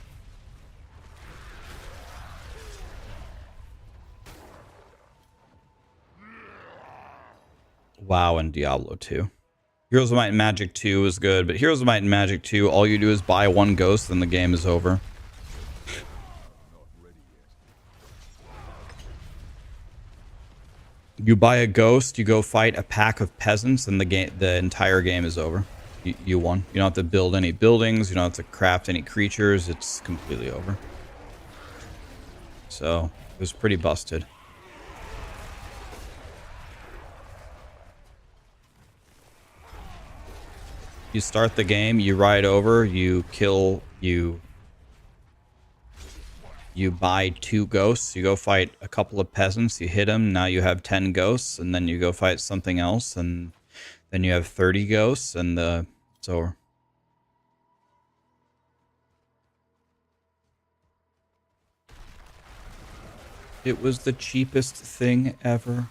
[SPEAKER 1] WoW and Diablo 2. Heroes of Might and Magic 2 is good, but Heroes of Might and Magic 2, all you do is buy one ghost, then the game is over. You buy a ghost, you go fight a pack of peasants, and the entire game is over. You won. You don't have to build any buildings, you don't have to craft any creatures, it's completely over. So, it was pretty busted. You start the game, you ride over, you kill, you buy 2 ghosts, you go fight a couple of peasants, you hit them, now you have 10 ghosts, and then you go fight something else, and then you have 30 ghosts, and it's over. It was the cheapest thing ever.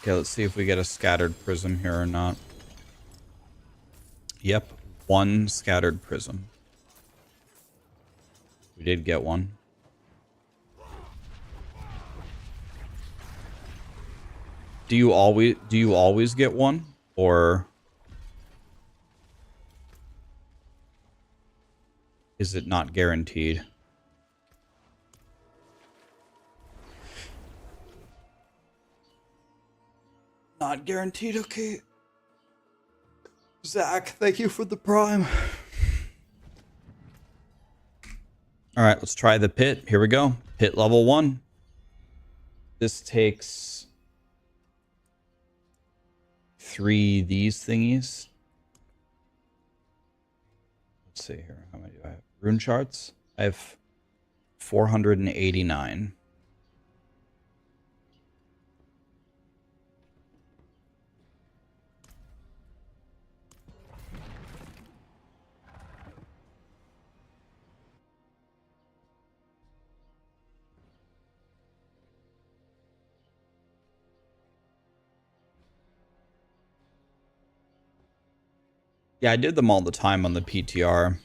[SPEAKER 1] Okay, let's see if we get a scattered prism here or not. Yep, 1 scattered prism. We did get one. Do you always get one, or is it not guaranteed? Not guaranteed, okay. Zach, thank you for the prime. All right, let's try the pit. Here we go. Pit level 1. This takes 3 these thingies. Let's see here. How many do I have? Rune charts. I have 489. Yeah, I did them all the time on the PTR.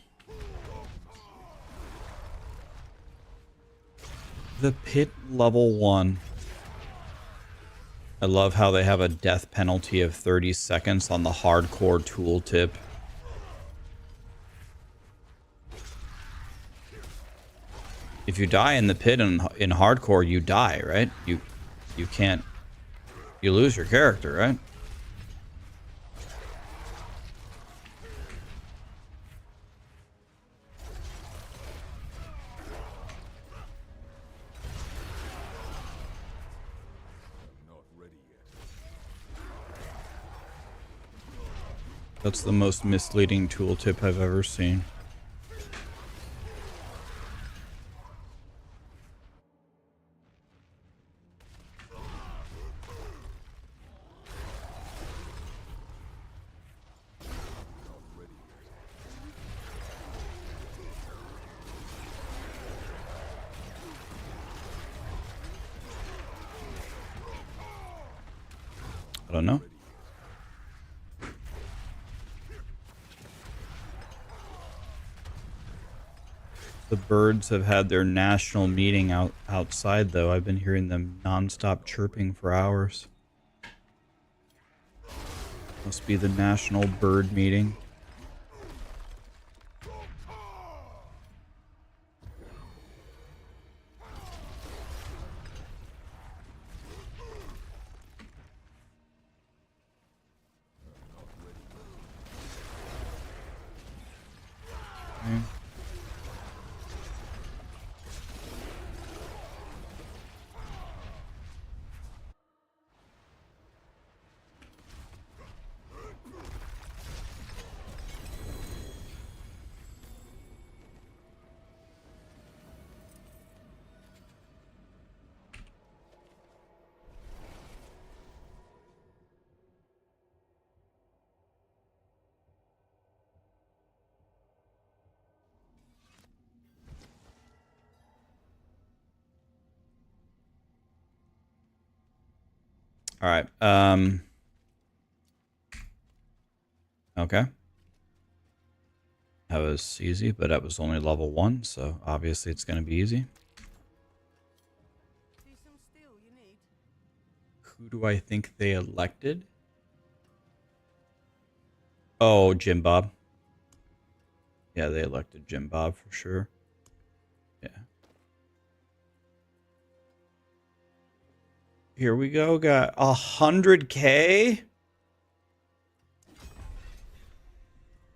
[SPEAKER 1] The pit level 1. I love how they have a death penalty of 30 seconds on the hardcore tooltip. If you die in the pit in hardcore, you die, right? You can't... You lose your character, right? That's the most misleading tooltip I've ever seen. I don't know. The birds have had their national meeting outside, though. I've been hearing them nonstop chirping for hours. Must be the national bird meeting. Okay. All right. Okay. That was easy, but that was only level 1, so obviously it's going to be easy. Who do I think they elected? Oh, Jim Bob. Yeah, they elected Jim Bob for sure. Yeah. Here we go. Got 100K.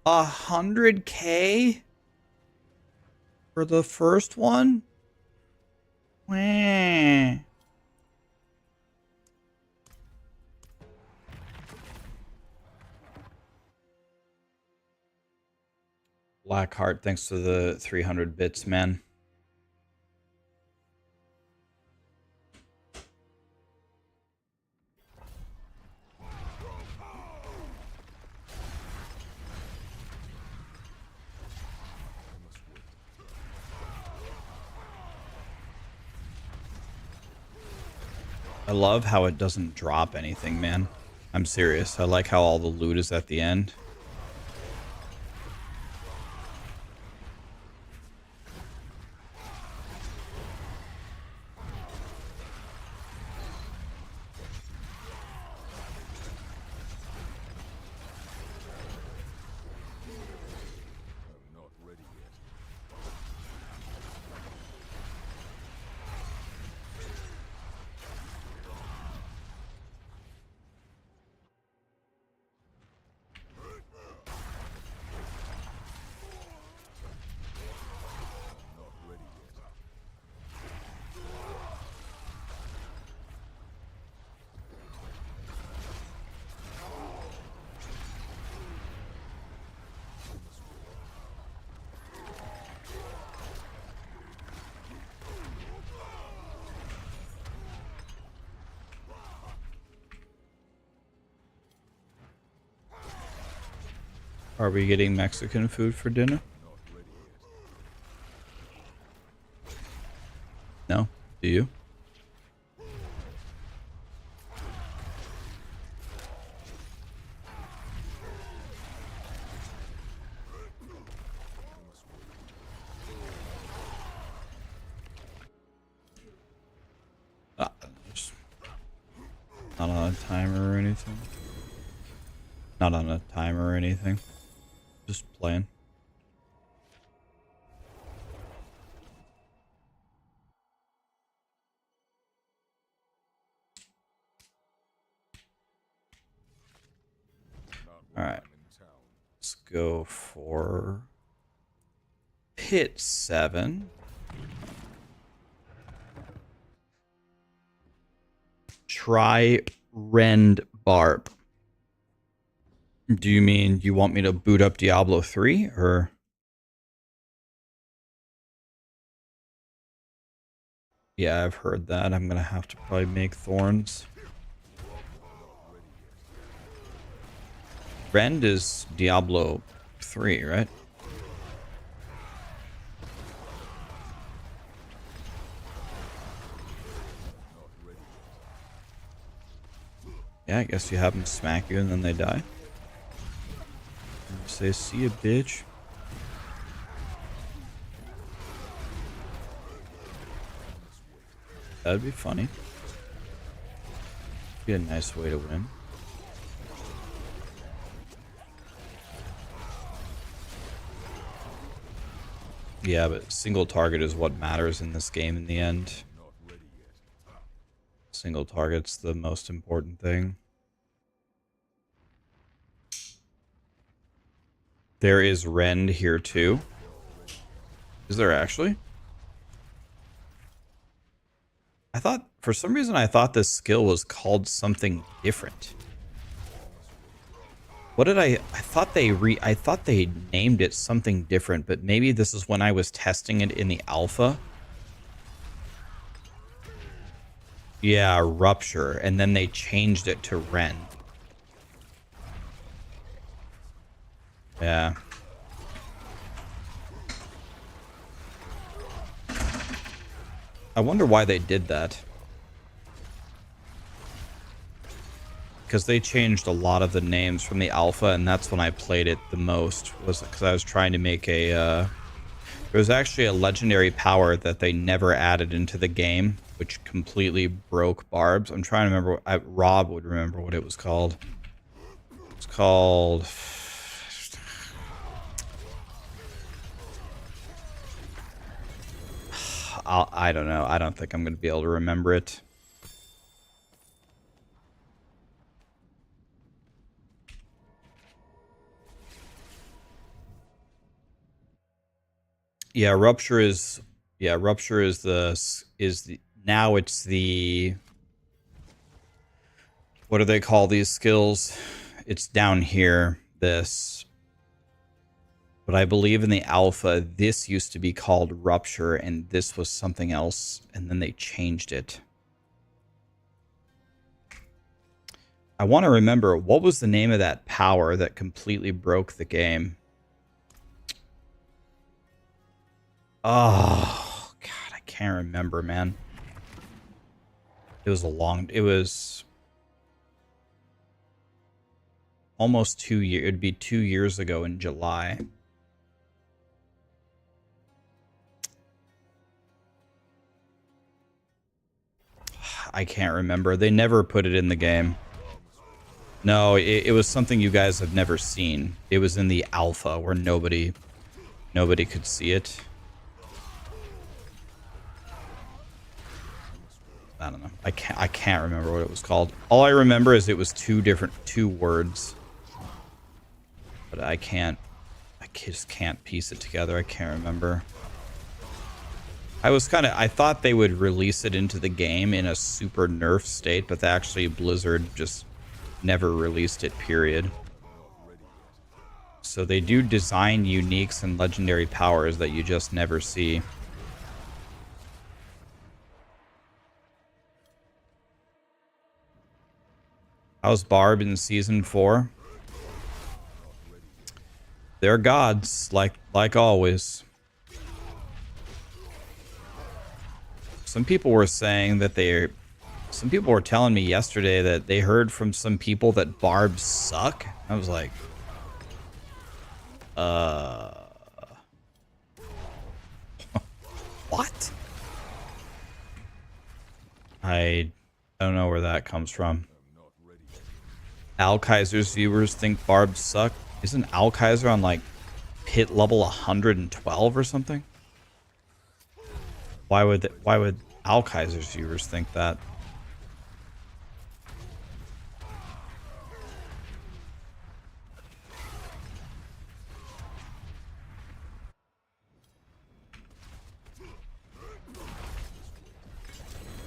[SPEAKER 1] 100K for the first one. Wah. Blackheart, thanks to the 300 bits, man. I love how it doesn't drop anything, man. I'm serious. I like how all the loot is at the end. Are we getting Mexican food for dinner? No? Do you? Just not on a timer or anything. Not on a timer or anything. Just playing. Alright. Let's go for pit 7. Try Rend Barb. Do you mean you want me to boot up Diablo 3 or? Yeah, I've heard that. I'm gonna have to probably make thorns. Rend is Diablo 3, right? Yeah, I guess you have them smack you and then they die. And say, see ya, bitch. That'd be funny. Be a nice way to win. Yeah, but single target is what matters in this game in the end. Single target's the most important thing. There is Rend here too. Is there actually? I thought, for some reason, I thought this skill was called something different. What did I thought they named it something different, but maybe this is when I was testing it in the alpha. Yeah, Rupture, and then they changed it to Rend. Yeah. I wonder why they did that. Because they changed a lot of the names from the alpha, and that's when I played it the most, was because I was trying to make a there was actually a legendary power that they never added into the game, which completely broke Barb's. I'm trying to remember. Rob would remember what it was called. It's called I don't know. I don't think I'm going to be able to remember it. Yeah, Rupture is the now it's the, what do they call these skills? It's down here, this. But I believe in the alpha, this used to be called Rupture, and this was something else, and then they changed it. I want to remember, what was the name of that power that completely broke the game? Oh, God, I can't remember, man. It was a long... It was almost 2 years. It'd be 2 years ago in July. I can't remember. They never put it in the game. No, it was something you guys have never seen. It was in the alpha where nobody could see it. I don't know. I can't remember what it was called. All I remember is it was two words. But I just can't piece it together. I can't remember. I thought they would release it into the game in a super nerf state, but actually Blizzard just never released it, period. So they do design uniques and legendary powers that you just never see. How's Barb in Season 4? They're gods, like always. Some people were saying that some people were telling me yesterday that they heard from some people that Barbs suck. I was like, what? I don't know where that comes from. Al Kaiser's viewers think Barbs suck. Isn't Al Kaiser on like pit level 112 or something? Why would Al Kaiser's viewers think that?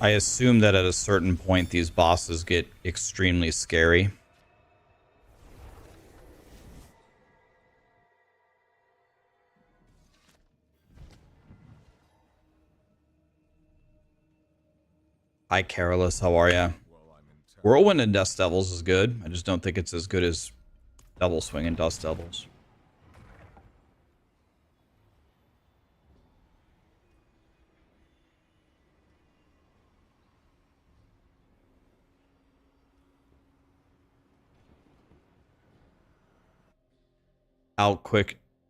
[SPEAKER 1] I assume that at a certain point these bosses get extremely scary. Hi, Carolus. How are ya? Whirlwind and Dust Devils is good. I just don't think it's as good as Double Swing and Dust Devils.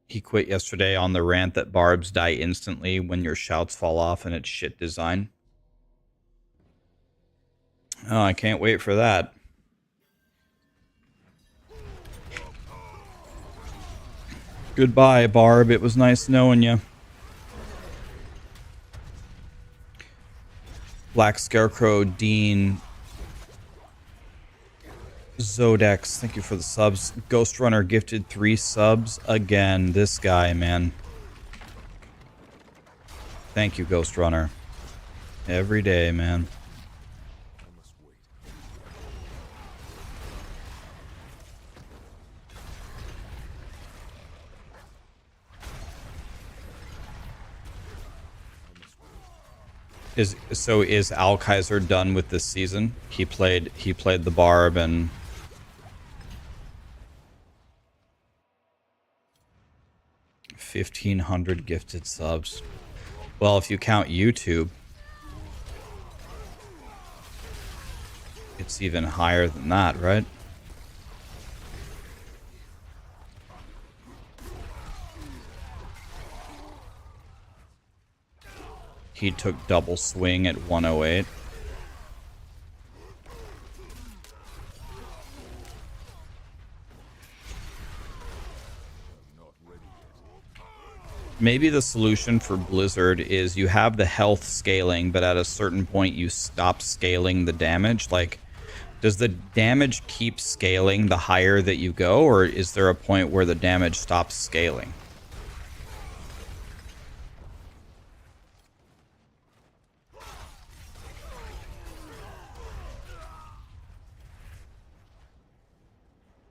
[SPEAKER 1] He quit yesterday on the rant that Barbs die instantly when your shouts fall off and it's shit design. Oh, I can't wait for that. Goodbye, Barb. It was nice knowing you. Black Scarecrow, Dean, Zodex, thank you for the subs. Ghost Runner gifted 3 subs. Again, this guy, man. Thank you, Ghost Runner. Every day, man. Is Al Kaiser done with this season? He played the Barb and 1,500 gifted subs. Well, if you count YouTube, it's even higher than that, right? He took Double Swing at 108. Maybe the solution for Blizzard is you have the health scaling, but at a certain point you stop scaling the damage. Like, does the damage keep scaling the higher that you go, or is there a point where the damage stops scaling?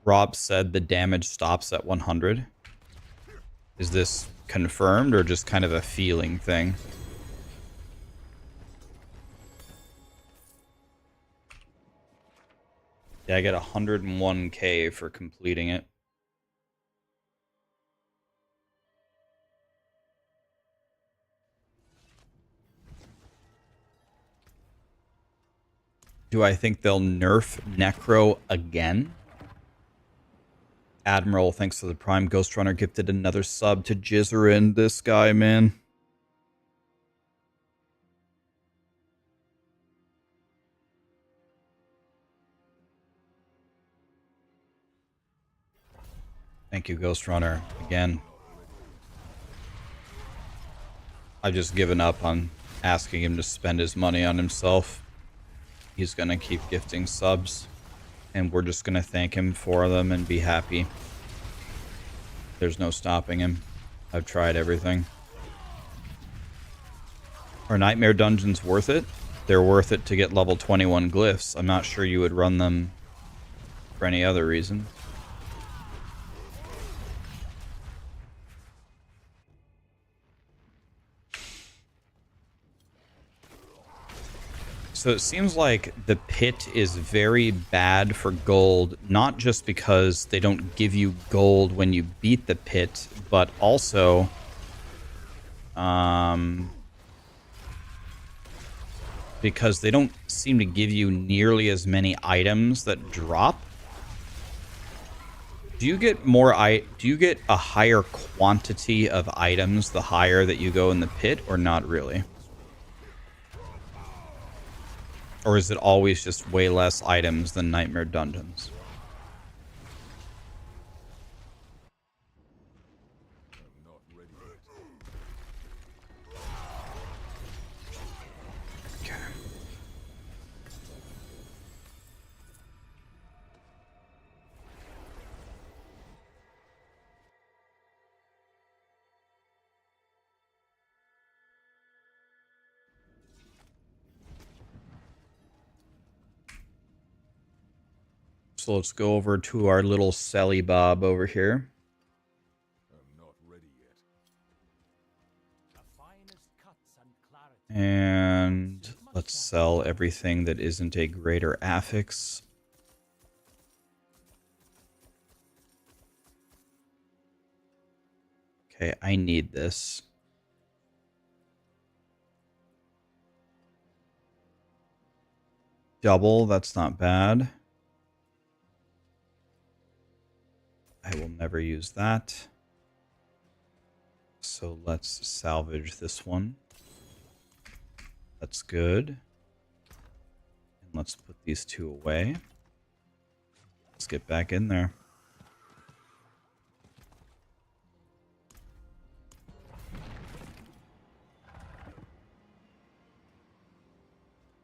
[SPEAKER 1] Rob said the damage stops at 100. Is this confirmed or just kind of a feeling thing? Yeah, I get 101k for completing it. Do I think they'll nerf Necro again? Admiral, thanks to the Prime. Ghost Runner gifted another sub to Jizzerin. This guy, man. Thank you, Ghost Runner. Again. I've just given up on asking him to spend his money on himself. He's going to keep gifting subs. And we're just going to thank him for them and be happy. There's no stopping him. I've tried everything. Are Nightmare Dungeons worth it? They're worth it to get level 21 glyphs. I'm not sure you would run them for any other reason. So it seems like the pit is very bad for gold, not just because they don't give you gold when you beat the pit, but also because they don't seem to give you nearly as many items that drop. Do you get more do you get a higher quantity of items the higher that you go in the pit, or not really? Or is it always just way less items than Nightmare Dungeons? Okay. So let's go over to our little Selly Bob over here.
[SPEAKER 2] I'm not ready yet.
[SPEAKER 1] And let's sell everything that isn't a greater affix. Okay, I need this. Double, that's not bad. I will never use that. So let's salvage this one. That's good. And let's put these two away. Let's get back in there.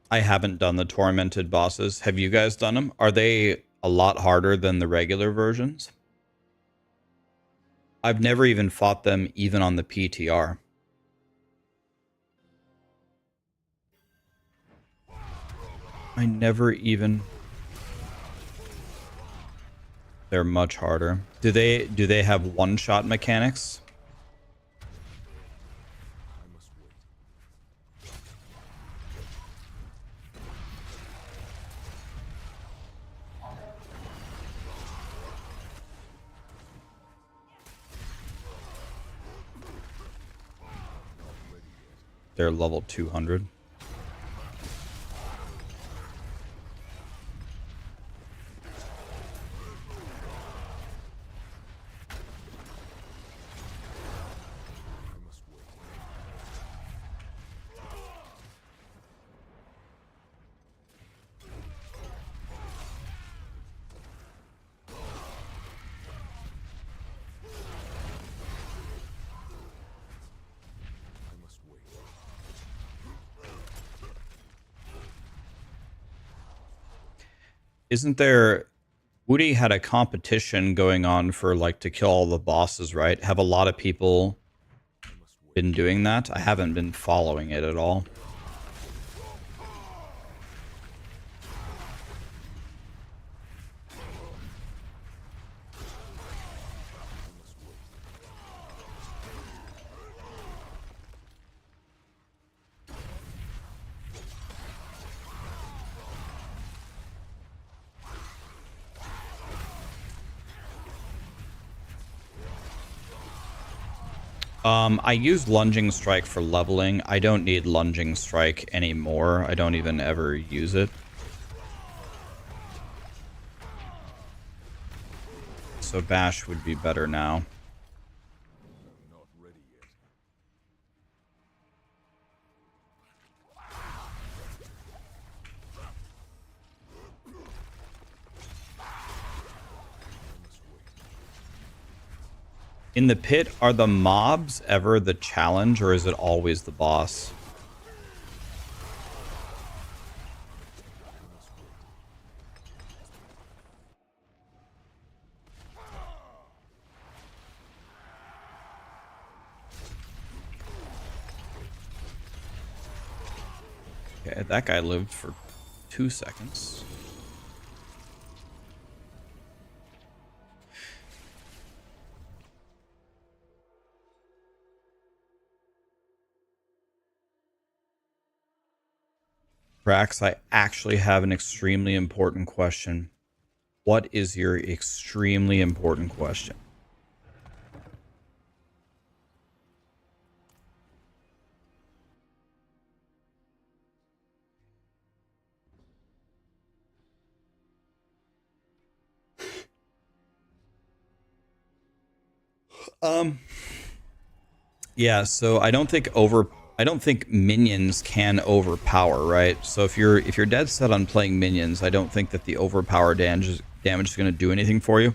[SPEAKER 1] I haven't done the tormented bosses. Have you guys done them? Are they a lot harder than the regular versions? I've never even fought them even on the PTR. I never even... They're much harder. Do they have one-shot mechanics?
[SPEAKER 2] I must wait.
[SPEAKER 1] They're level 200. Isn't there... Woody had a competition going on for, like, to kill all the bosses, right? Have a lot of people been doing that? I haven't been following it at all. I use Lunging Strike for leveling. I don't need Lunging Strike anymore. I don't even ever use it. so Bash would be better now.
[SPEAKER 2] Not ready yet.
[SPEAKER 1] In the pit, are the mobs ever the challenge, or is it always the boss? Okay, that guy lived for 2 seconds. Rax, I actually have an extremely important question. What is your extremely important question? Yeah, so I don't think minions can overpower, right? So if you're dead set on playing minions, I don't think that the overpower damage is going to do anything for you.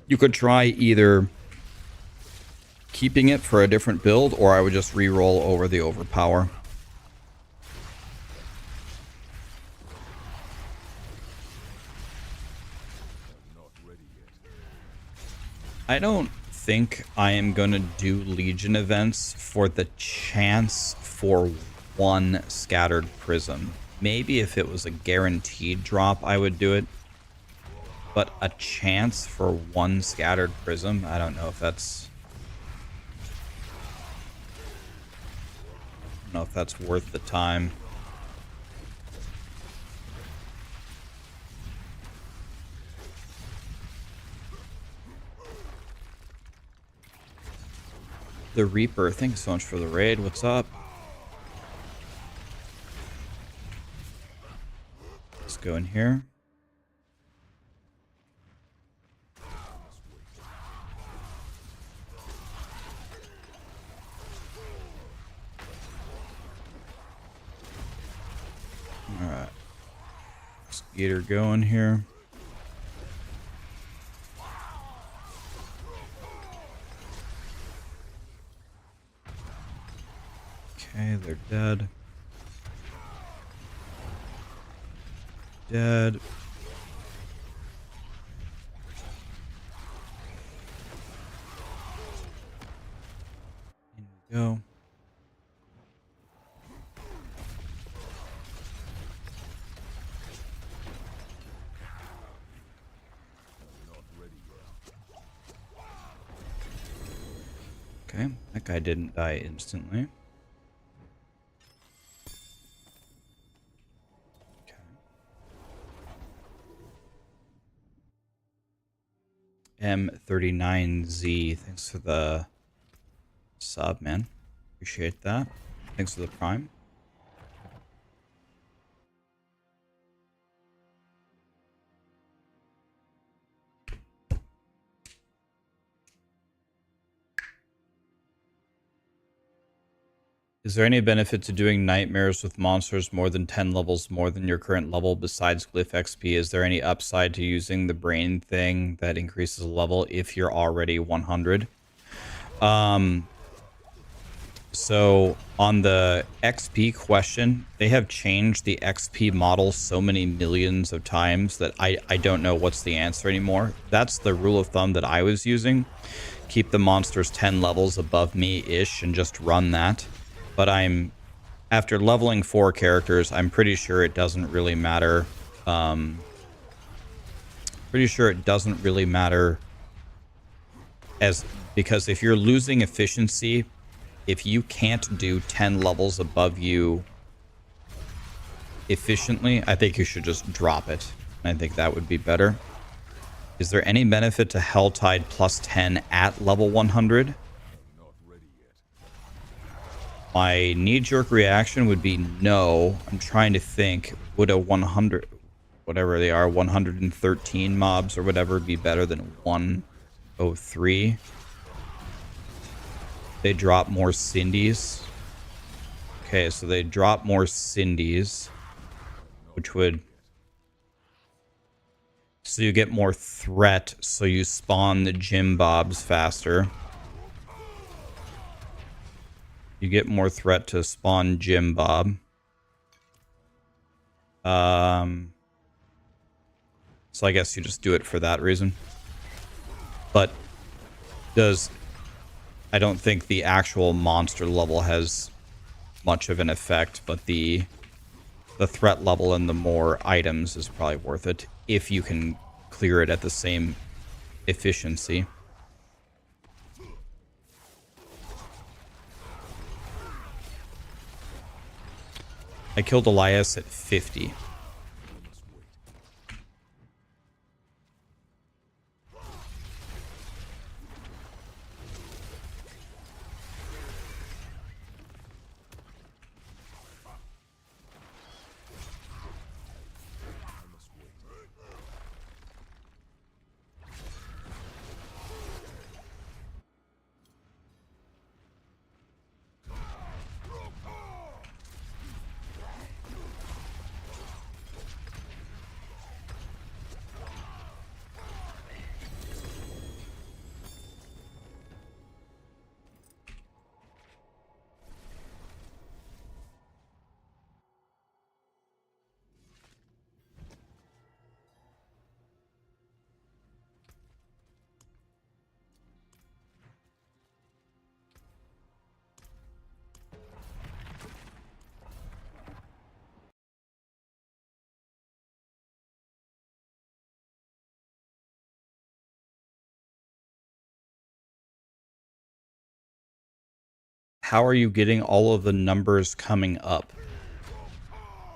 [SPEAKER 1] You could try either keeping it for a different build, or I would just re-roll over the overpower.
[SPEAKER 2] Not ready yet.
[SPEAKER 1] I don't think I am going to do Legion events for the chance for one scattered prism. Maybe if it was a guaranteed drop, I would do it. But a chance for one scattered prism, I don't know if that's... I don't know if that's worth the time. The Reaper, thanks so much for the raid. What's up? Let's go in here. Alright. Let's get her going here. Okay, they're dead. Dead. In we go.
[SPEAKER 2] Not ready yet.
[SPEAKER 1] Okay, that guy didn't die instantly. M39Z, thanks for the sub, man. Appreciate that. Thanks for the prime. Is there any benefit to doing nightmares with monsters more than 10 levels more than your current level besides Glyph XP? Is there any upside to using the brain thing that increases a level if you're already 100? So on the XP question, they have changed the XP model so many millions of times that I don't know what's the answer anymore. That's the rule of thumb that I was using. Keep the monsters 10 levels above me-ish and just run that. But after leveling 4 characters, I'm pretty sure it doesn't really matter. Because if you're losing efficiency, if you can't do 10 levels above you efficiently, I think you should just drop it. I think that would be better. Is there any benefit to Helltide plus 10 at level 100?
[SPEAKER 2] Not ready yet.
[SPEAKER 1] My knee-jerk reaction would be no. I'm trying to think. Would a 100... whatever they are, 113 mobs or whatever be better than 103. They drop more Cindies. Okay, so they drop more Cindies, which would... So you get more threat, so you spawn the gym bobs faster. You get more threat to spawn gym bob. So I guess you just do it for that reason. But I don't think the actual monster level has much of an effect, but the threat level and the more items is probably worth it if you can clear it at the same efficiency. I killed Elias at 50. How are you getting all of the numbers coming up?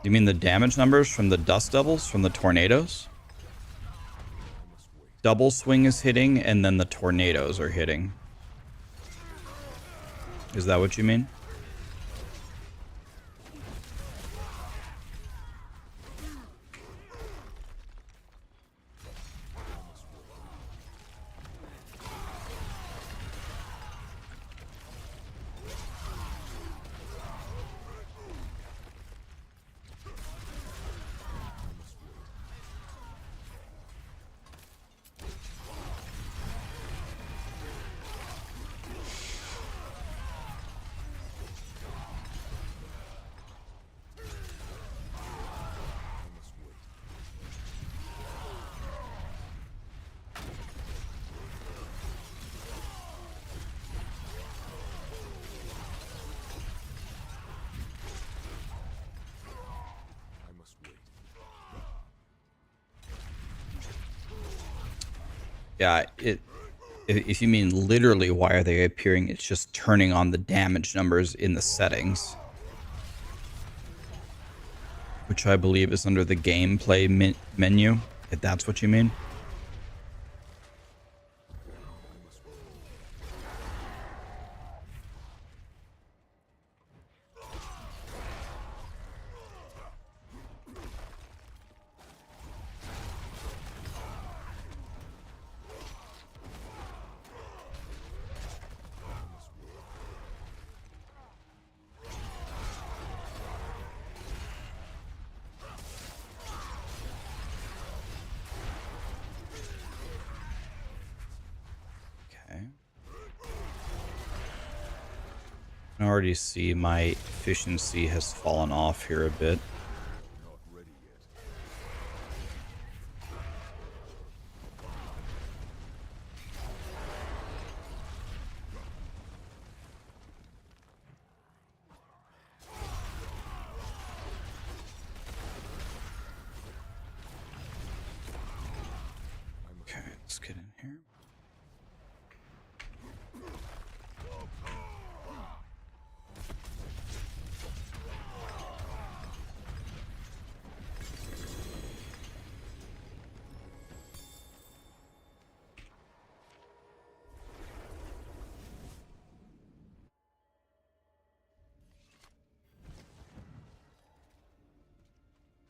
[SPEAKER 1] You mean the damage numbers from the dust devils, from the tornadoes? Double swing is hitting, and then the tornadoes are hitting. Is that what you mean? Yeah, if you mean literally why are they appearing, it's just turning on the damage numbers in the settings. Which I believe is under the gameplay menu, if that's what you mean. I can already see my efficiency has fallen off here a bit. Okay, let's get in here.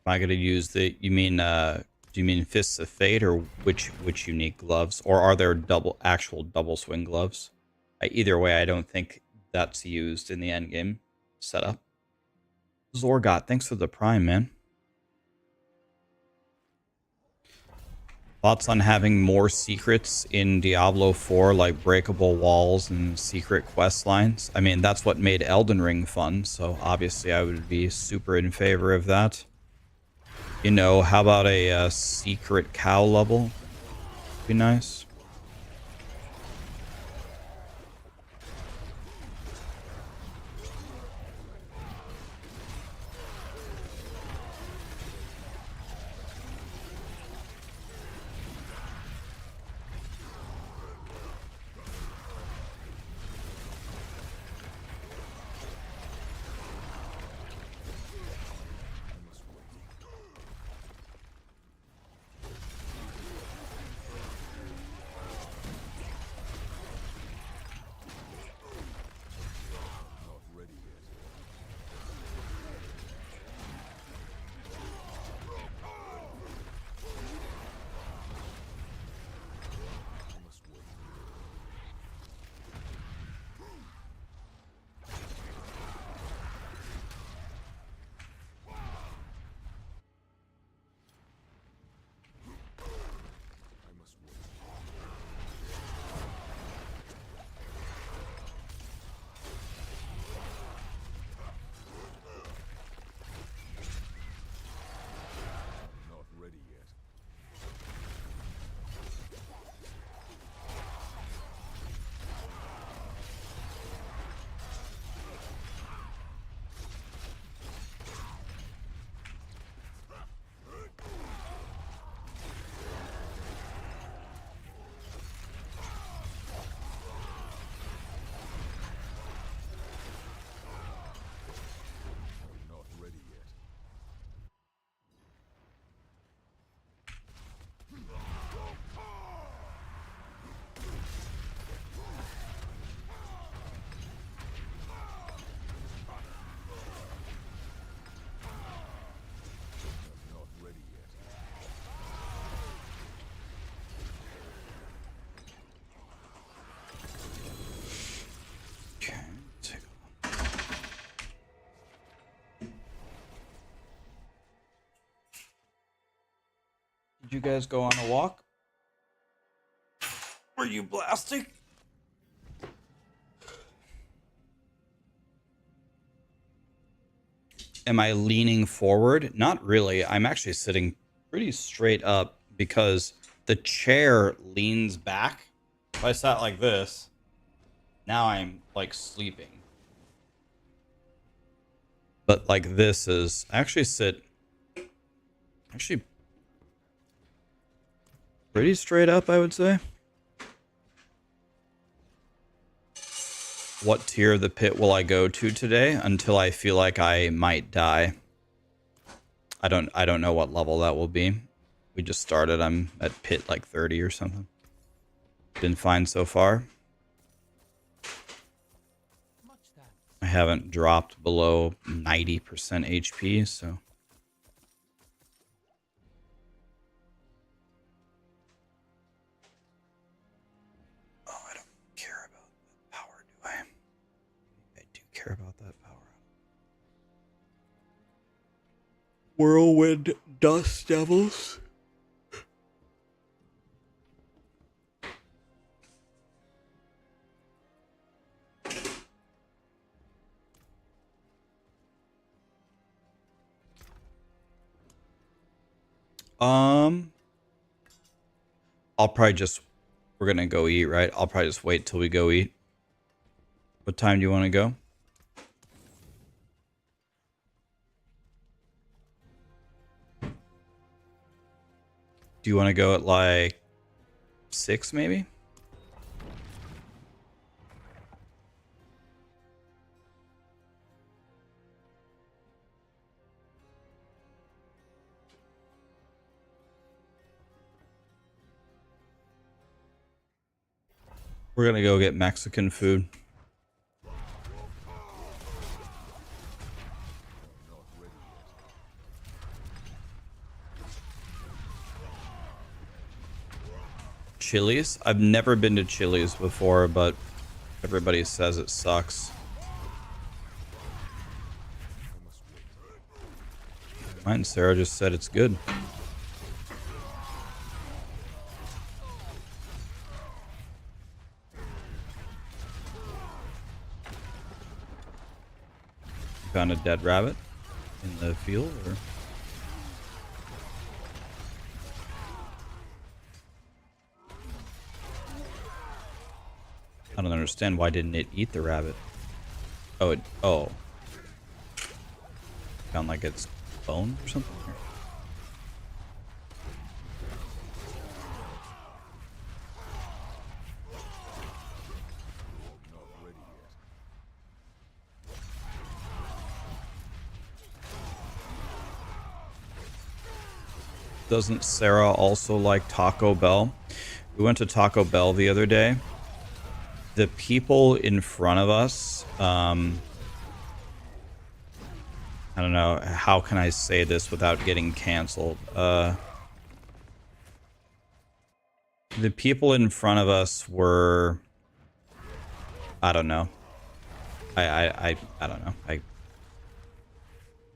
[SPEAKER 1] I gonna use the? You mean do you mean Fists of Fate or which unique gloves, or are there actual double swing gloves? Either way, I don't think that's used in the end game setup. Zorgot, thanks for the prime, man. Thoughts on having more secrets in Diablo 4, like breakable walls and secret quest lines? I mean, that's what made Elden Ring fun, so obviously I would be super in favor of that. You know, how about a secret cow level? Be nice. Did you guys go on a walk? Were you blasting? Am I leaning forward? Not really. I'm actually sitting pretty straight up because the chair leans back. If I sat like this, now I'm like sleeping. But like this is I actually sit pretty straight up, I would say. What tier of the pit will I go to today until I feel like I might die? I don't know what level that will be. We just started. I'm at pit like 30 or something. Been fine so far. I haven't dropped below 90% HP, so. Oh, I don't care about that power, do I? I do care about that power. Whirlwind Dust Devils. I'll probably just, we're gonna go eat, right? I'll probably just wait till we go eat. What time do you want to go? Do you want to go at like 6 maybe? We're gonna go get Mexican food. Chili's? I've never been to Chili's before, but everybody says it sucks. Mine, Sarah just said it's good. Found a dead rabbit in the field, or? I don't understand. Why didn't it eat the rabbit? Oh. Found like its bone or something? Doesn't Sarah also like Taco Bell? We went to Taco Bell the other day. The people in front of us, I don't know, how can I say this without getting canceled? The people in front of us were, I don't know. I don't know. I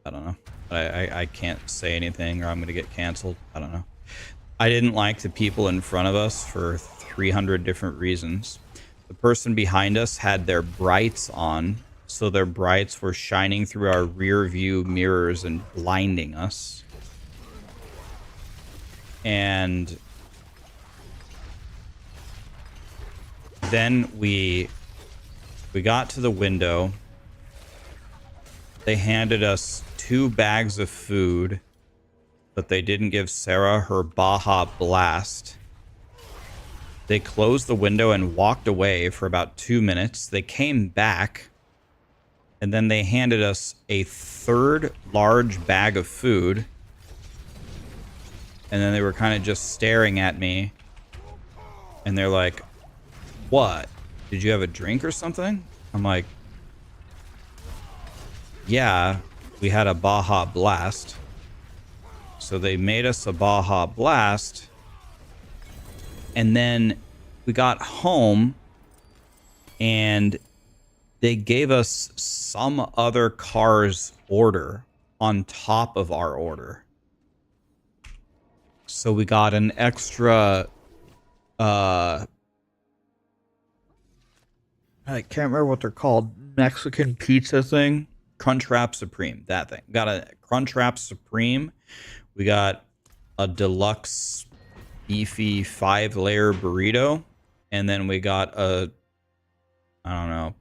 [SPEAKER 1] don't know. I can't say anything or I'm going to get canceled. I don't know. I didn't like the people in front of us for 300 different reasons. The person behind us had their brights on, so their brights were shining through our rear view mirrors and blinding us. And then we got to the window. They handed us 2 bags of food, but they didn't give Sarah her Baja Blast. They closed the window and walked away for about 2 minutes. They came back, and then they handed us a 3rd large bag of food. And then they were kind of just staring at me. And they're like, "What? Did you have a drink or something?" I'm like, "Yeah, we had a Baja Blast." So they made us a Baja Blast. And then we got home and they gave us some other car's order on top of our order. So we got an extra, I can't remember what they're called, Mexican pizza thing. Crunchwrap Supreme, that thing. Got a Crunchwrap Supreme. We got a deluxe beefy 5-layer burrito, and then we got a, I don't know,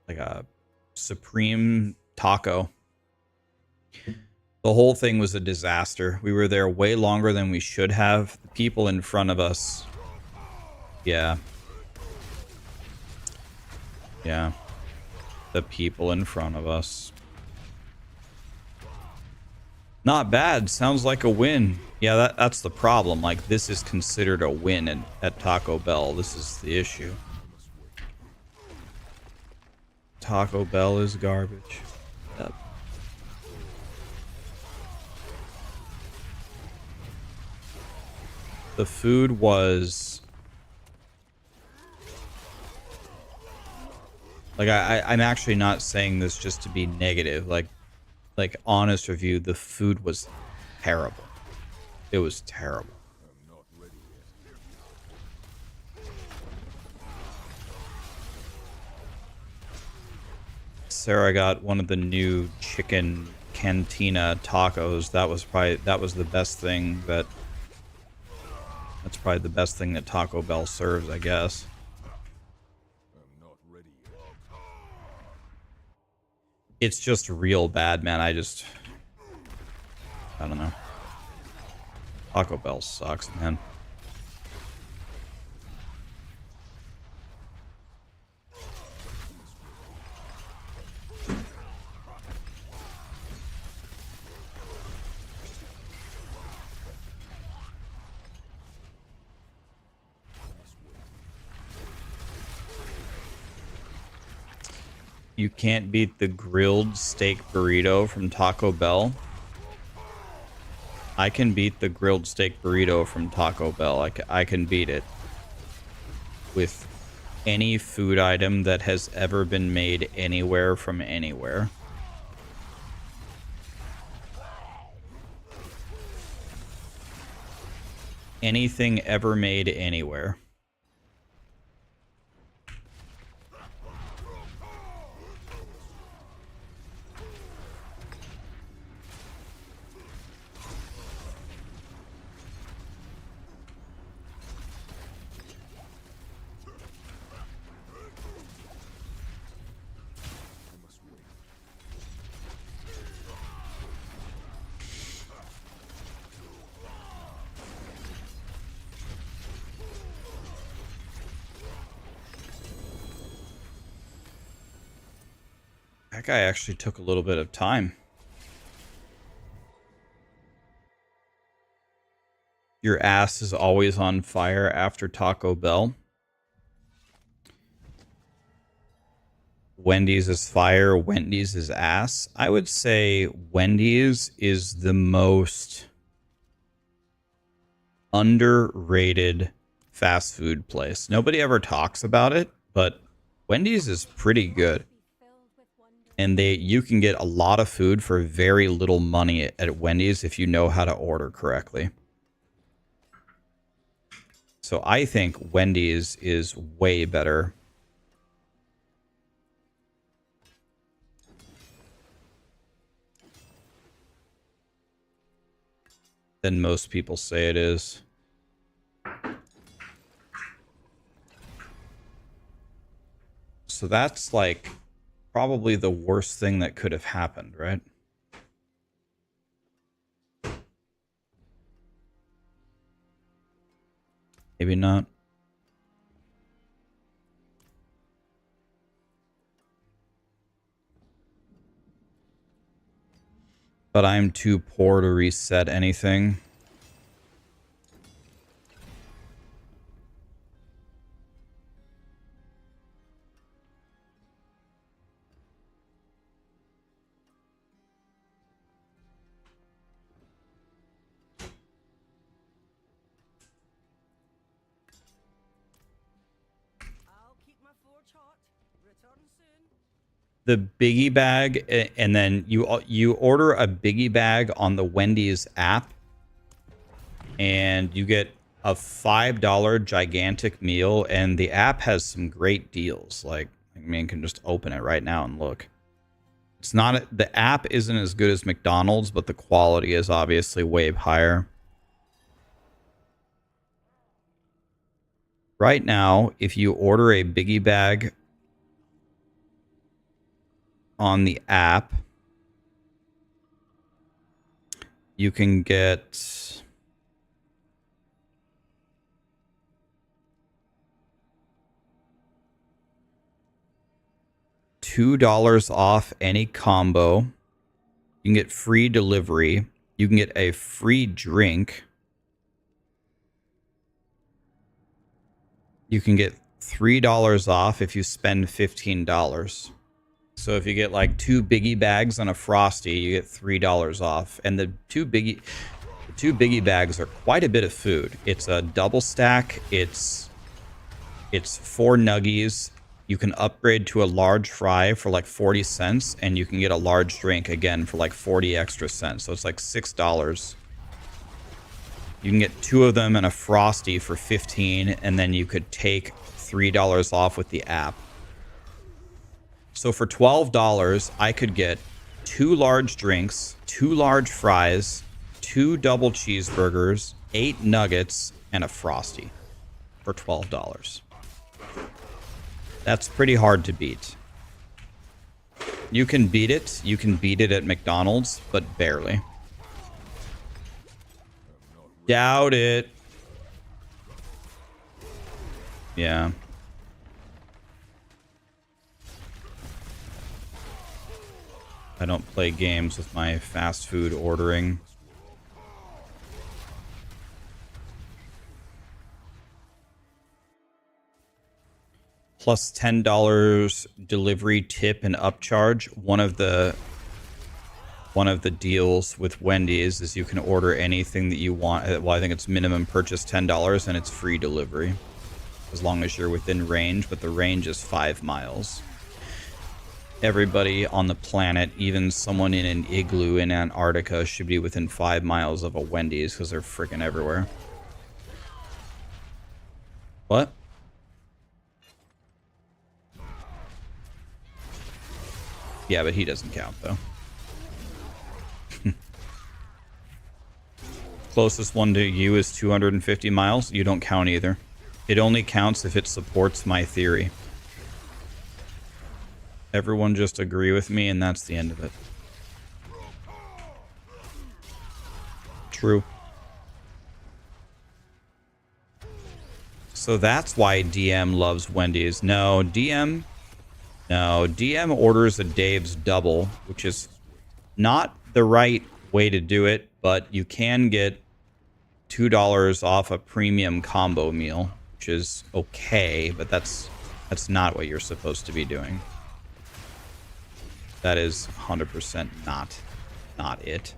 [SPEAKER 1] like a supreme taco. The whole thing was a disaster. We were there way longer than we should have. The people in front of us, yeah, the people in front of us. Not bad. Sounds like a win. Yeah, that's the problem. Like, this is considered a win at Taco Bell. This is the issue. Taco Bell is garbage. Yep. The food was... Like, I'm actually not saying this just to be negative. Like honest review, the food was terrible. It was terrible. Sarah got one of the new chicken cantina tacos. That's probably the best thing that Taco Bell serves, I guess. It's just real bad, man. I don't know. Taco Bell sucks, man. You can't beat the grilled steak burrito from Taco Bell. I can beat the grilled steak burrito from Taco Bell. I can beat it. with any food item that has ever been made anywhere from anywhere. Anything ever made anywhere. That guy actually took a little bit of time. Your ass is always on fire after Taco Bell. Wendy's is fire, Wendy's is ass. I would say Wendy's is the most underrated fast food place. Nobody ever talks about it, but Wendy's is pretty good. And you can get a lot of food for very little money at Wendy's if you know how to order correctly. So I think Wendy's is way better. Than most people say it is. So that's like probably the worst thing that could have happened, right? Maybe not. But I'm too poor to reset anything. The biggie bag, and then you order a biggie bag on the Wendy's app, and you get a $5 gigantic meal, and the app has some great deals. Like, I mean, you can just open it right now and look. It's not, the app isn't as good as McDonald's, but the quality is obviously way higher. Right now, if you order a biggie bag on the app, you can get $2 off any combo. You can get free delivery. You can get a free drink. You can get $3 off if you spend $15. So if you get like 2 biggie bags and a Frosty, you get $3 off. And the two biggie bags are quite a bit of food. It's a double stack. It's 4 nuggies. You can upgrade to a large fry for like 40 cents, and you can get a large drink again for like 40 extra cents. So it's like $6. You can get 2 of them and a Frosty for 15, and then you could take $3 off with the app. So for $12, I could get 2 large drinks, 2 large fries, 2 double cheeseburgers, 8 nuggets, and a Frosty for $12. That's pretty hard to beat. You can beat it. You can beat it at McDonald's, but barely. Doubt it. Yeah. I don't play games with my fast food ordering. Plus $10 delivery tip and upcharge. One of the deals with Wendy's is you can order anything that you want. Well, I think it's minimum purchase $10 and it's free delivery. as long as you're within range, but the range is 5 miles. Everybody on the planet, even someone in an igloo in Antarctica, should be within 5 miles of a Wendy's because they're freaking everywhere. What? Yeah, but he doesn't count, though. Closest one to you is 250 miles. You don't count either. It only counts if it supports my theory. Everyone just agree with me, and that's the end of it. True. So that's why DM loves Wendy's. No, DM orders a Dave's double, which is not the right way to do it, but you can get $2 off a premium combo meal, which is okay, but that's not what you're supposed to be doing. That is 100% not it.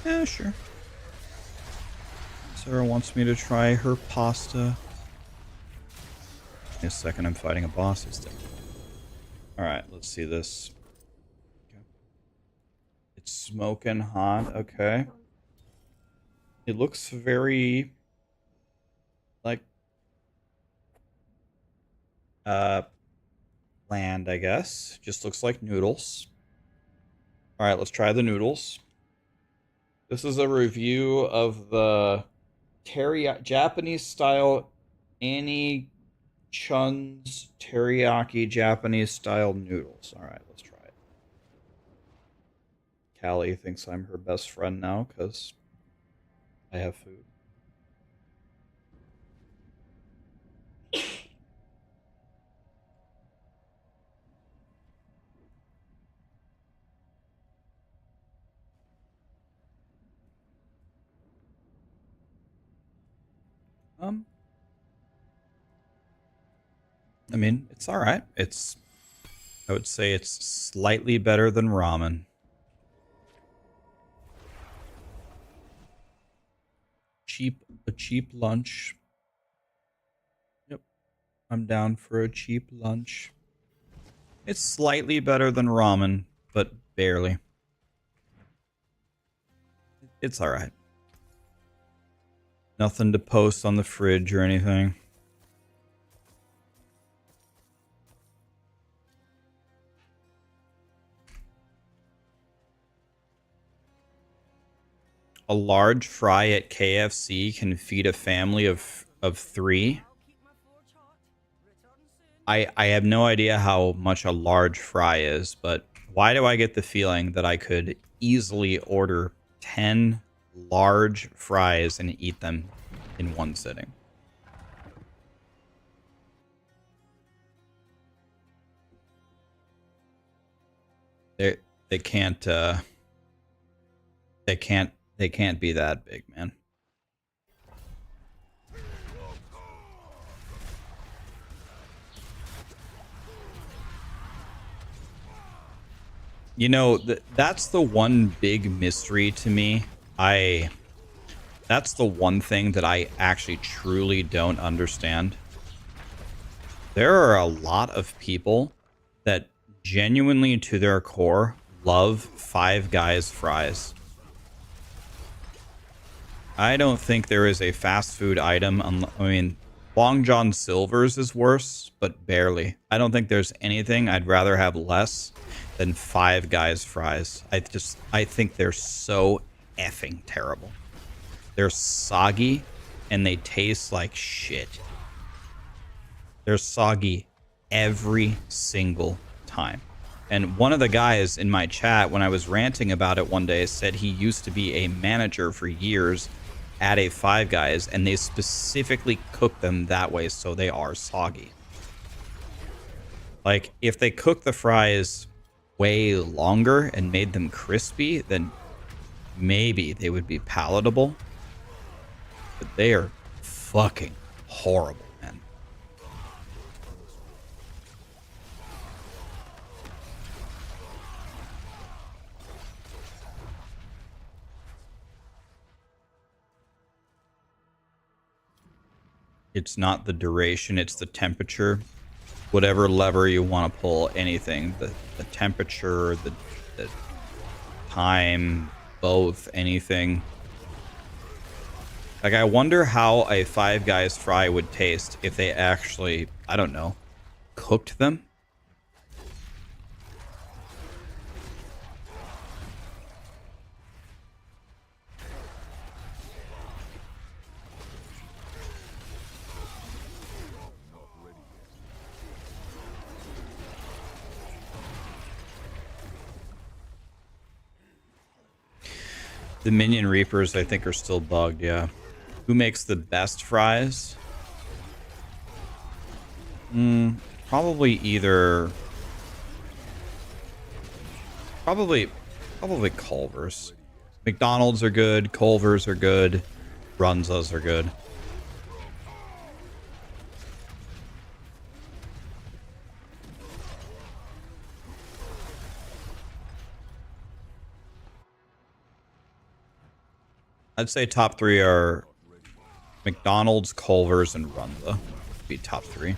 [SPEAKER 1] Yeah, sure. Sarah wants me to try her pasta. In a second, I'm fighting a boss. Alright, let's see this. Okay. It's smoking hot. Okay. It looks very... like... bland, I guess. Just looks like noodles. Alright, let's try the noodles. This is a review of the Japanese style Annie Chun's teriyaki Japanese style noodles. All right, let's try it. Callie thinks I'm her best friend now because I have food. I mean, it's all right. I would say it's slightly better than ramen. A cheap lunch. Yep. I'm down for a cheap lunch. It's slightly better than ramen, but barely. It's all right. Nothing to post on the fridge or anything. A large fry at KFC can feed a family of 3. I have no idea how much a large fry is, but why do I get the feeling that I could easily order 10 large fries and eat them in one sitting? They can't be that big, man. You know, that's the one big mystery to me. That's the one thing that I actually truly don't understand. There are a lot of people that genuinely to their core love Five Guys fries. I don't think there is a fast food item. I mean, Long John Silver's is worse, but barely. I don't think there's anything I'd rather have less than Five Guys fries. I think they're so effing terrible. They're soggy and they taste like shit. They're soggy every single time. And one of the guys in my chat, when I was ranting about it one day, said he used to be a manager for years at a Five Guys, and they specifically cook them that way so they are soggy. Like, if they cook the fries way longer and made them crispy, then maybe they would be palatable. But they are fucking horrible, man. It's not the duration, it's the temperature. Whatever lever you want to pull, anything. The temperature, the time, both, anything. Like, I wonder how a Five Guys fry would taste if they actually, I don't know, cooked them? The Minion Reapers, I think, are still bugged, yeah. Who makes the best fries? Probably either... Probably Culver's. McDonald's are good, Culver's are good, Runza's are good. I'd say top three are McDonald's, Culver's, and Runza. Be top three.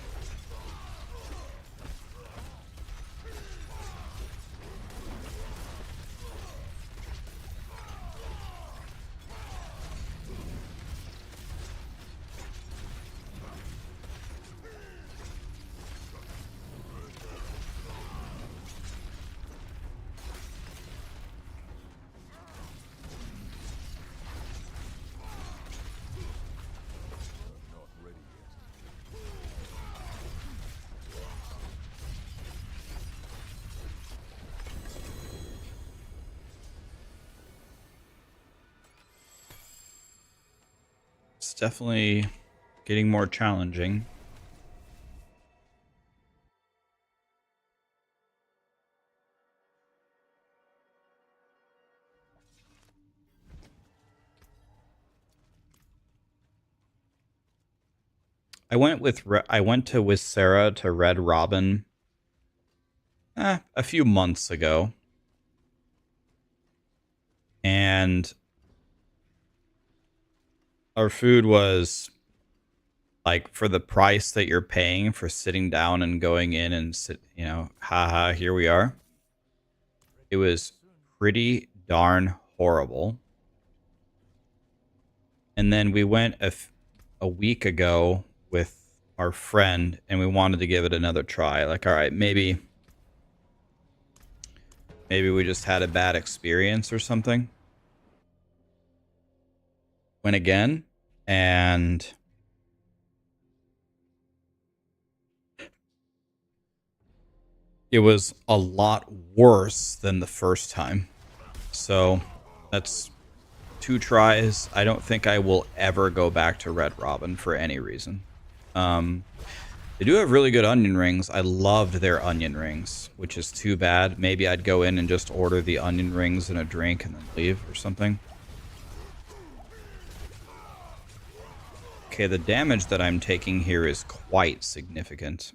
[SPEAKER 1] It's definitely getting more challenging. I went with Sarah to Red Robin a few months ago. And our food was like for the price that you're paying for sitting down and going in and sit, you know, haha, here we are. It was pretty darn horrible. And then we went a week ago with our friend and we wanted to give it another try. Like, all right, maybe we just had a bad experience or something. Went again, and it was a lot worse than the first time. So that's 2 tries. I don't think I will ever go back to Red Robin for any reason. They do have really good onion rings. I loved their onion rings, which is too bad. Maybe I'd go in and just order the onion rings and a drink and then leave or something. Okay, the damage that I'm taking here is quite significant.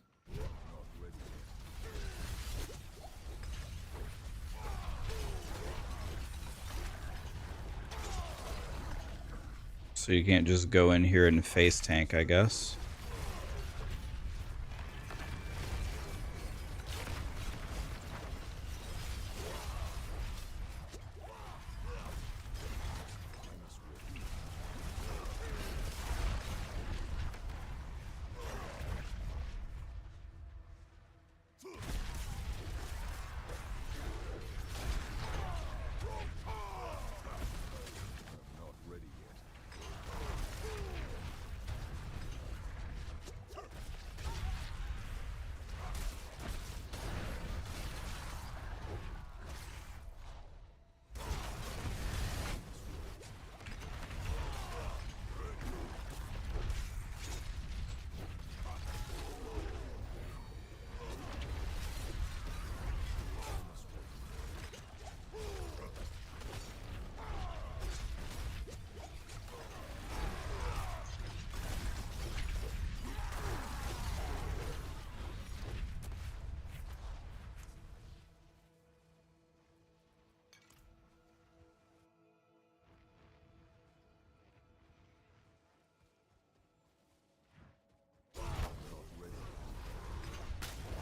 [SPEAKER 1] So you can't just go in here and face tank, I guess.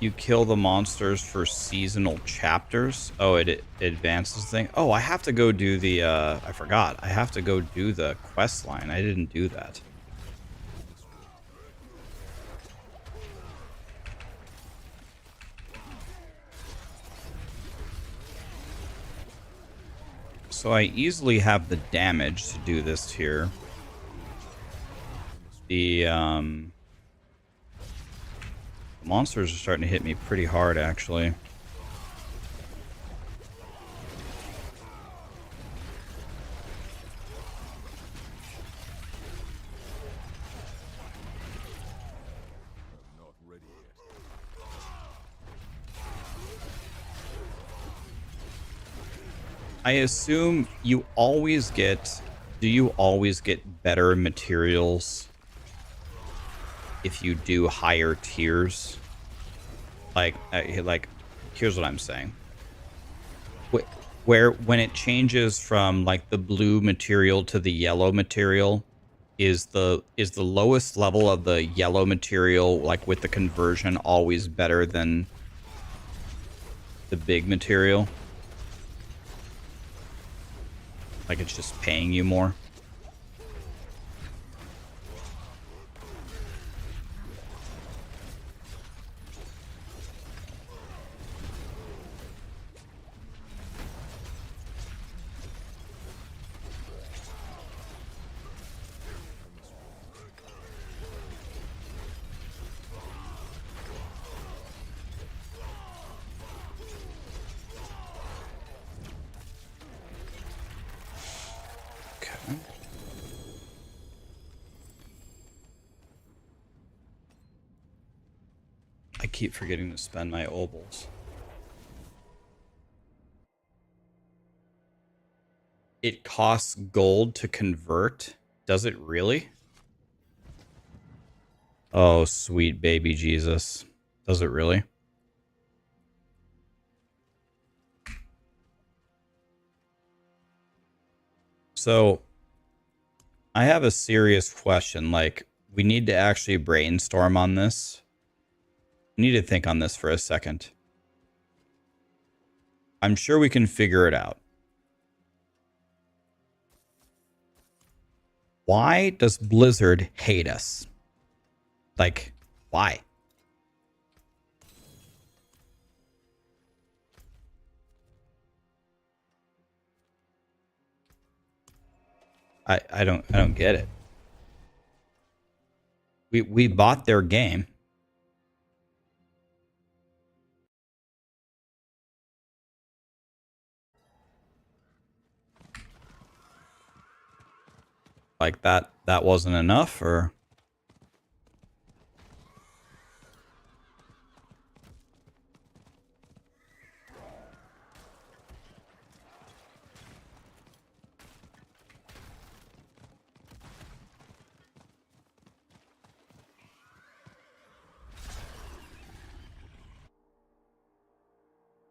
[SPEAKER 1] You kill the monsters for seasonal chapters. Oh, it advances thing. Oh, I have to go do the I forgot. I have to go do the quest line. I didn't do that. So I easily have the damage to do this here. The monsters are starting to hit me pretty hard, actually.
[SPEAKER 2] Not ready yet.
[SPEAKER 1] I assume you always get... Do you always get better materials if you do higher tiers? Like, here's what I'm saying. Where when it changes from like the blue material to the yellow material, is the lowest level of the yellow material, like with the conversion, always better than the big material? Like it's just paying you more? I keep forgetting to spend my obols. It costs gold to convert? Does it really? Oh, sweet baby Jesus. Does it really? So, I have a serious question. Like, we need to actually brainstorm on this. We need to think on this for a second. I'm sure we can figure it out. Why does Blizzard hate us? Like, why? I don't get it. We bought their game. Like that wasn't enough, or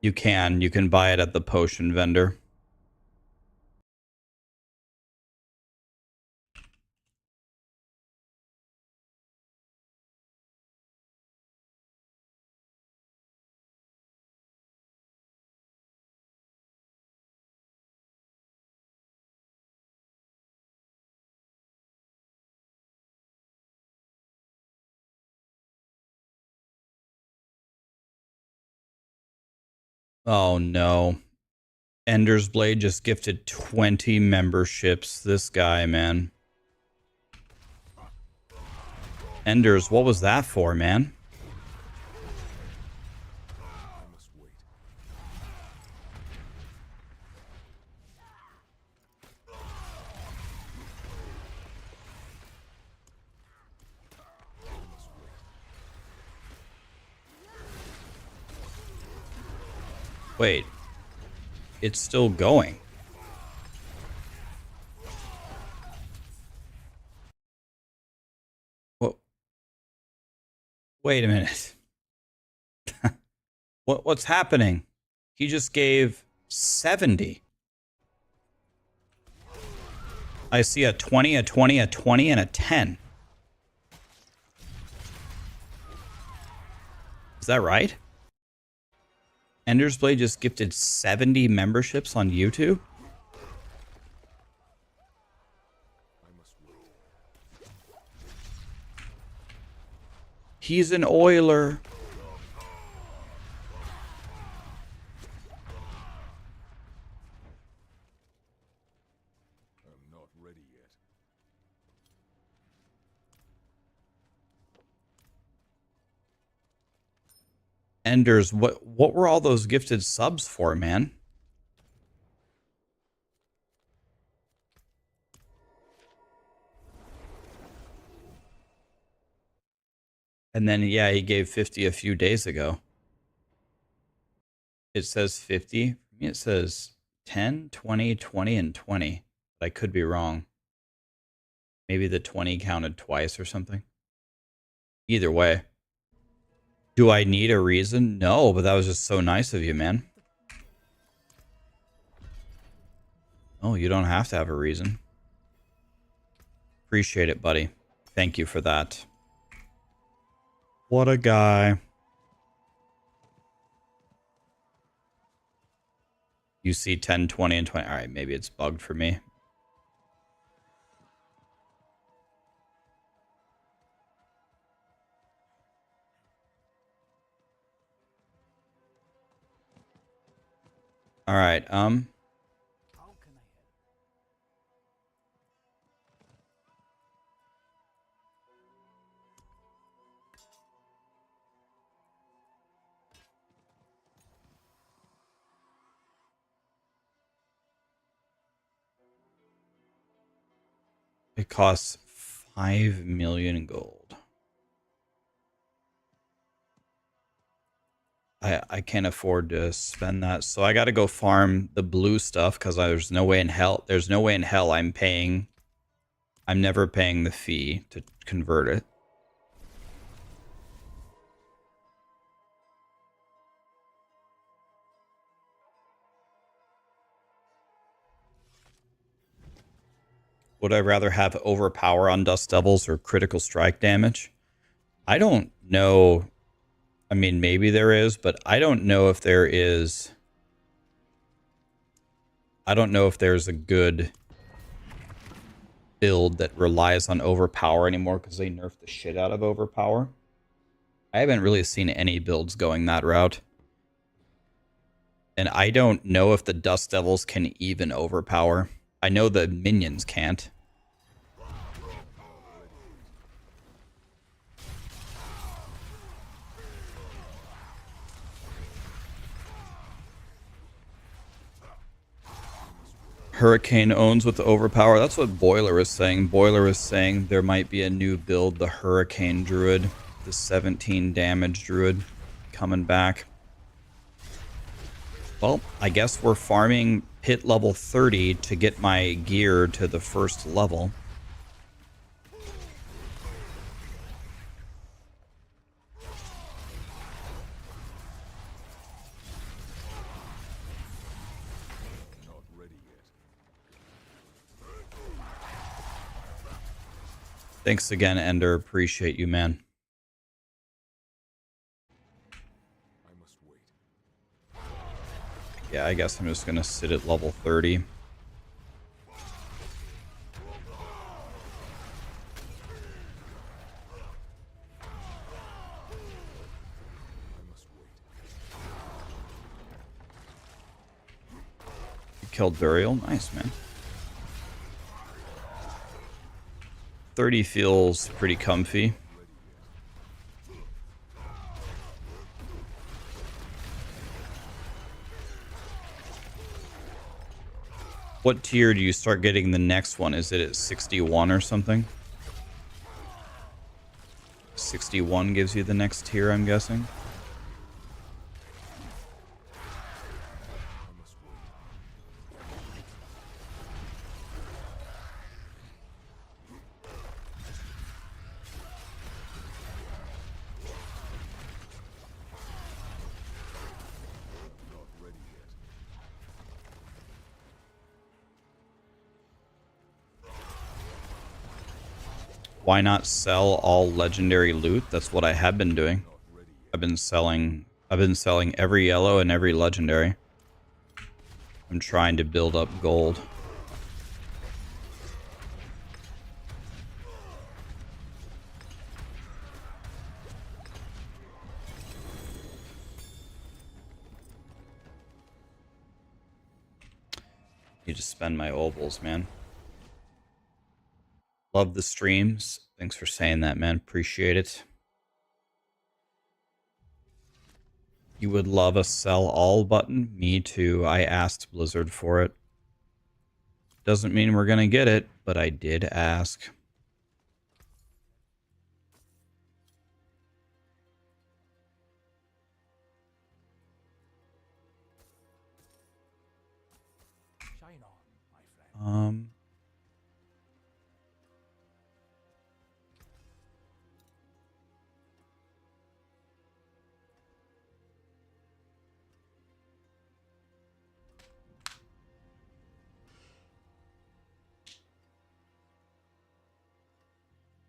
[SPEAKER 1] you can buy it at the potion vendor. Oh no. Ender's Blade just gifted 20 memberships. This guy, man. Enders, what was that for, man?
[SPEAKER 2] I must wait.
[SPEAKER 1] Wait. It's still going. What? Wait a minute. What's happening? He just gave 70. I see a 20, a 20, a 20, and a 10. Is that right? Ender's Blade just gifted 70 memberships on YouTube? He's an oiler.
[SPEAKER 2] I'm not ready yet.
[SPEAKER 1] Enders, what were all those gifted subs for, man? And then, yeah, he gave 50 a few days ago. It says 50. It says 10, 20, 20, and 20. I could be wrong. Maybe the 20 counted twice or something. Either way. Do I need a reason? No, but that was just so nice of you, man. Oh, you don't have to have a reason. Appreciate it, buddy. Thank you for that. What a guy. You see 10, 20, and 20. All right, maybe it's bugged for me. All right,
[SPEAKER 2] How can I help?
[SPEAKER 1] it costs 5 million gold. I can't afford to spend that, so I got to go farm the blue stuff because there's no way in hell. There's no way in hell I'm paying. I'm never paying the fee to convert it. Would I rather have overpower on Dust Devils or critical strike damage? I don't know. I mean, maybe there is, but I don't know if there is. I don't know if there's a good build that relies on overpower anymore because they nerfed the shit out of overpower. I haven't really seen any builds going that route. And I don't know if the Dust Devils can even overpower. I know the minions can't. Hurricane owns with the overpower. That's what Boiler is saying. Boiler is saying there might be a new build, the Hurricane Druid, the 17 damage Druid coming back. Well, I guess we're farming pit level 30 to get my gear to the first level. Thanks again, Ender. Appreciate you, man.
[SPEAKER 2] I must wait.
[SPEAKER 1] Yeah, I guess I'm just going to sit at level 30. You killed Burial. Nice, man. 30 feels pretty comfy. What tier do you start getting the next one? Is it at 61 or something? 61 gives you the next tier, I'm guessing. Why not sell all legendary loot? That's what I have been doing. I've been selling every yellow and every legendary. I'm trying to build up gold. Need to spend my obols, man. Love the streams. Thanks for saying that, man. Appreciate it. You would love a sell all button? Me too. I asked Blizzard for it. Doesn't mean we're gonna get it, but I did ask.
[SPEAKER 2] Shine on, my friend.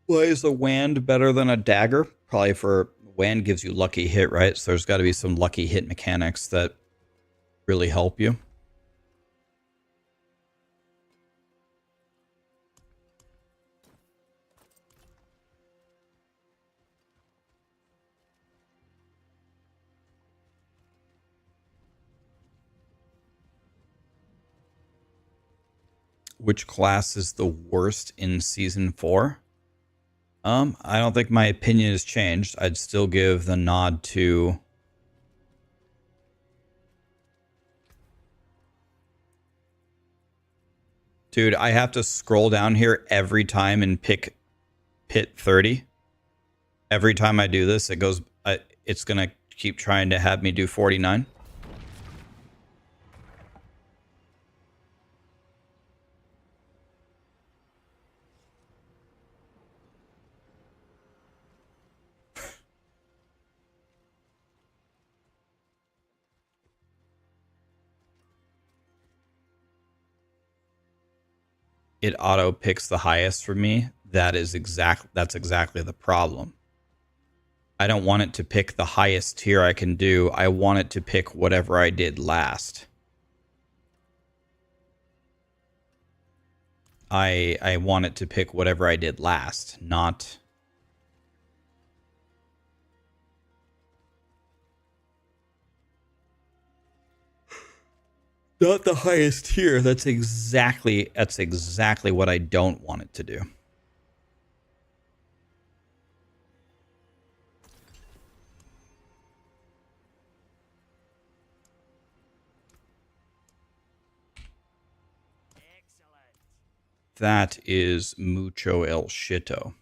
[SPEAKER 1] Why is a wand better than a dagger? Probably for wand gives you lucky hit, right? So there's got to be some lucky hit mechanics that really help you. Which class is the worst in Season 4? I don't think my opinion has changed. I'd still give the nod to... Dude, I have to scroll down here every time and pick Pit 30. Every time I do this, it goes... it's going to keep trying to have me do 49. It auto picks the highest for me. That's exactly the problem. I don't want it to pick the highest tier I can do. I want it to pick whatever I did last. I want it to pick whatever I did last, not the highest tier. That's exactly what I don't want it to do.
[SPEAKER 2] Excellent.
[SPEAKER 1] That is mucho el shito.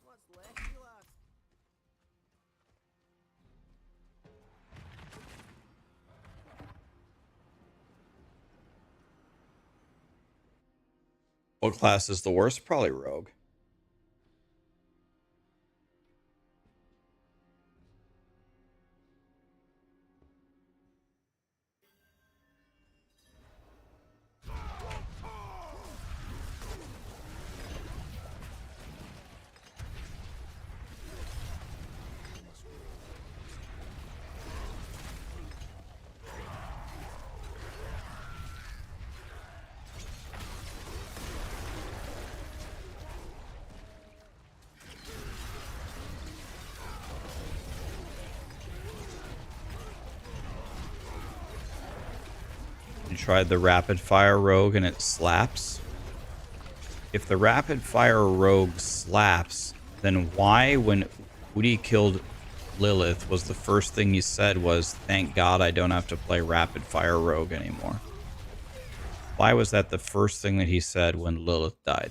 [SPEAKER 2] What's left, you ask?
[SPEAKER 1] What class is the worst? Probably Rogue. You tried the rapid fire rogue and it slaps. If the rapid fire rogue slaps, then why, when Woody killed Lilith, was the first thing you said was, thank God I don't have to play rapid fire rogue anymore? Why was that the first thing that he said when Lilith died?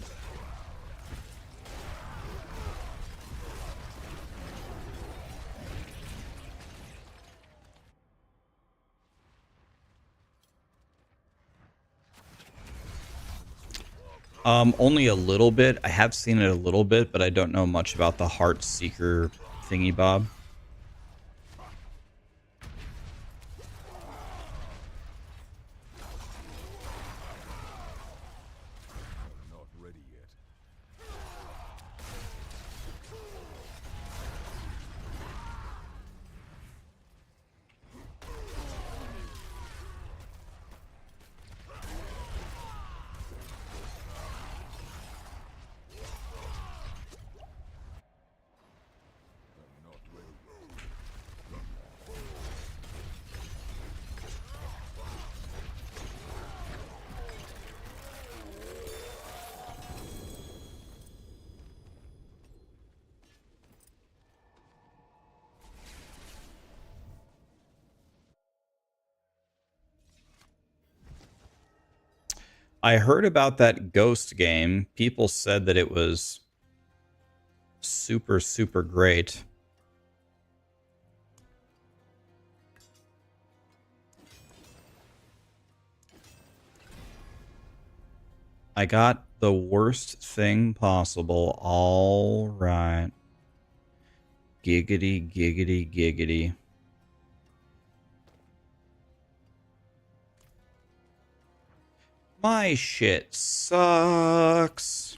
[SPEAKER 1] Only a little bit. I have seen it a little bit, but I don't know much about the Heart Seeker thingy bob.
[SPEAKER 2] Not ready yet.
[SPEAKER 1] I heard about that Ghost game. People said that it was super, super great. I got the worst thing possible. All right. Giggity, giggity, giggity. My shit sucks.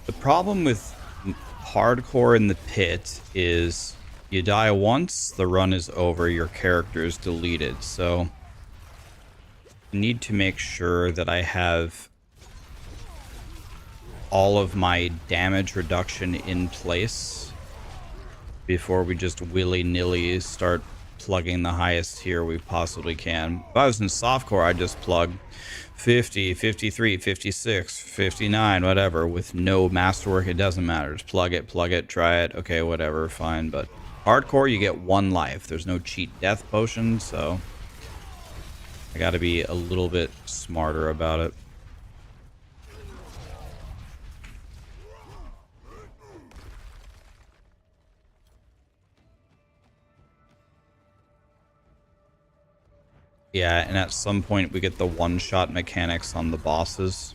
[SPEAKER 1] The problem with hardcore in the pit is you die once, the run is over, your character is deleted. So I need to make sure that I have all of my damage reduction in place before we just willy-nilly start plugging the highest tier we possibly can. If I was in softcore, I'd just plug 50, 53, 56, 59, whatever, with no masterwork. It doesn't matter. Just plug it, try it. Okay, whatever, fine. But hardcore, you get one life. There's no cheat death potion, so I gotta be a little bit smarter about it. Yeah, and at some point we get the one-shot mechanics on the bosses.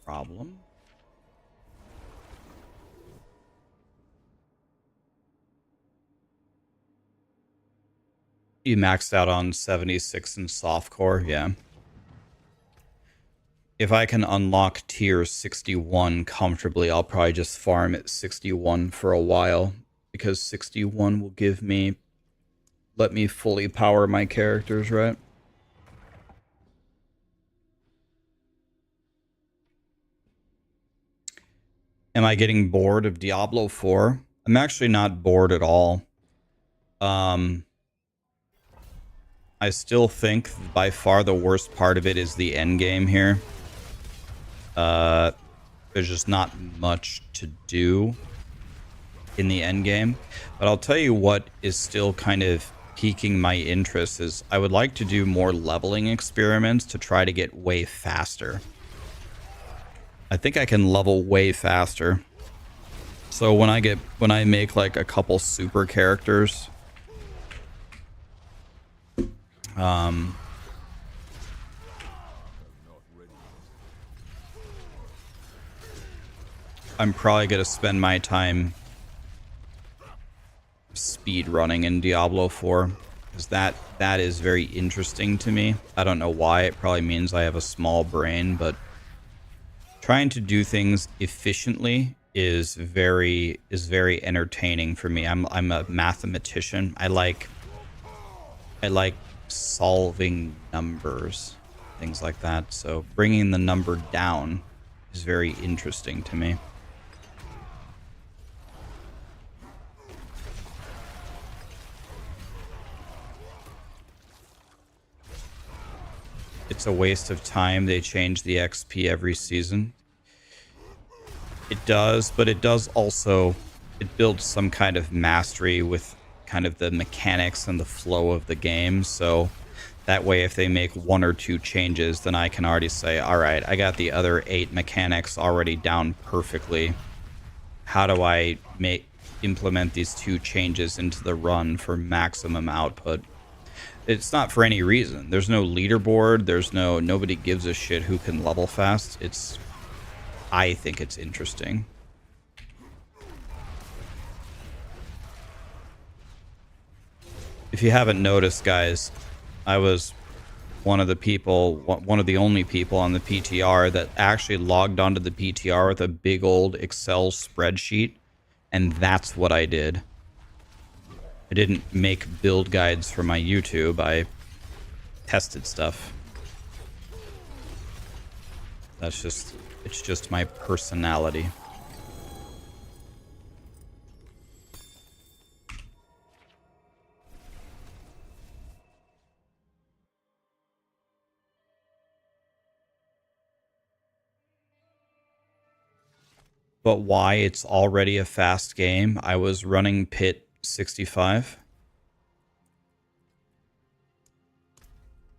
[SPEAKER 1] Problem. You maxed out on 76 in softcore, yeah. If I can unlock tier 61 comfortably, I'll probably just farm at 61 for a while, because 61 will let me fully power my characters, right? Am I getting bored of Diablo 4? I'm actually not bored at all. I still think by far the worst part of it is the end game here. There's just not much to do in the end game. But I'll tell you what is still kind of piquing my interest is I would like to do more leveling experiments to try to get way faster. I think I can level way faster. So when I make like a couple super characters, I'm probably gonna spend my time speed running in Diablo 4 because that is very interesting to me. I don't know why. It probably means I have a small brain, but trying to do things efficiently is very entertaining for me. I'm a mathematician. I like solving numbers, things like that. So bringing the number down is very interesting to me. It's a waste of time. They change the XP every season. It does, but it does also, it builds some kind of mastery with kind of the mechanics and the flow of the game. So that way, if they make 1 or 2 changes, then I can already say, all right, I got the other 8 mechanics already down perfectly. How do I implement these 2 changes into the run for maximum output? It's not for any reason. There's no leaderboard. There's nobody gives a shit who can level fast. I think it's interesting. If you haven't noticed, guys, I was one of the only people on the PTR that actually logged onto the PTR with a big old Excel spreadsheet, and that's what I did. I didn't make build guides for my YouTube. I tested stuff. It's just my personality. But why it's already a fast game? I was running Pit 65.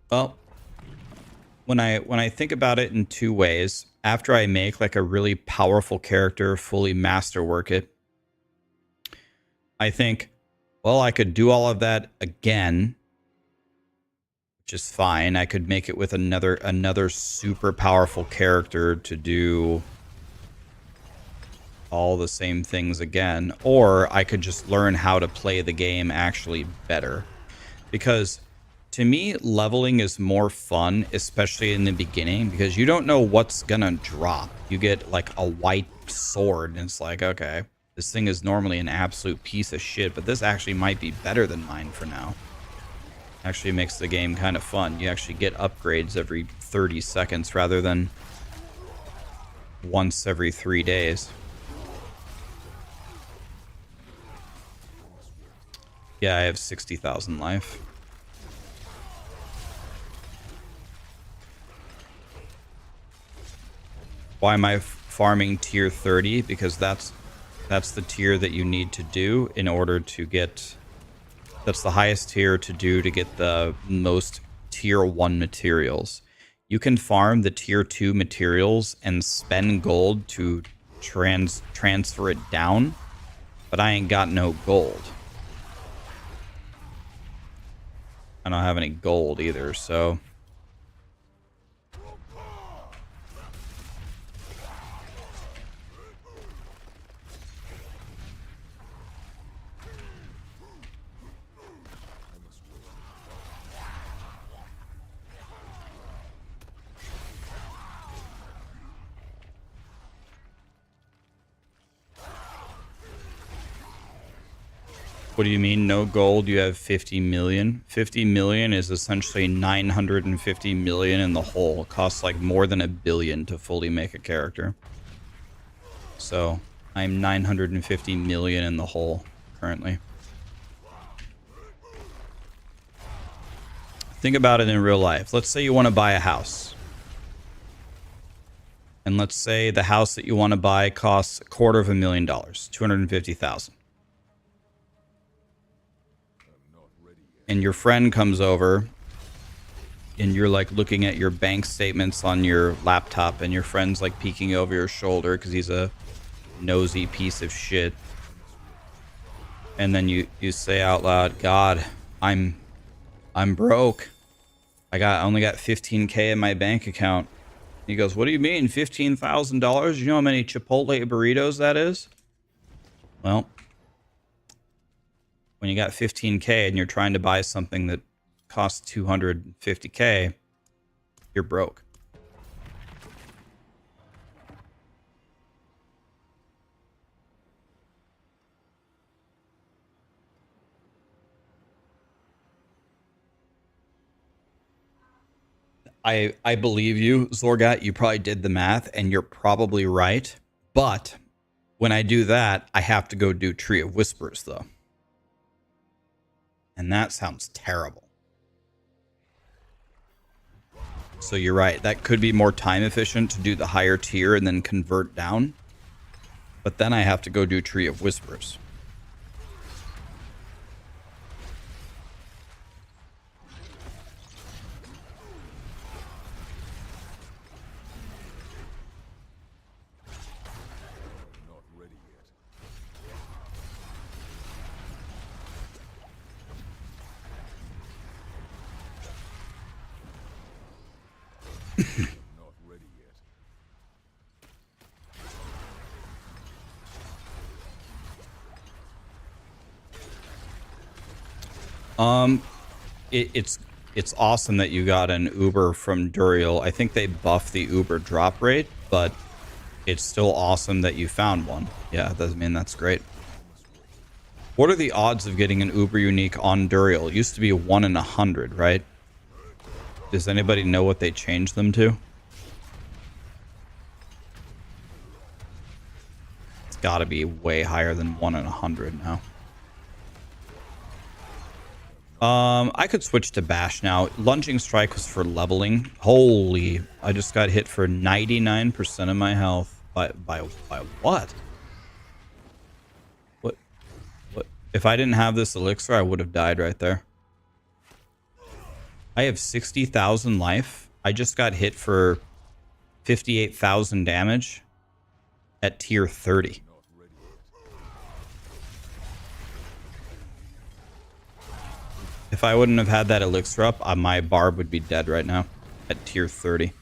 [SPEAKER 1] Well, when I think about it in 2 ways, after I make like a really powerful character, fully masterwork it, I think, well, I could do all of that again, which is fine. I could make it with another super powerful character to do all the same things again, or I could just learn how to play the game actually better. Because to me, leveling is more fun, especially in the beginning, because you don't know what's gonna drop. You get like a white sword, and it's like, okay, this thing is normally an absolute piece of shit, but this actually might be better than mine for now. Actually makes the game kind of fun. You actually get upgrades every 30 seconds rather than once every 3 days. Yeah, I have 60,000 life. Why am I farming tier 30? Because that's the tier that you need to do in order to get... That's the highest tier to do to get the most tier 1 materials. You can farm the tier 2 materials and spend gold to transfer it down, but I ain't got no gold. I don't have any gold either, so... What do you mean, no gold? You have 50 million? 50 million is essentially 950 million in the whole. It costs like more than $1 billion to fully make a character. So, I'm 950 million in the hole currently. Think about it in real life. Let's say you want to buy a house. And let's say the house that you want to buy costs $250,000, 250,000. And your friend comes over and you're like looking at your bank statements on your laptop and your friend's like peeking over your shoulder because he's a nosy piece of shit. And then you say out loud, God, I'm broke. I only got 15K in my bank account. He goes, what do you mean, $15,000? You know how many Chipotle burritos that is? Well, when you got 15K and you're trying to buy something that costs 250K, you're broke. I believe you, Zorgat. You probably did the math, and you're probably right. But when I do that, I have to go do Tree of Whispers, though. And that sounds terrible. So you're right. That could be more time efficient to do the higher tier and then convert down. But then I have to go do Tree of Whispers.
[SPEAKER 2] Not ready
[SPEAKER 1] yet. It's awesome that you got an Uber from Duriel. I think they buffed the Uber drop rate, but it's still awesome that you found one. Yeah, that's great. What are the odds of getting an Uber unique on Duriel? It used to be 1 in 100, right? Does anybody know what they changed them to? It's got to be way higher than 1 in 100 now. I could switch to Bash now. Lunging Strike was for leveling. Holy, I just got hit for 99% of my health. By what? What? If I didn't have this elixir, I would have died right there. I have 60,000 life. I just got hit for 58,000 damage at tier 30. If I wouldn't have had that elixir up, my Barb would be dead right now at tier 30.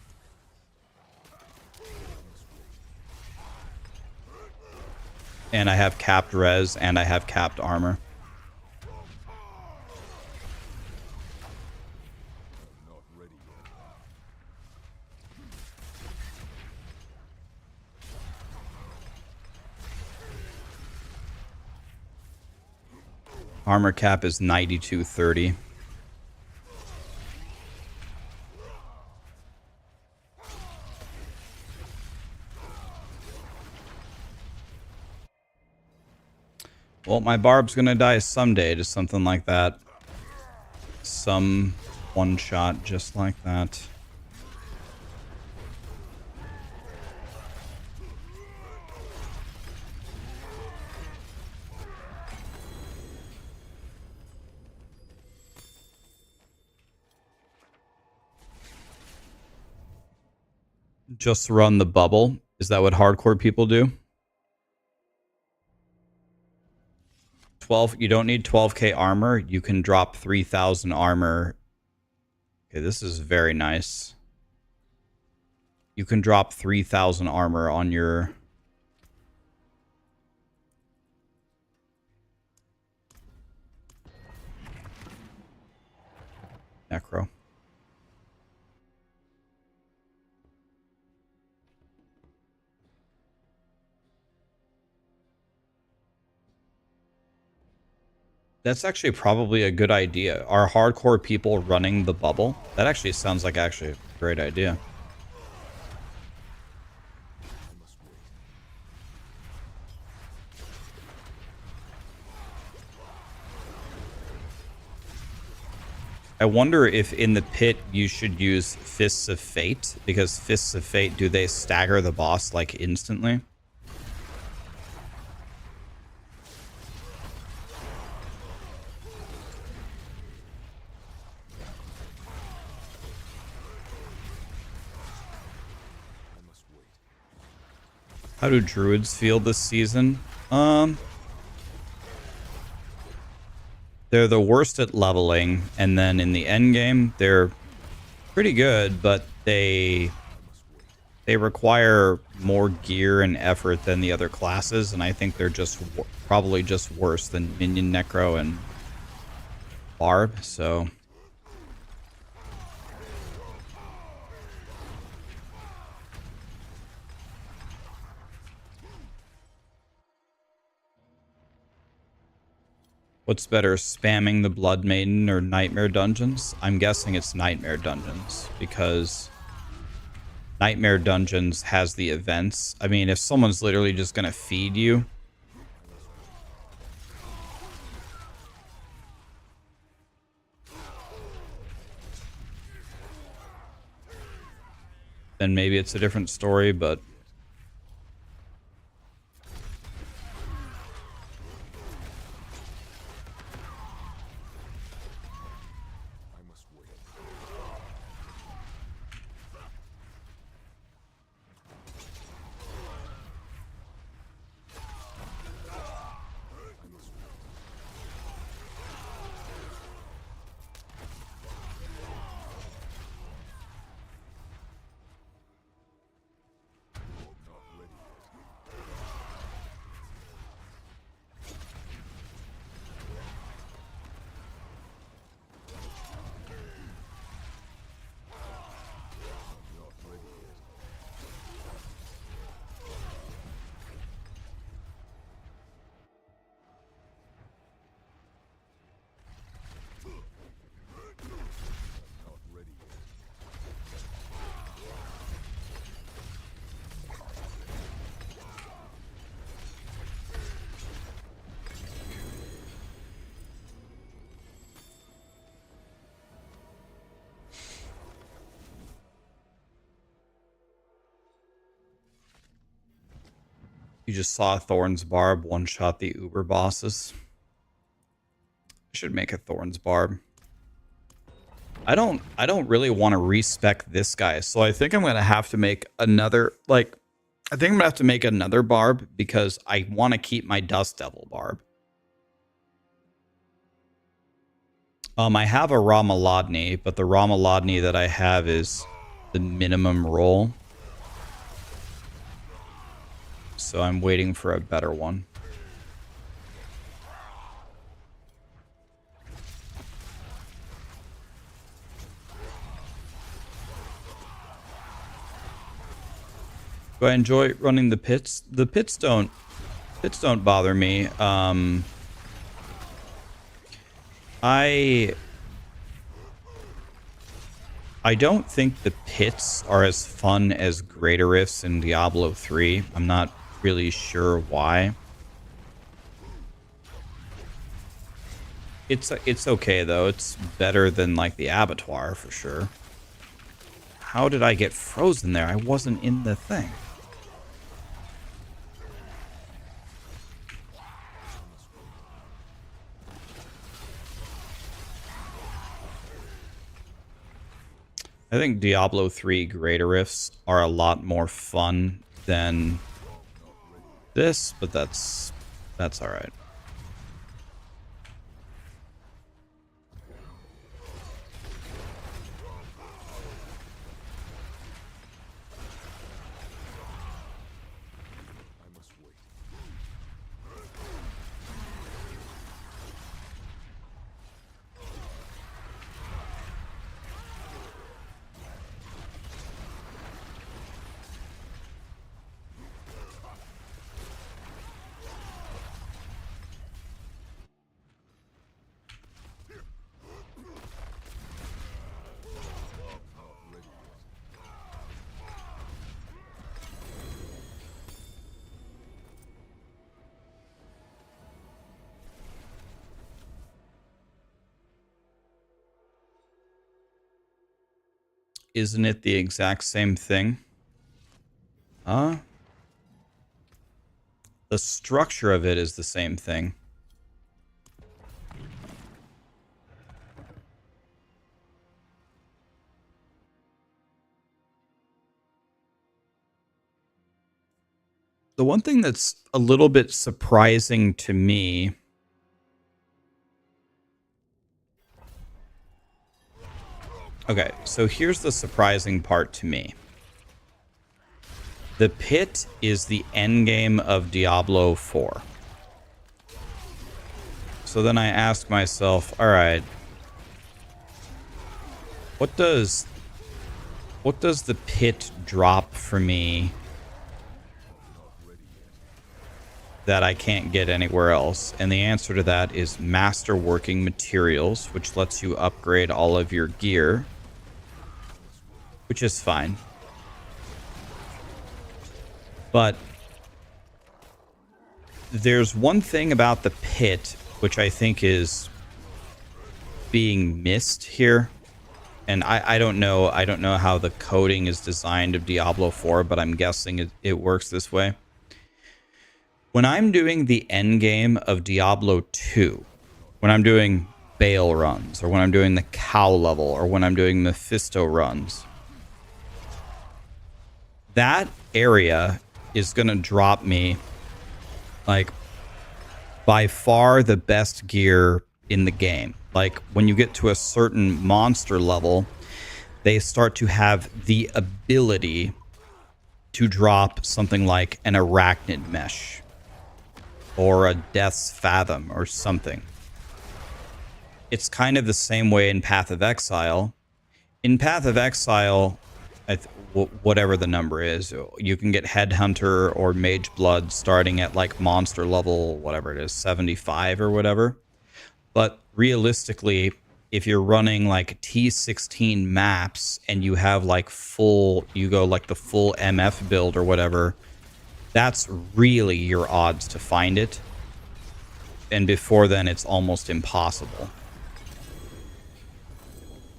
[SPEAKER 1] And I have capped res and I have capped armor. Armor cap is 9230. Well, my Barb's gonna die someday to something like that. Some one shot just like that. Just run the bubble. Is that what hardcore people do? 12. You don't need 12k armor. You can drop 3,000 armor. Okay, this is very nice. You can drop 3,000 armor on your... Necro. That's actually probably a good idea. Are hardcore people running the bubble? That actually sounds like actually a great idea. I wonder if in the pit you should use Fists of Fate, because Fists of Fate, do they stagger the boss like instantly? How do druids feel this season? They're the worst at leveling, and then in the end game, they're pretty good, but they require more gear and effort than the other classes, and I think they're just probably just worse than Minion, Necro, and Barb, so... What's better, spamming the Blood Maiden or Nightmare Dungeons? I'm guessing it's Nightmare Dungeons, because Nightmare Dungeons has the events. I mean, if someone's literally just going to feed you, then maybe it's a different story, but... You just saw Thorn's Barb one-shot the Uber bosses. I should make a Thorn's Barb. I don't really want to respec this guy, so I think I'm gonna have to make another, like, I think I'm gonna have to make another Barb because I want to keep my Dust Devil Barb. I have a Ramalodni, but the Ramalodni that I have is the minimum roll. So I'm waiting for a better one. Do I enjoy running the pits? The pits don't bother me. I don't think the pits are as fun as Greater Rifts in Diablo 3. I'm not really sure why. It's okay though. It's better than like the Abattoir for sure. How did I get frozen there? I wasn't in the thing. I think Diablo 3 Greater Rifts are a lot more fun than this, but that's all right. Isn't it the exact same thing? The structure of it is the same thing. The one thing that's a little bit surprising to me okay, so here's the surprising part to me. The pit is the endgame of Diablo 4. So then I ask myself, all right, what does the pit drop for me that I can't get anywhere else? And the answer to that is masterworking materials, which lets you upgrade all of your gear, which is fine. But there's one thing about the pit which I think is being missed here. And I don't know how the coding is designed of Diablo 4, but I'm guessing it works this way. When I'm doing the end game of Diablo 2, when I'm doing Baal runs, or when I'm doing the cow level, or when I'm doing Mephisto runs, that area is going to drop me like by far the best gear in the game. Like when you get to a certain monster level, they start to have the ability to drop something like an arachnid mesh or a death's fathom or something. It's kind of the same way in Path of Exile. In Path of Exile, whatever the number is, you can get Headhunter or Mage Blood starting at like monster level, whatever it is, 75 or whatever. But realistically, if you're running like T16 maps and you have like you go like the full MF build or whatever, that's really your odds to find it. And before then, it's almost impossible.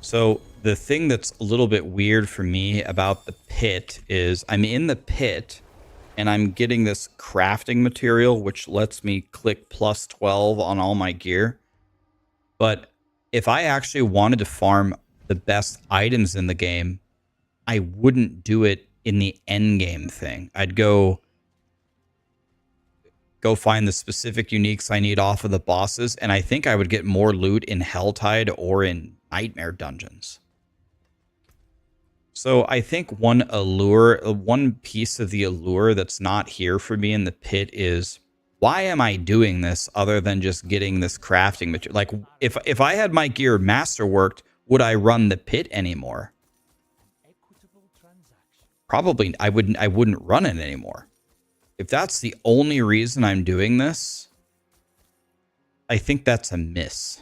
[SPEAKER 1] So the thing that's a little bit weird for me about the pit is I'm in the pit and I'm getting this crafting material, which lets me click plus 12 on all my gear. But if I actually wanted to farm the best items in the game, I wouldn't do it in the end game thing. I'd go find the specific uniques I need off of the bosses, and I think I would get more loot in Helltide or in Nightmare dungeons. So I think one piece of the allure that's not here for me in the pit is, why am I doing this other than just getting this crafting material? Like, if I had my gear masterworked, would I run the pit anymore? Probably I wouldn't run it anymore. If that's the only reason I'm doing this, I think that's a miss.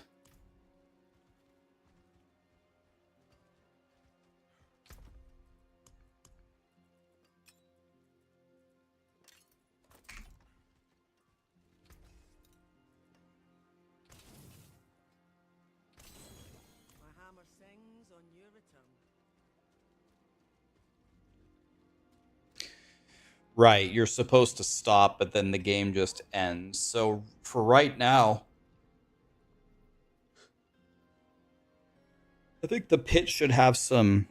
[SPEAKER 1] Right, you're supposed to stop, but then the game just ends. So for right now, I think the pit should have some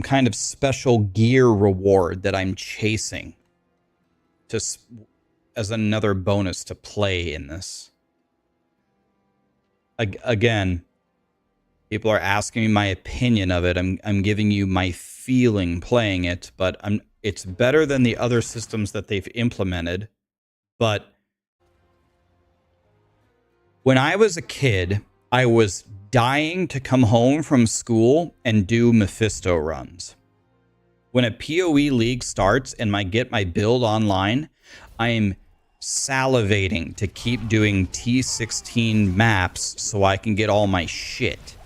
[SPEAKER 1] kind of special gear reward that I'm chasing as another bonus to play in this. Again, people are asking me my opinion of it. I'm giving you my feeling playing it, but it's better than the other systems that they've implemented. But when I was a kid, I was dying to come home from school and do Mephisto runs. When a PoE league starts and I get my build online, I'm salivating to keep doing T16 maps so I can get all my shit.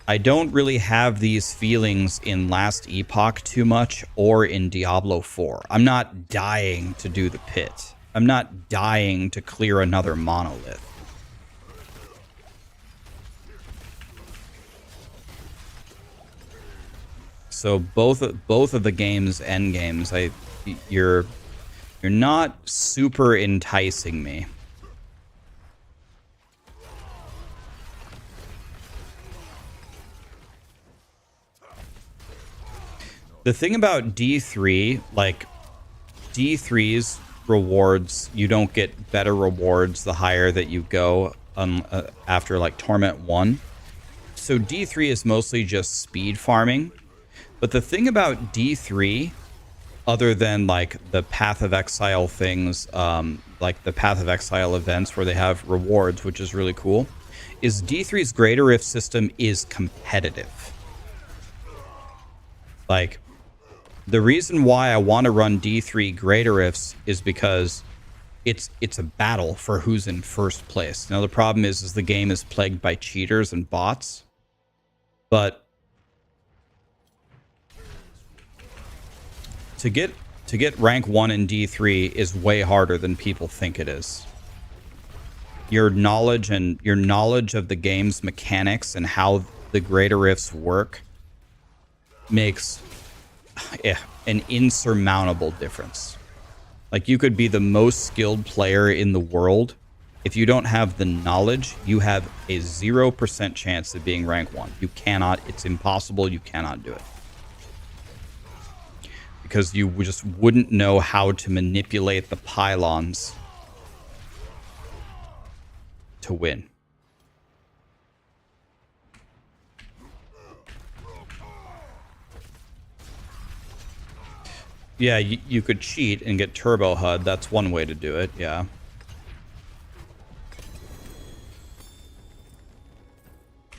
[SPEAKER 1] I don't really have these feelings in Last Epoch too much or in Diablo 4. I'm not dying to do the pit. I'm not dying to clear another monolith. So both of the games, Endgames, you're not super enticing me. The thing about D3, like D3's rewards, you don't get better rewards the higher that you go after like Torment 1. So D3 is mostly just speed farming. But the thing about D3, other than like the Path of Exile things, like the Path of Exile events where they have rewards, which is really cool, is D3's Greater Rift system is competitive. Like, the reason why I want to run D3 Greater Rifts is because it's a battle for who's in first place. Now the problem is the game is plagued by cheaters and bots, but to get rank 1 in D3 is way harder than people think it is. Your knowledge of the game's mechanics and how the Greater Rifts work makes an insurmountable difference. Like, you could be the most skilled player in the world. If you don't have the knowledge, you have a 0% chance of being rank 1. You cannot. It's impossible. You cannot do it. Because you just wouldn't know how to manipulate the pylons to win. Yeah, you could cheat and get Turbo HUD. That's one way to do it, yeah.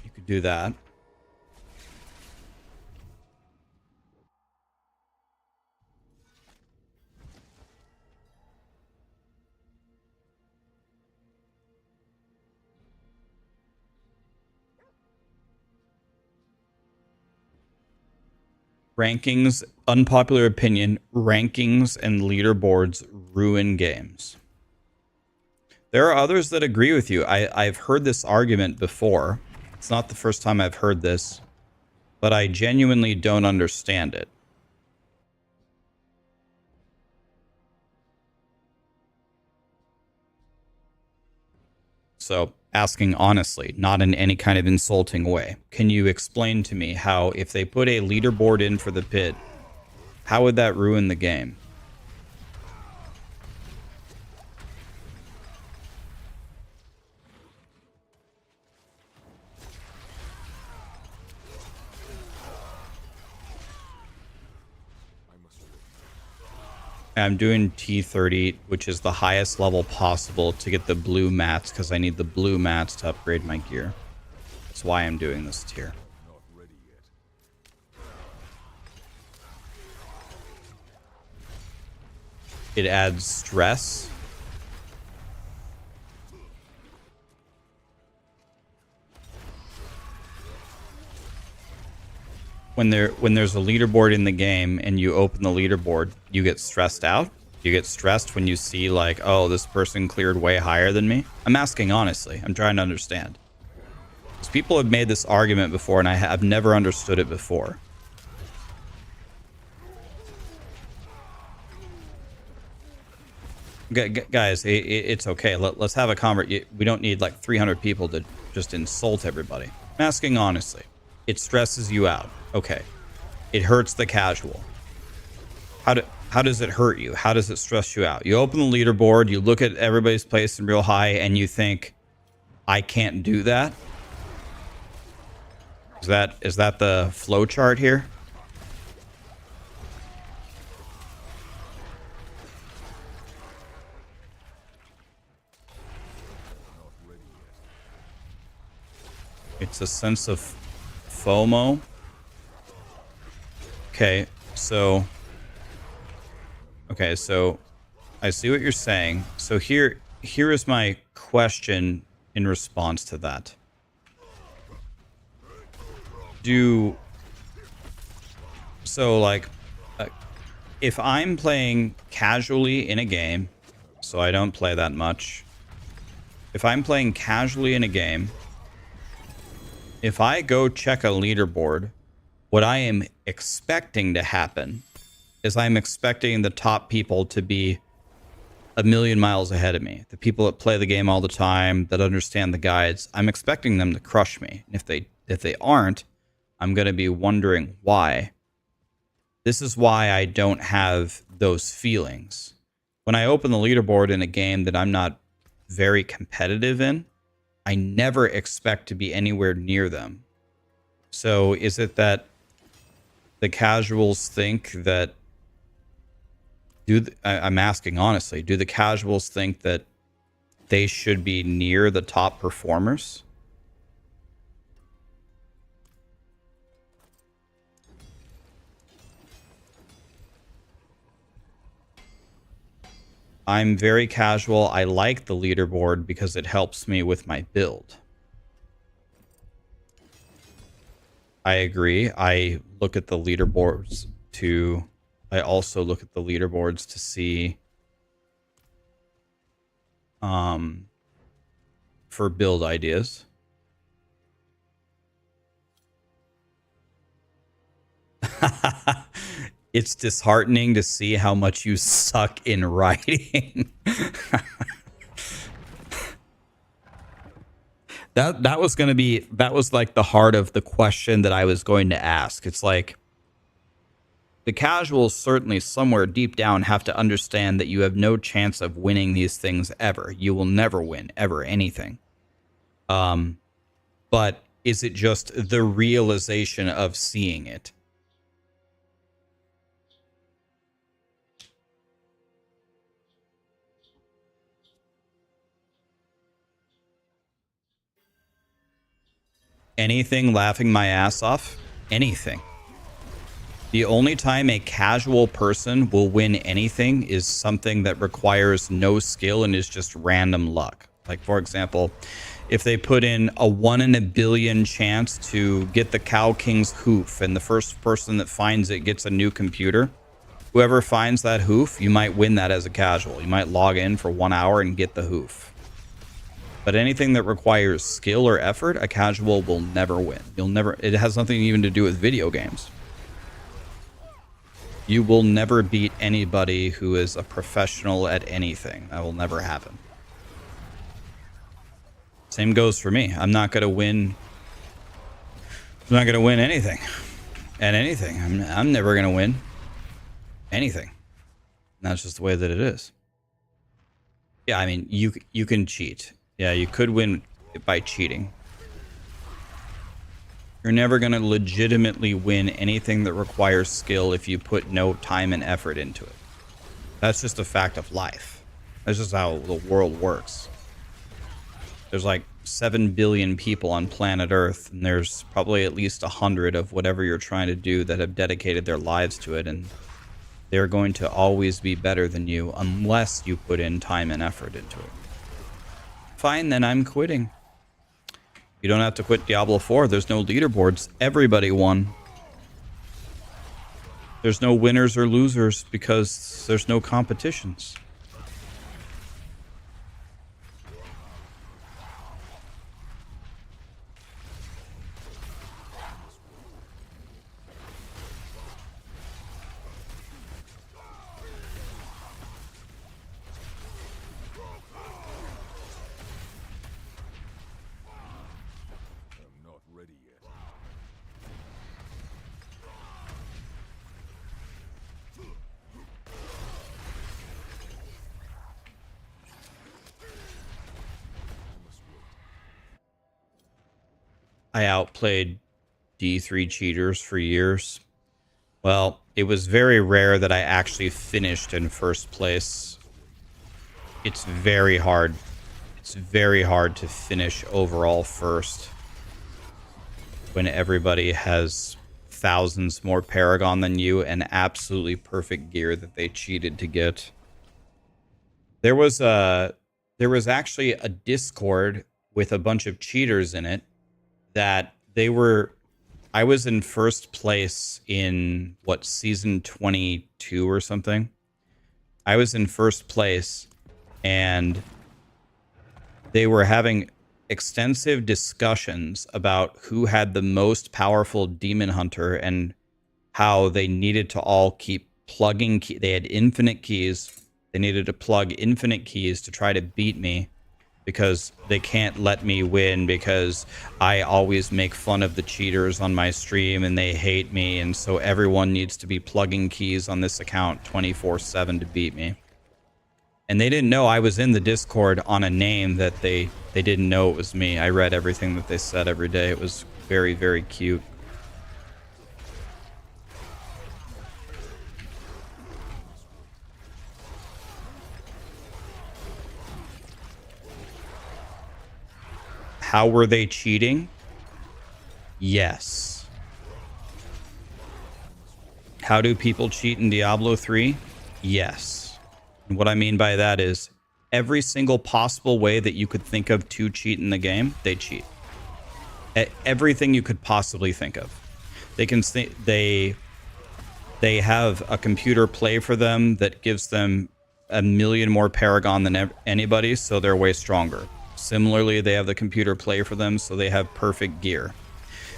[SPEAKER 1] You could do that. Rankings, unpopular opinion, rankings and leaderboards ruin games. There are others that agree with you. I've heard this argument before. It's not the first time I've heard this, but I genuinely don't understand it. So, asking honestly, not in any kind of insulting way, can you explain to me how, if they put a leaderboard in for the pit, how would that ruin the game? I'm doing T30, which is the highest level possible to get the blue mats, because I need the blue mats to upgrade my gear. That's why I'm doing this tier. It adds stress. When there's a leaderboard in the game and you open the leaderboard, you get stressed out? You get stressed when you see, like, oh, this person cleared way higher than me? I'm asking honestly. I'm trying to understand. Because people have made this argument before, and I've never understood it before. Guys, it's okay. Let's have a conversation. We don't need like 300 people to just insult everybody. I'm asking honestly. It stresses you out. Okay. It hurts the casual. How does it hurt you? How does it stress you out? You open the leaderboard, you look at everybody's placing real high, and you think, I can't do that? Is that the flow chart here? It's a sense of FOMO. Okay, so I see what you're saying. So here is my question in response to that. If I'm playing casually in a game, so I don't play that much. If I'm playing casually in a game, if I go check a leaderboard What I am expecting to happen is I'm expecting the top people to be a million miles ahead of me. The people that play the game all the time, that understand the guides, I'm expecting them to crush me. And if they aren't, I'm going to be wondering why. This is why I don't have those feelings. When I open the leaderboard in a game that I'm not very competitive in, I never expect to be anywhere near them. So is it that the casuals think that I'm asking honestly, do the casuals think that they should be near the top performers? I'm very casual. I like the leaderboard because it helps me with my build. I agree. I look at the leaderboards to... I also look at the leaderboards to see for build ideas. It's disheartening to see how much you suck in writing. That was going to be, that was like the heart of the question that I was going to ask. It's like, the casuals certainly somewhere deep down have to understand that you have no chance of winning these things ever. You will never win ever anything. But is it just the realization of seeing it? Anything laughing my ass off? Anything. The only time a casual person will win anything is something that requires no skill and is just random luck. Like, for example, if they put in a 1 in a billion chance to get the Cow King's hoof and the first person that finds it gets a new computer, whoever finds that hoof, you might win that as a casual. You might log in for 1 hour and get the hoof. But anything that requires skill or effort, a casual will never win. You'll never... It has nothing even to do with video games. You will never beat anybody who is a professional at anything. That will never happen. Same goes for me. I'm not going to win... I'm not going to win anything. At anything. I'm never going to win anything. And that's just the way that it is. Yeah, I mean, you can cheat. Yeah, you could win by cheating. You're never going to legitimately win anything that requires skill if you put no time and effort into it. That's just a fact of life. That's just how the world works. There's like 7 billion people on planet Earth, and there's probably at least 100 of whatever you're trying to do that have dedicated their lives to it, and they're going to always be better than you unless you put in time and effort into it. Fine, then I'm quitting. You don't have to quit Diablo 4. There's no leaderboards. Everybody won. There's no winners or losers because there's no competitions. I outplayed D3 cheaters for years. Well, it was very rare that I actually finished in first place. It's very hard. It's very hard to finish overall first when everybody has thousands more Paragon than you and absolutely perfect gear that they cheated to get. There was actually a Discord with a bunch of cheaters in it that I was in first place in season 22 or something. I was in first place and they were having extensive discussions about who had the most powerful demon hunter and how they needed to all keep plugging they had infinite keys. They needed to plug infinite keys to try to beat me because they can't let me win because I always make fun of the cheaters on my stream and they hate me, and so everyone needs to be plugging keys on this account 24/7 to beat me. And they didn't know I was in the Discord on a name that they didn't know it was me. I read everything that they said every day. It was very, very cute. How were they cheating? Yes. How do people cheat in Diablo 3? Yes. And what I mean by that is every single possible way that you could think of to cheat in the game, they cheat. Everything you could possibly think of. They can they have a computer play for them that gives them a million more Paragon than anybody, so they're way stronger. Similarly, they have the computer play for them, so they have perfect gear.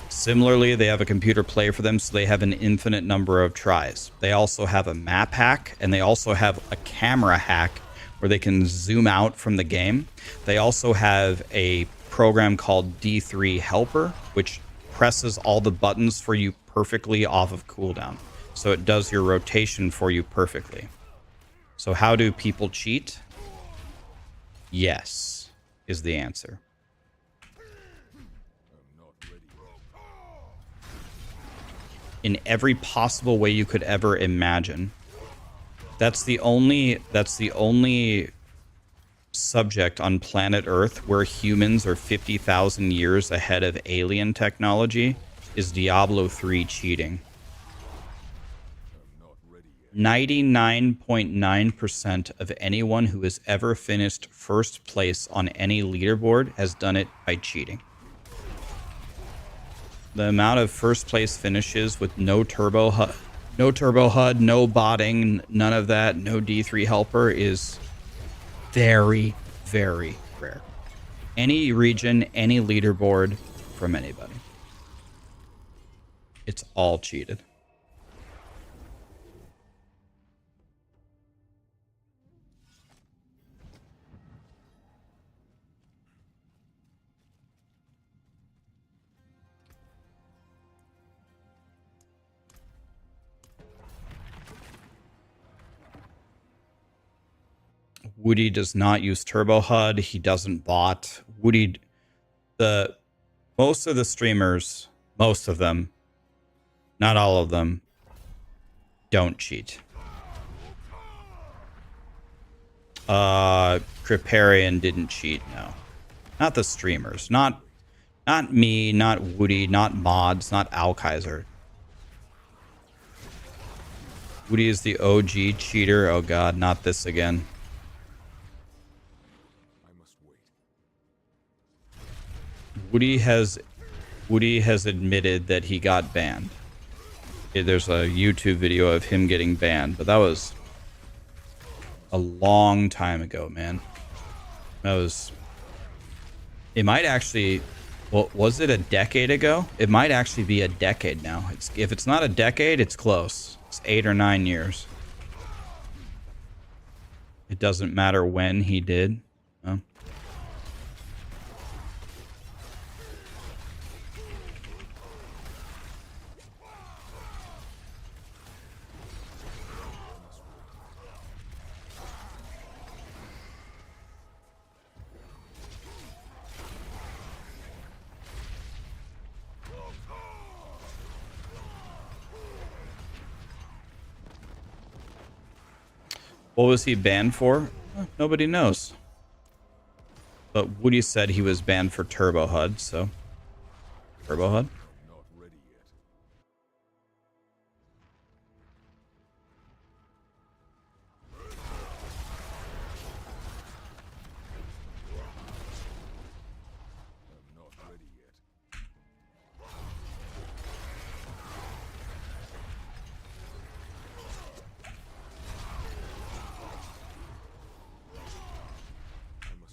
[SPEAKER 1] Similarly, they have a computer play for them, so they have an infinite number of tries. They also have a map hack, and they also have a camera hack where they can zoom out from the game. They also have a program called D3 Helper, which presses all the buttons for you perfectly off of cooldown. So it does your rotation for you perfectly. So how do people cheat? Yes, is the answer. In every possible way you could ever imagine. That's the only subject on planet Earth where humans are 50,000 years ahead of alien technology is Diablo 3 cheating. 99.9% of anyone who has ever finished first place on any leaderboard has done it by cheating. The amount of first place finishes with no turbo HUD, no botting, none of that, no D3 helper is very, very rare. Any region, any leaderboard from anybody. It's all cheated. Woody does not use Turbo HUD. He doesn't bot. Woody, most of the streamers, most of them, not all of them, don't cheat. Kriparian didn't cheat, no. Not the streamers. Not me, not Woody, not mods, not Alkaiser. Woody is the OG cheater. Oh god, not this again. Woody has admitted that he got banned. There's a YouTube video of him getting banned, but that was a long time ago, man. That was... It might actually... Well, was it a decade ago? It might actually be a decade now. If it's not a decade, it's close. It's 8 or 9 years. It doesn't matter when he did. No? What was he banned for? Nobody knows. But Woody said he was banned for Turbo HUD, so... Turbo HUD?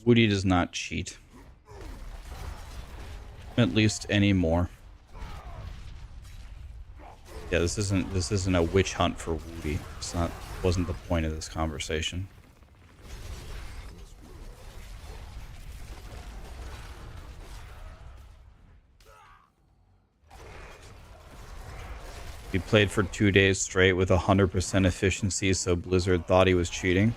[SPEAKER 1] Woody does not cheat. at least anymore. Yeah, this isn't a witch hunt for Woody. Wasn't the point of this conversation. He played for 2 days straight with 100% efficiency, so Blizzard thought he was cheating.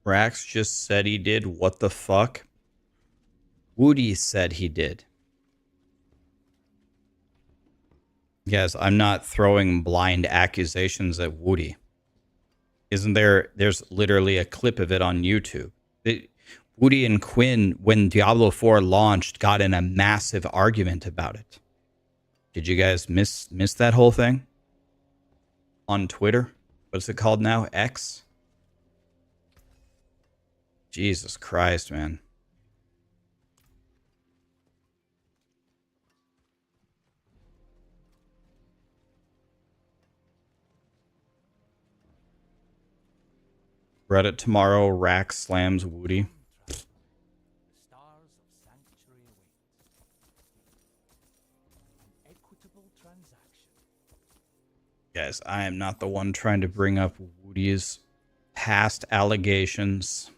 [SPEAKER 1] Rax just said he did. What the fuck? Woody said he did. Yes, I'm not throwing blind accusations at Woody. Isn't there? There's literally a clip of it on YouTube. Woody and Quinn, when Diablo 4 launched, got in a massive argument about it. Did you guys miss that whole thing? On Twitter? What's it called now? X? Jesus Christ, man. Reddit tomorrow, Rax slams Woody.
[SPEAKER 2] The stars of sanctuary await. An equitable transaction.
[SPEAKER 1] Guys, I am not the one trying to bring up Woody's past allegations.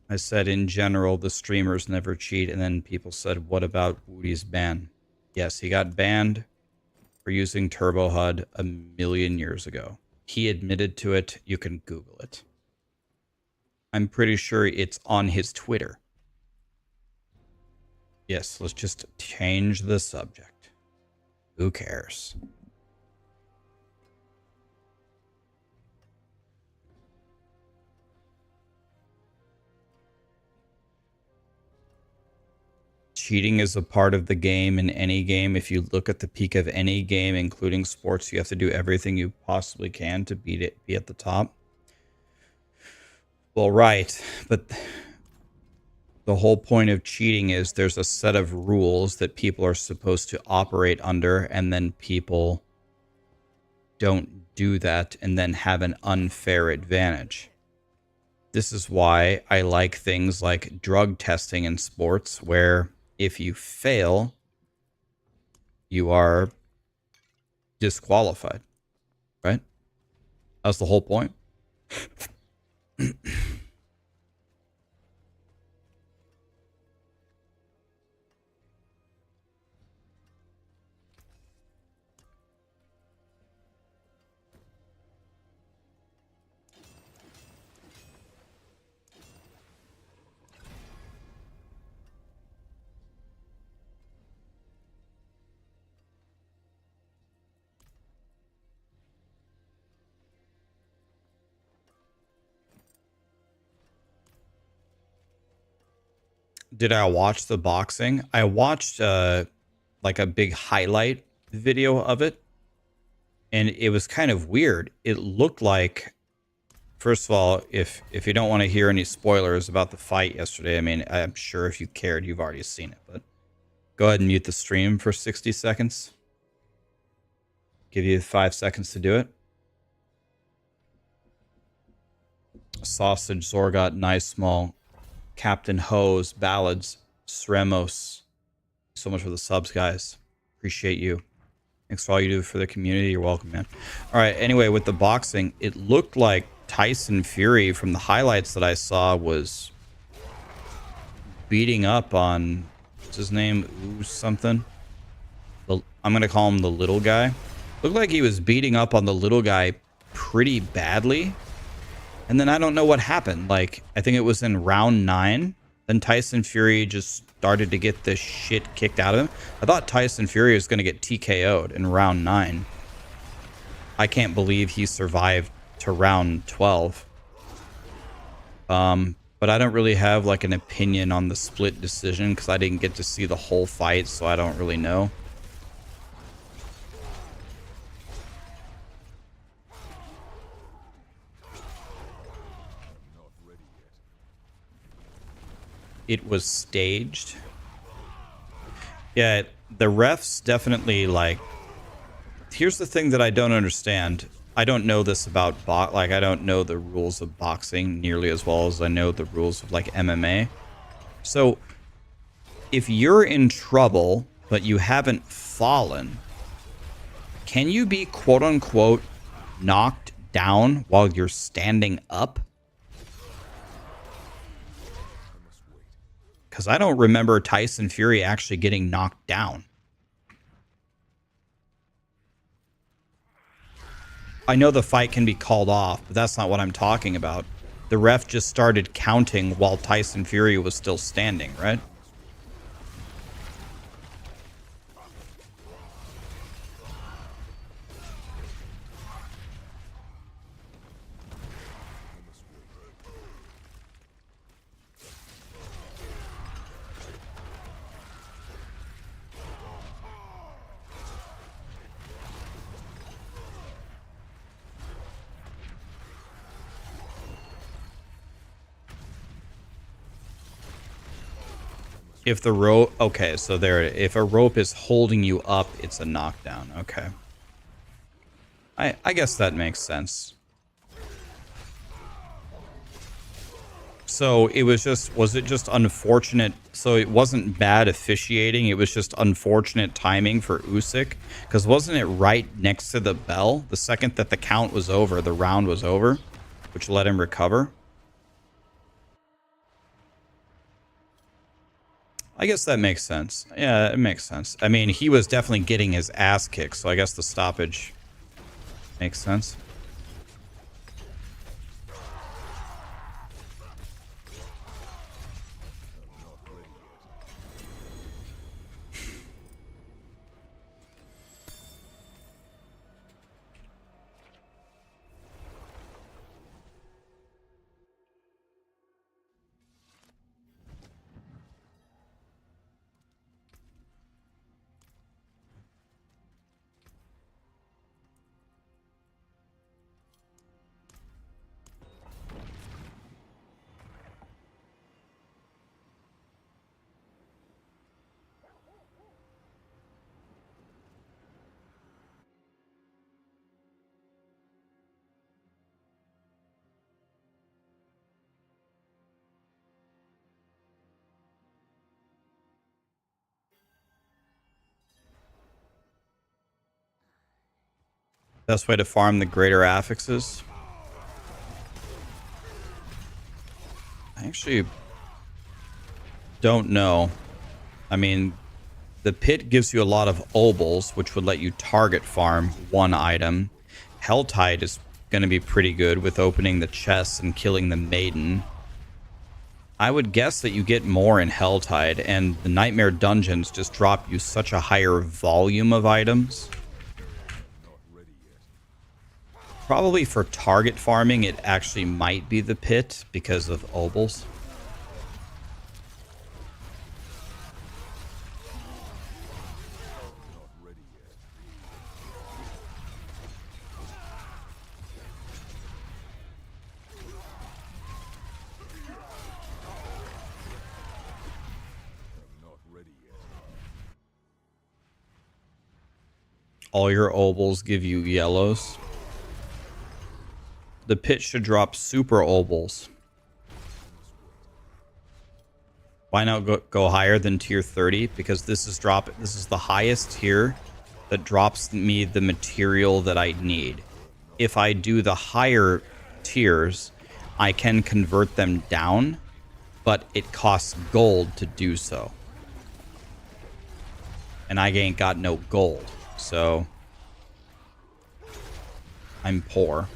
[SPEAKER 1] I said in general, the streamers never cheat, and then people said, what about Woody's ban? Yes, he got banned for using Turbo HUD a million years ago. He admitted to it. You can Google it. I'm pretty sure it's on his Twitter. Yes, let's just change the subject. Who cares? Cheating is a part of the game in any game. If you look at the peak of any game, including sports, you have to do everything you possibly can to beat it, be at the top. Well, right, but the whole point of cheating is there's a set of rules that people are supposed to operate under, and then people don't do that and then have an unfair advantage. This is why I like things like drug testing in sports, where if you fail, you are disqualified, right? That's the whole point. Did I watch the boxing? I watched like a big highlight video of it, and it was kind of weird. It looked like, first of all, if you don't want to hear any spoilers about the fight yesterday, I mean, I'm sure if you cared, you've already seen it, but go ahead and mute the stream for 60 seconds. Give you 5 seconds to do it. Sausage, Zorgot, Nice Small, Captain Hose, Ballads, Sremos. So much for the subs, guys. Appreciate you. Thanks for all you do for the community. You're welcome, man. All right, anyway, with the boxing, it looked like Tyson Fury, from the highlights that I saw, was beating up on, what's his name? Ooh, something. I'm going to call him the little guy. Looked like he was beating up on the little guy pretty badly. And then I don't know what happened. Like, I think it was in round 9. Then Tyson Fury just started to get this shit kicked out of him. I thought Tyson Fury was going to get TKO'd in round 9. I can't believe he survived to round 12. But I don't really have like an opinion on the split decision because I didn't get to see the whole fight, so I don't really know. It was staged. Yeah, the refs definitely like... Here's the thing that I don't understand. I don't know this about I don't know the rules of boxing nearly as well as I know the rules of like MMA. So if you're in trouble but you haven't fallen, can you be quote unquote knocked down while you're standing up? Because I don't remember Tyson Fury actually getting knocked down. I know the fight can be called off, but that's not what I'm talking about. The ref just started counting while Tyson Fury was still standing, right? If the rope... Okay, so there... If a rope is holding you up, it's a knockdown. Okay. I guess that makes sense. So it was just... Was it just unfortunate... So it wasn't bad officiating. It was just unfortunate timing for Usyk. Because wasn't it right next to the bell? The second that the count was over, the round was over. Which let him recover. I guess that makes sense. Yeah, it makes sense. I mean, he was definitely getting his ass kicked, so I guess the stoppage makes sense. Best way to farm the greater affixes? I actually don't know. I mean, the pit gives you a lot of obols, which would let you target farm one item. Helltide is going to be pretty good with opening the chest and killing the maiden. I would guess that you get more in Helltide, and the Nightmare Dungeons just drop you such a higher volume of items. Probably for target farming, it actually might be the pit because of obols. All your obols give you yellows. The pit should drop super obols. Why not go higher than tier 30? Because this is the highest tier that drops me the material that I need. If I do the higher tiers, I can convert them down, but it costs gold to do so. And I ain't got no gold, so I'm poor.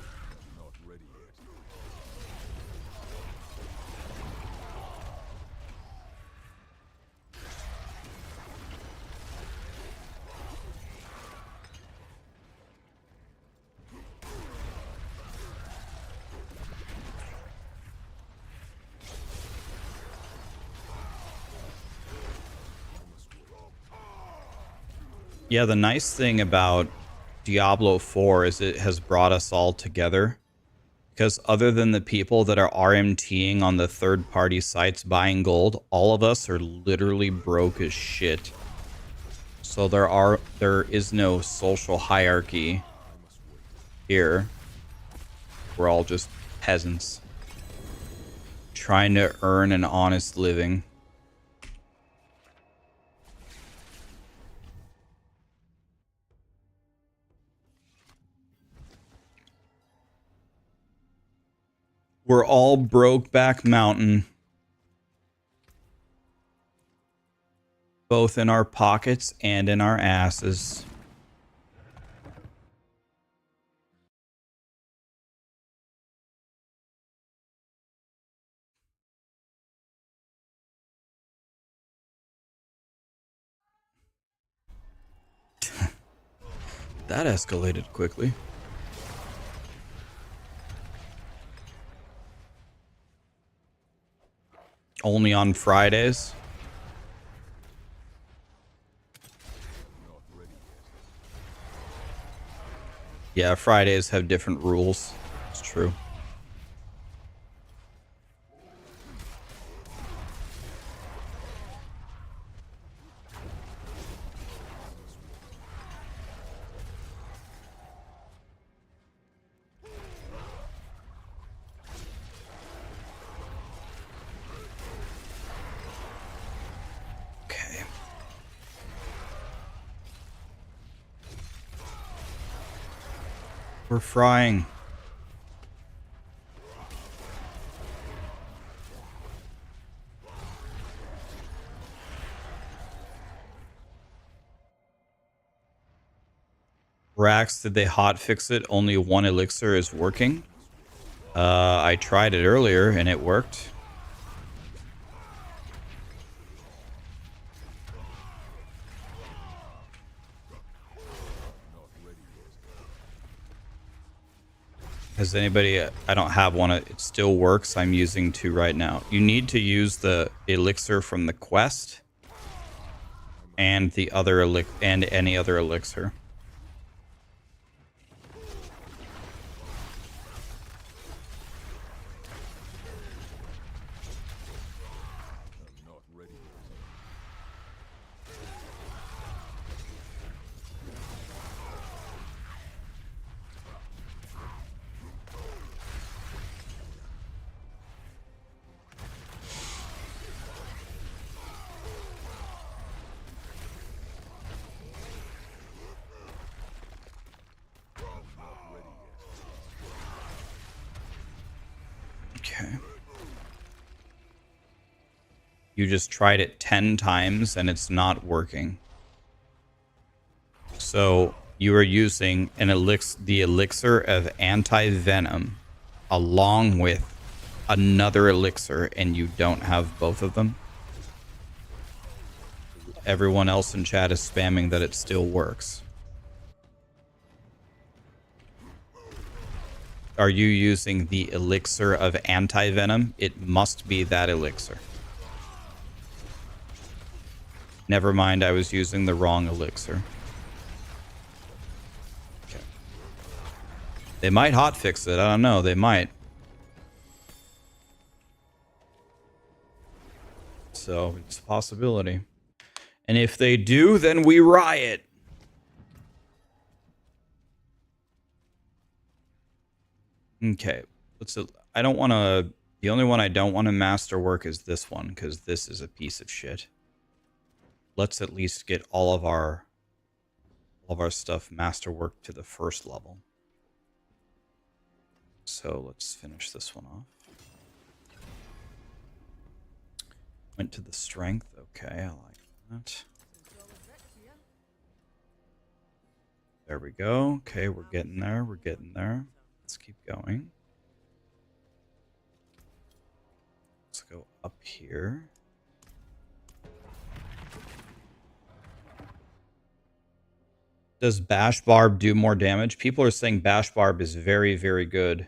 [SPEAKER 1] Yeah, the nice thing about Diablo 4 is it has brought us all together. Because other than the people that are RMTing on the third-party sites buying gold, all of us are literally broke as shit. So there is no social hierarchy here. We're all just peasants trying to earn an honest living. We're all Brokeback Mountain. Both in our pockets and in our asses. That escalated quickly. Only on Fridays. Yeah, Fridays have different rules. It's true. Okay. We're frying. Rax, did they hotfix it? Only one elixir is working. I tried it earlier and it worked. Has anybody... I don't have one. It still works. I'm using two right now. You need to use the elixir from the quest and the other and any other elixir. Okay. You just tried it 10 times and it's not working. So you are using the elixir of anti-venom along with another elixir and you don't have both of them. Everyone else in chat is spamming that it still works. Are you using the elixir of anti-venom? It must be that elixir. Never mind, I was using the wrong elixir. Okay. They might hotfix it. I don't know. They might. So it's a possibility. And if they do, then we riot. Okay. I don't want to... The only one I don't want to masterwork is this one, because this is a piece of shit. Let's at least get all of our stuff masterworked to the first level. So let's finish this one off. Went to the strength. Okay, I like that. There we go. Okay, we're getting there. We're getting there. Let's keep going. Let's go up here. Does Bash Barb do more damage? People are saying Bash Barb is very, very good.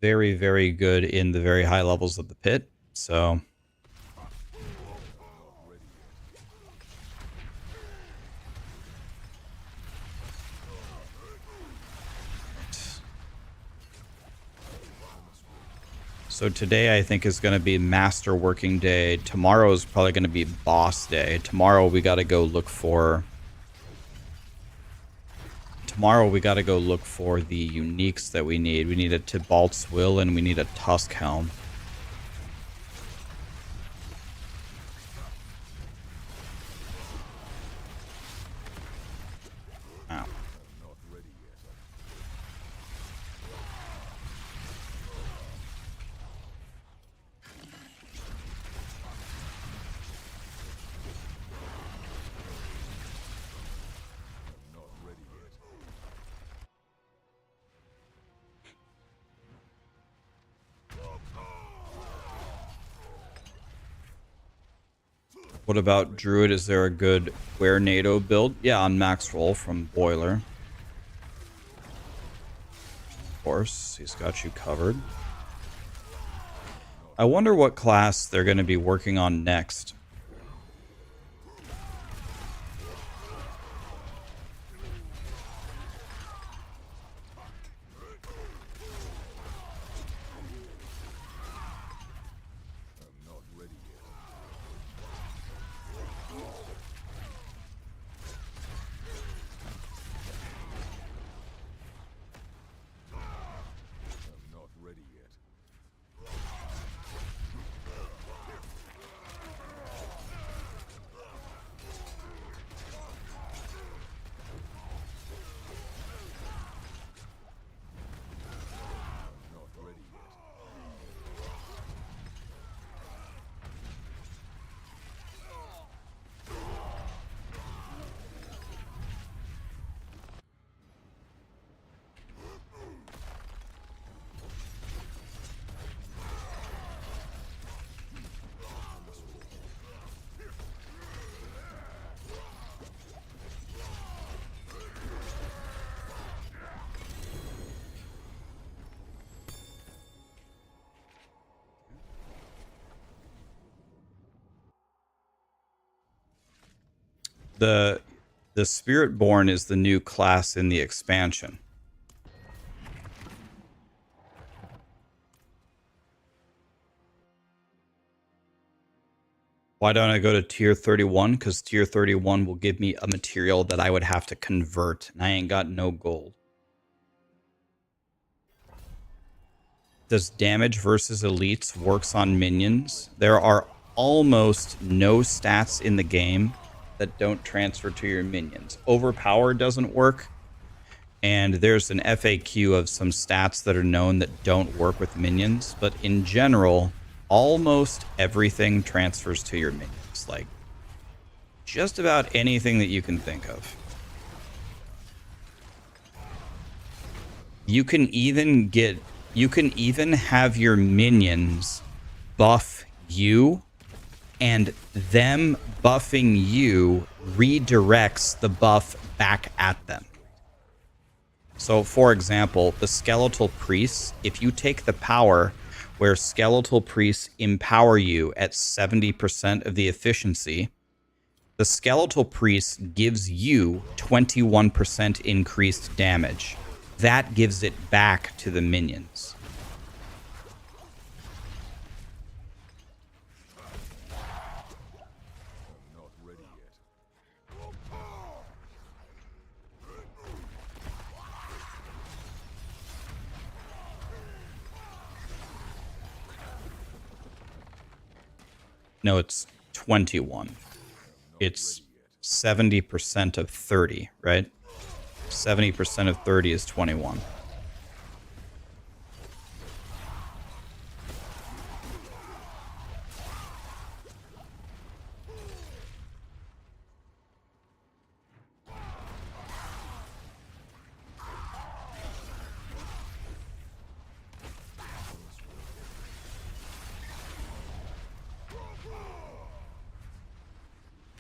[SPEAKER 1] very, very good in the very high levels of the pit. So today I think is going to be master working day. Tomorrow is probably going to be boss day. Tomorrow we got to go look for the uniques that we need. We need a Tybalt's Will and we need a Tusk Helm. Ow. What about Druid? Is there a good Where NATO build? Yeah, on Maxroll from Boiler. Of course, he's got you covered. I wonder what class they're going to be working on next. The Spiritborn is the new class in the expansion. Why don't I go to tier 31? Because tier 31 will give me a material that I would have to convert, and I ain't got no gold. Does damage versus elites works on minions? There are almost no stats in the game that don't transfer to your minions. Overpower doesn't work, and there's an FAQ of some stats that are known that don't work with minions, but in general, almost everything transfers to your minions. Like, just about anything that you can think of. You can even have your minions buff you, and them buffing you redirects the buff back at them. So, for example, the Skeletal Priests, if you take the power where Skeletal Priests empower you at 70% of the efficiency, the Skeletal Priest gives you 21% increased damage. That gives it back to the minions. No, it's 21. It's 70% of 30, right? 70% of 30 is 21.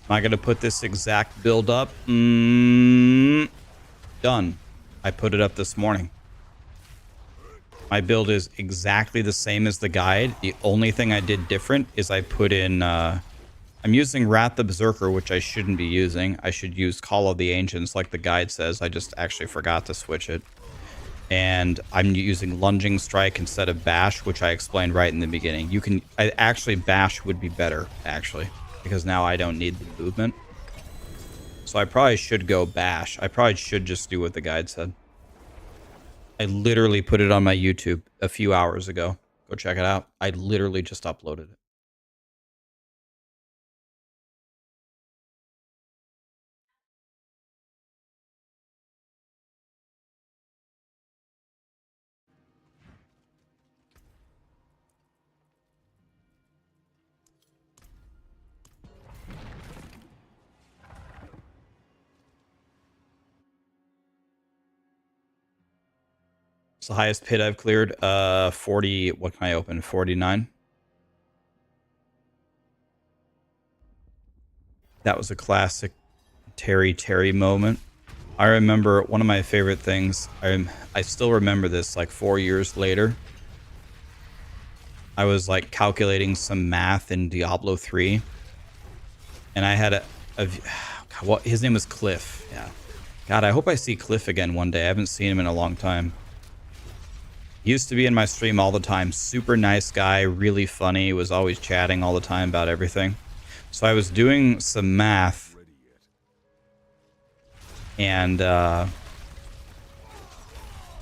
[SPEAKER 1] Am I going to put this exact build up? Done. I put it up this morning. My build is exactly the same as the guide. The only thing I did different is I put in... I'm using Wrath the Berserker, which I shouldn't be using. I should use Call of the Ancients like the guide says. I just actually forgot to switch it. And I'm using Lunging Strike instead of Bash, which I explained right in the beginning. You can... actually, Bash would be better, actually. Because now I don't need the movement. So I probably should go Bash. I probably should just do what the guide said. I literally put it on my YouTube a few hours ago. Go check it out. I literally just uploaded it. It's the highest pit I've cleared. 40. What can I open? 49. That was a classic Terry moment. I remember one of my favorite things. I still remember this like 4 years later. I was like calculating some math in Diablo 3. And I had what his name was Glyph. Yeah. God, I hope I see Glyph again one day. I haven't seen him in a long time. He used to be in my stream all the time. Super nice guy, really funny. Was always chatting all the time about everything. So I was doing some math. And I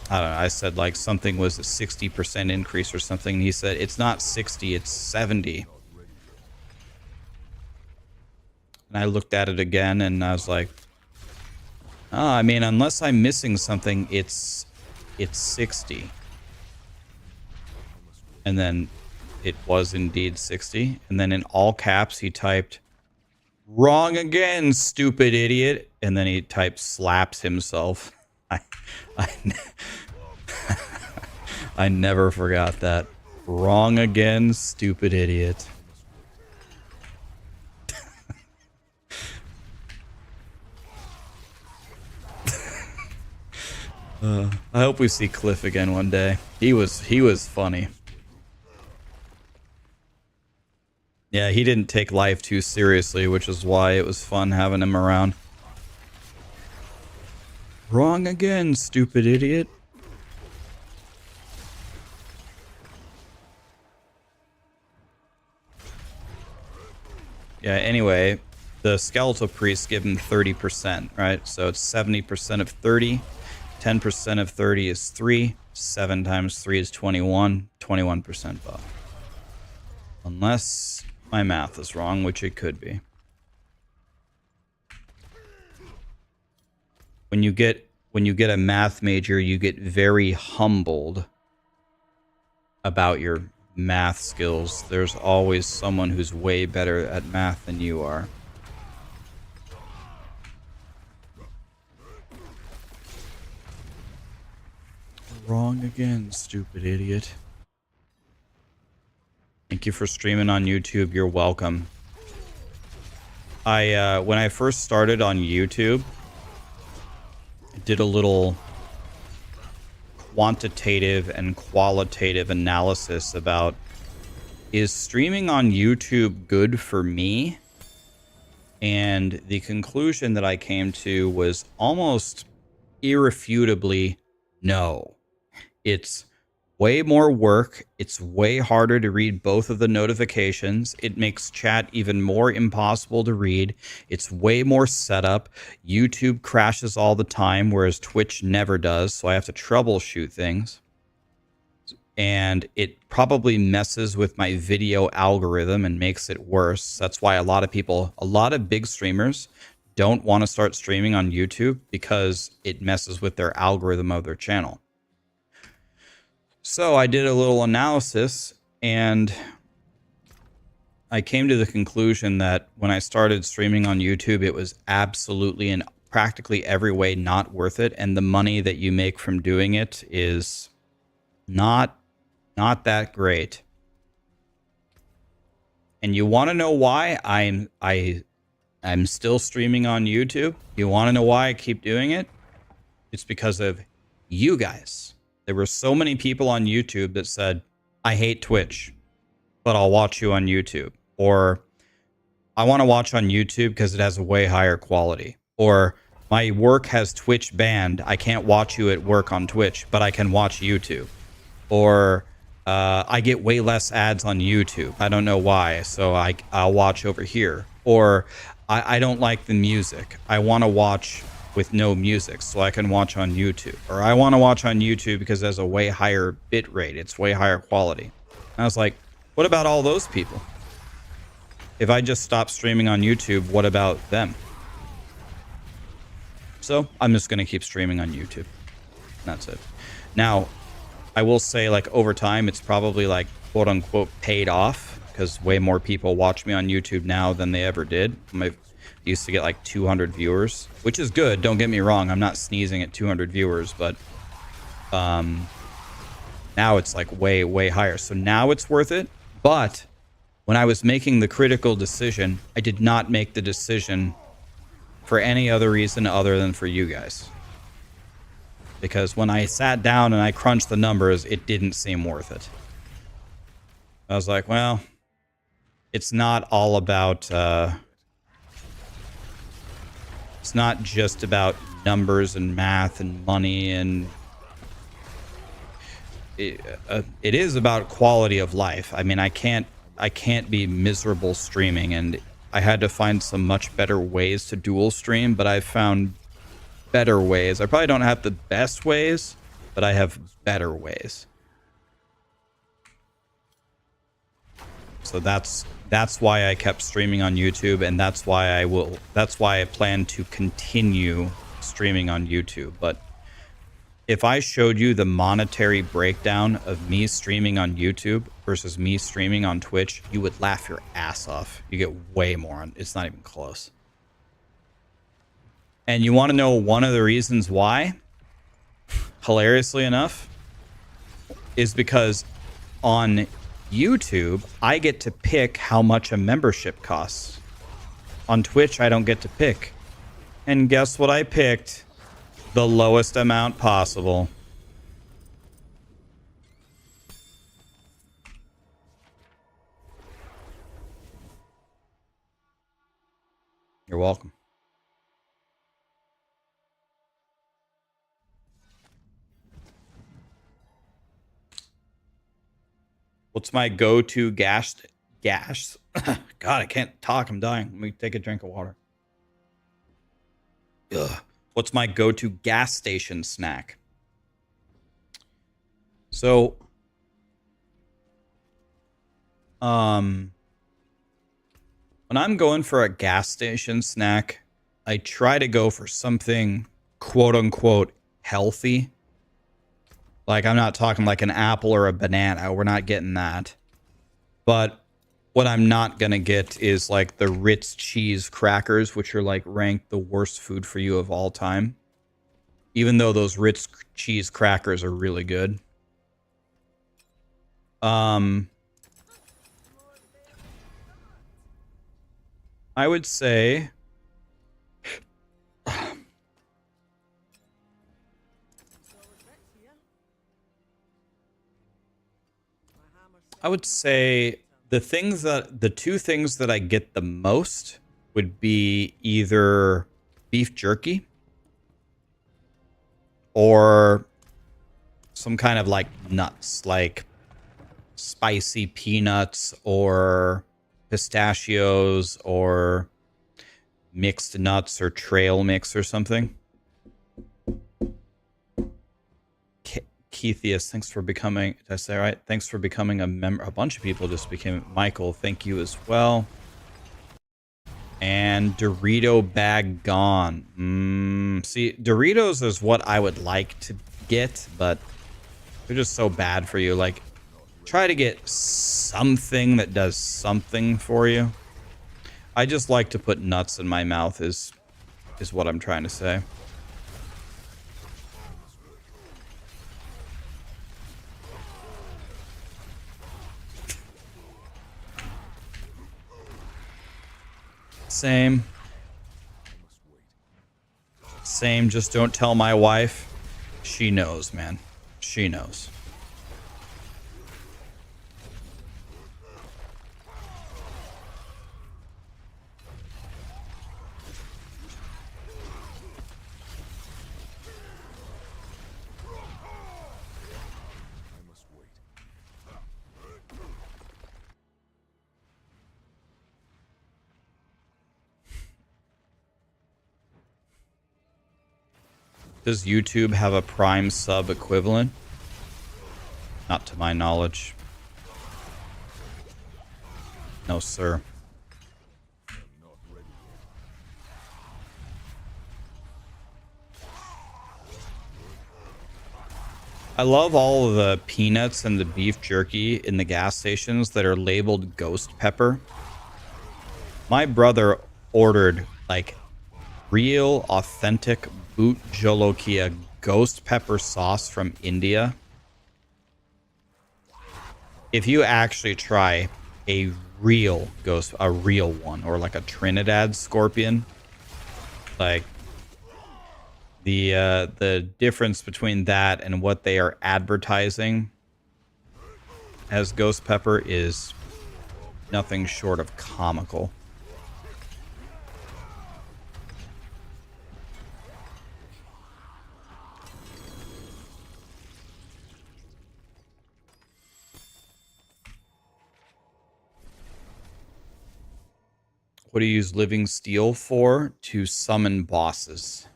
[SPEAKER 1] don't know, I said like something was a 60% increase or something. And he said, it's not 60, it's 70. And I looked at it again and I was like, oh, I mean, unless I'm missing something, it's 60. And then it was indeed 60. And then in all caps, he typed, wrong again, stupid idiot. And then he typed slaps himself. I never forgot that. Wrong again, stupid idiot. I hope we see Glyph again one day. He was funny. Yeah, he didn't take life too seriously, which is why it was fun having him around. Wrong again, stupid idiot. Yeah, anyway, the Skeletal Priests give him 30%, right? So it's 70% of 30. 10% of 30 is 3. 7 times 3 is 21. 21% buff. Unless my math is wrong, which it could be. When you get a math major, you get very humbled about your math skills. There's always someone who's way better at math than you are. Wrong again, stupid idiot. Thank you for streaming on YouTube. You're welcome. When I first started on YouTube, I did a little quantitative and qualitative analysis about, is streaming on YouTube good for me? And the conclusion that I came to was almost irrefutably no. It's way more work. It's way harder to read both of the notifications. It makes chat even more impossible to read. It's way more setup. YouTube crashes all the time, whereas Twitch never does. So I have to troubleshoot things. And it probably messes with my video algorithm and makes it worse. That's why a lot of big streamers don't want to start streaming on YouTube, because it messes with their algorithm of their channel. So I did a little analysis, and I came to the conclusion that when I started streaming on YouTube, it was absolutely in practically every way not worth it. And the money that you make from doing it is not that great. And you want to know why I'm still streaming on YouTube? You want to know why I keep doing it? It's because of you guys. There were so many people on YouTube that said, I hate Twitch, but I'll watch you on YouTube. Or I want to watch on YouTube because it has a way higher quality. Or my work has Twitch banned. I can't watch you at work on Twitch, but I can watch YouTube. Or I get way less ads on YouTube. I don't know why, so I'll watch over here. Or I don't like the music. I want to watch with no music so I can watch on YouTube. Or I want to watch on YouTube because it has a way higher bit rate. It's way higher quality. And I was like, what about all those people? If I just stop streaming on YouTube, what about them? So I'm just going to keep streaming on YouTube. That's it. Now, I will say, like, over time, it's probably, like, quote unquote paid off because way more people watch me on YouTube now than they ever did. I used to get like 200 viewers, which is good. Don't get me wrong. I'm not sneezing at 200 viewers, but now it's like way, way higher. So now it's worth it. But when I was making the critical decision, I did not make the decision for any other reason other than for you guys. Because when I sat down and I crunched the numbers, it didn't seem worth it. I was like, well, it's not all about... it's not just about numbers and math and money, and... It is about quality of life. I mean, I can't be miserable streaming, and I had to find some much better ways to dual stream, but I've found better ways. I probably don't have the best ways, but I have better ways. So that's why I kept streaming on YouTube, and that's why I plan to continue streaming on YouTube. But if I showed you the monetary breakdown of me streaming on YouTube versus me streaming on Twitch, you would laugh your ass off. You get way more on. It's not even close. And you want to know one of the reasons why? Hilariously enough, is because on YouTube, I get to pick how much a membership costs. On Twitch, I don't get to pick. And guess what I picked? The lowest amount possible. You're welcome. What's my go-to gas? God, I can't talk. I'm dying. Let me take a drink of water. Ugh. What's my go-to gas station snack? So, when I'm going for a gas station snack, I try to go for something quote-unquote healthy. Like, I'm not talking like an apple or a banana. We're not getting that. But what I'm not going to get is like the Ritz cheese crackers, which are like ranked the worst food for you of all time. Even though those Ritz cheese crackers are really good. I would say... I would say the two things that I get the most would be either beef jerky or some kind of like nuts, like spicy peanuts or pistachios or mixed nuts or trail mix or something. Keithius, thanks for becoming, did I say right? Thanks for becoming a member. A bunch of people just became. Michael, thank you as well. And Dorito bag gone. See, Doritos is what I would like to get, but they're just so bad for you. Like, try to get something that does something for you. I just like to put nuts in my mouth is what I'm trying to say. Same. Just don't tell my wife. She knows, man. She knows.
[SPEAKER 2] I must wait.
[SPEAKER 1] Does YouTube have a Prime sub equivalent? Not to my knowledge. No, sir. I love all of the peanuts and the beef jerky in the gas stations that are labeled ghost pepper. My brother ordered like real authentic boot jolokia ghost pepper sauce from India. If you actually try a real one, or like a Trinidad scorpion, like the difference between that and what they are advertising as ghost pepper is nothing short of comical. What do you use living steel for? To summon bosses.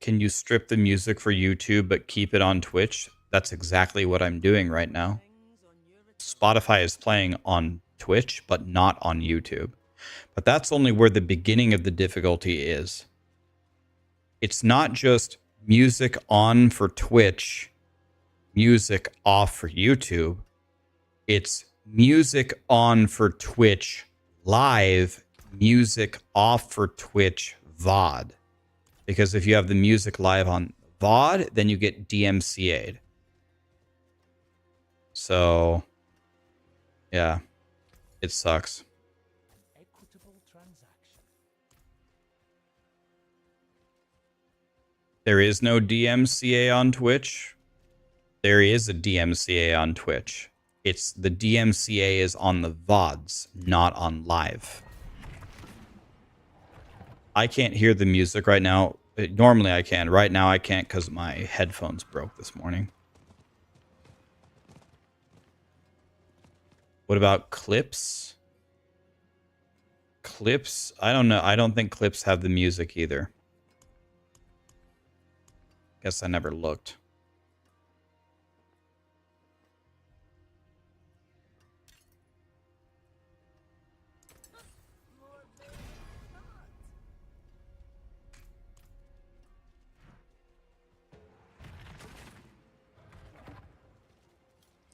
[SPEAKER 1] Can you strip the music for YouTube but keep it on Twitch? That's exactly what I'm doing right now. Spotify is playing on Twitch, but not on YouTube. But that's only where the beginning of the difficulty is. It's not just music on for Twitch, music off for YouTube. It's music on for Twitch live, music off for Twitch VOD. Because if you have the music live on VOD, then you get DMCA'd. So, yeah, it sucks.
[SPEAKER 2] Equitable transaction.
[SPEAKER 1] There is no DMCA on Twitch. There is a DMCA on Twitch. It's the DMCA is on the VODs, not on live. I can't hear the music right now. Normally I can. Right now I can't because my headphones broke this morning. What about clips? Clips? I don't know. I don't think clips have the music either. Guess I never looked.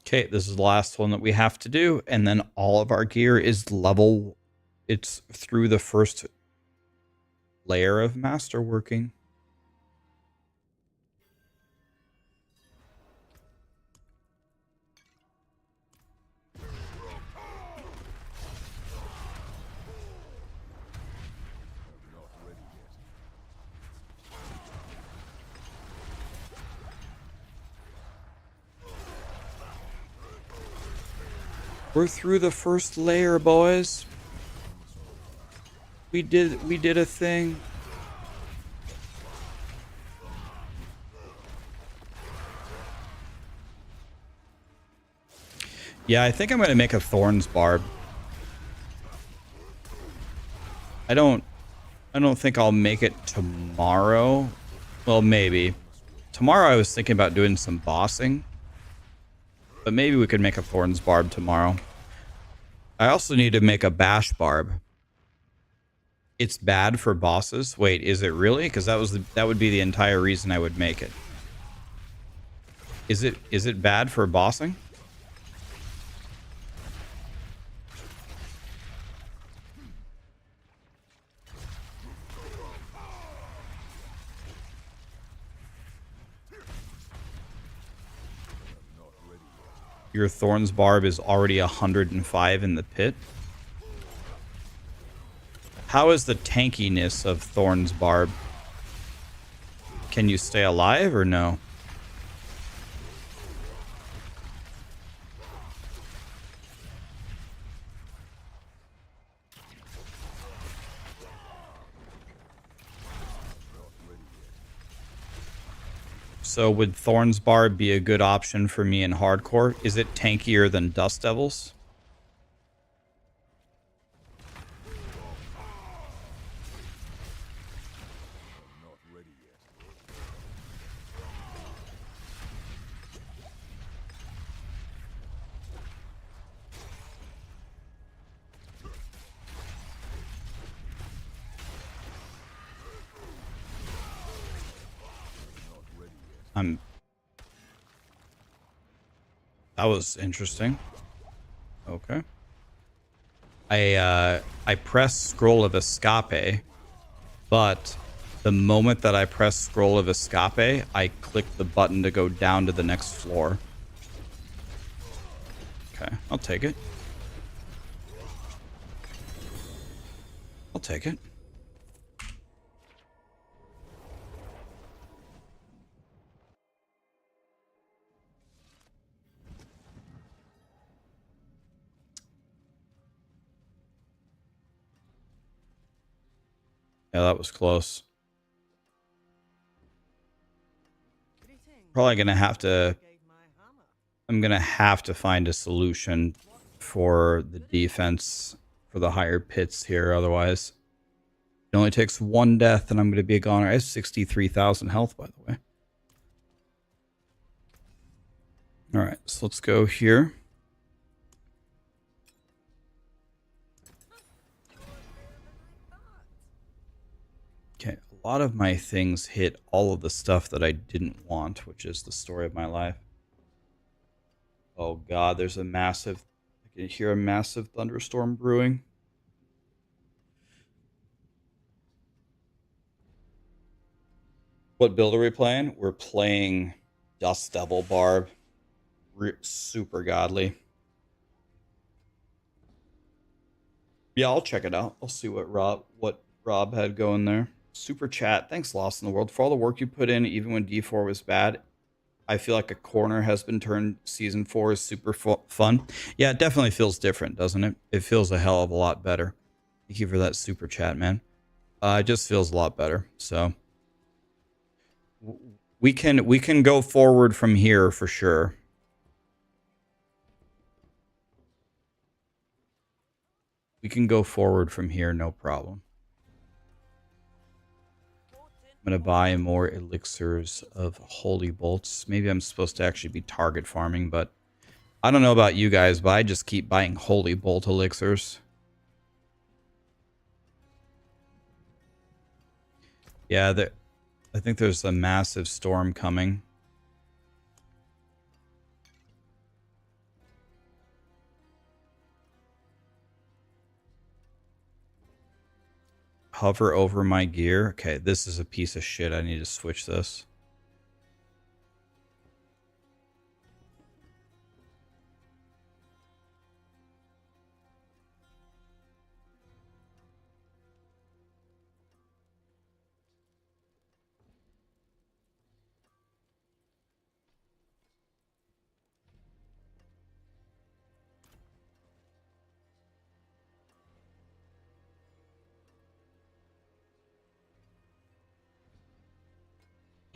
[SPEAKER 1] Okay, this is the last one that we have to do, and then all of our gear is level. It's through the first layer of masterworking. We're through the first layer, boys. We did a thing. Yeah, I think I'm gonna make a Thorns Barb. I don't think I'll make it tomorrow. Well, maybe. Tomorrow I was thinking about doing some bossing. But maybe we could make a Thorns Barb tomorrow. I also need to make a Bash Barb. It's bad for bosses. Wait, is it really? Because that would be the entire reason I would make it. Is it bad for bossing? Your Thorns Barb is already 105 in the pit. How is the tankiness of Thorn's Barb? Can you stay alive or no? So would Thorn's Barb be a good option for me in hardcore? Is it tankier than Dust Devils? That was interesting. Okay. I press Scroll of Escape, but the moment that I press Scroll of Escape, I click the button to go down to the next floor. Okay, I'll take it. I'll take it. Yeah, that was close. Probably gonna have to... I'm gonna have to find a solution for the defense for the higher pits here. Otherwise, it only takes one death and I'm gonna be a goner. I have 63,000 health, by the way. All right, so let's go here. Okay, a lot of my things hit all of the stuff that I didn't want, which is the story of my life. Oh god, there's a massive... I can hear a massive thunderstorm brewing. What build are we playing? We're playing Dust Devil Barb. Super godly. Yeah, I'll check it out. I'll see what Rob had going there. Super chat. Thanks, Lost in the World, for all the work you put in, even when D4 was bad. I feel like a corner has been turned. Season 4 is super fun. Yeah, it definitely feels different, doesn't it? It feels a hell of a lot better. Thank you for that super chat, man. It just feels a lot better. So we can go forward from here for sure. We can go forward from here, no problem. I'm going to buy more elixirs of holy bolts. Maybe I'm supposed to actually be target farming, but I don't know about you guys, but I just keep buying holy bolt elixirs. Yeah, I think there's a massive storm coming. Hover over my gear. Okay, this is a piece of shit. I need to switch this.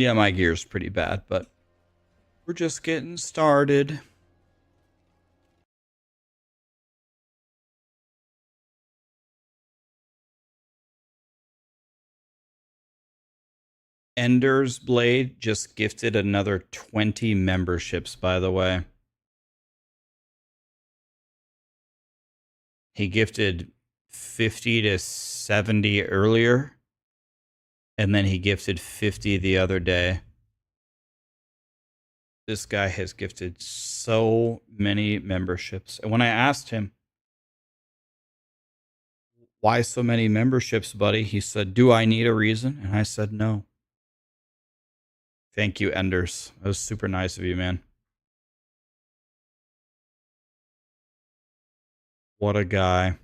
[SPEAKER 1] Yeah, my gear's pretty bad, but we're just getting started. Ender's Blade just gifted another 20 memberships, by the way. He gifted 50 to 70 earlier, and then he gifted 50 the other day. This guy has gifted so many memberships. And when I asked him, why so many memberships, buddy? He said, do I need a reason? And I said, no. Thank you, Enders. That was super nice of you, man. What a guy.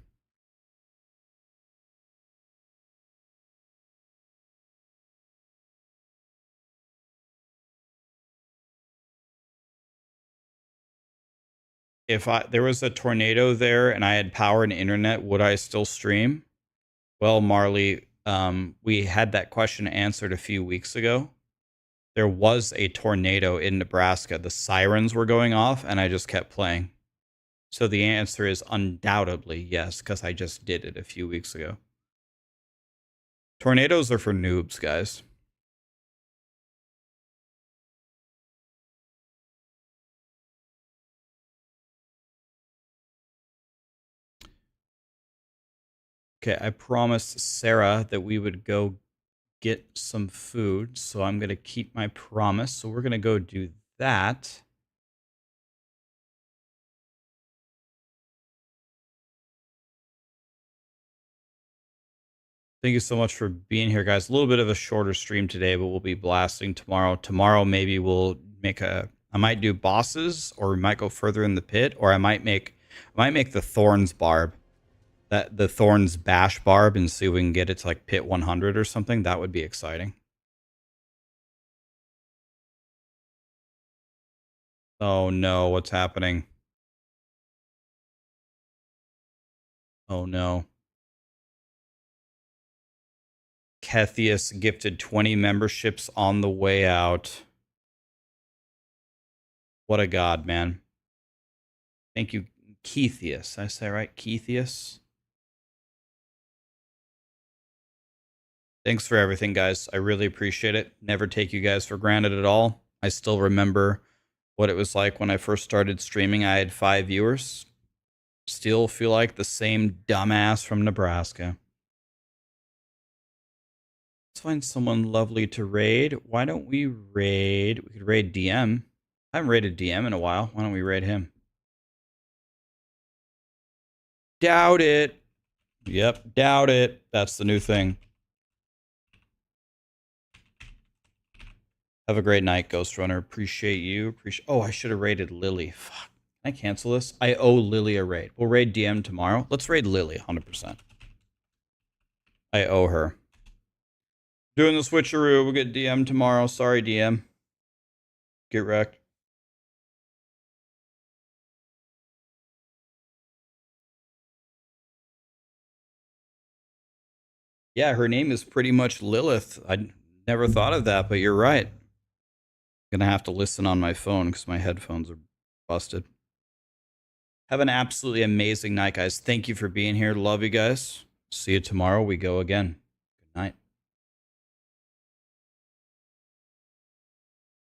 [SPEAKER 1] if there was a tornado there and I had power and internet, would I still stream? Well, Marley, we had that question answered a few weeks ago. There was a tornado in Nebraska. The sirens were going off, and I just kept playing. So the answer is undoubtedly yes, because I just did it a few weeks ago. Tornadoes are for noobs, guys. Okay, I promised Sarah that we would go get some food, so I'm going to keep my promise. So we're going to go do that. Thank you so much for being here, guys. A little bit of a shorter stream today, but we'll be blasting tomorrow. Tomorrow, maybe we'll make I might do bosses, or we might go further in the pit, or I might make the Thorns Barb. The Thorns Bash Barb, and see if we can get it to like pit 100 or something. That would be exciting. Oh no, what's happening? Oh no. Kethius gifted 20 memberships on the way out. What a god, man. Thank you, Kethius. I say right? Kethius? Thanks for everything, guys. I really appreciate it. Never take you guys for granted at all. I still remember what it was like when I first started streaming. I had 5 viewers. Still feel like the same dumbass from Nebraska. Let's find someone lovely to raid. Why don't we raid? We could raid DM. I haven't raided DM in a while. Why don't we raid him? Doubt it. Yep, doubt it. That's the new thing. Have a great night, Ghost Runner. Appreciate you. Oh, I should have raided Lily. Fuck. Can I cancel this? I owe Lily a raid. We'll raid DM tomorrow. Let's raid Lily 100%. I owe her. Doing the switcheroo. We'll get DM tomorrow. Sorry, DM. Get wrecked. Yeah, her name is pretty much Lilith. I never thought of that, but you're right. I'm gonna have to listen on my phone because my headphones are busted. Have an absolutely amazing night, guys. Thank you for being here. Love you guys. See you tomorrow. We go again.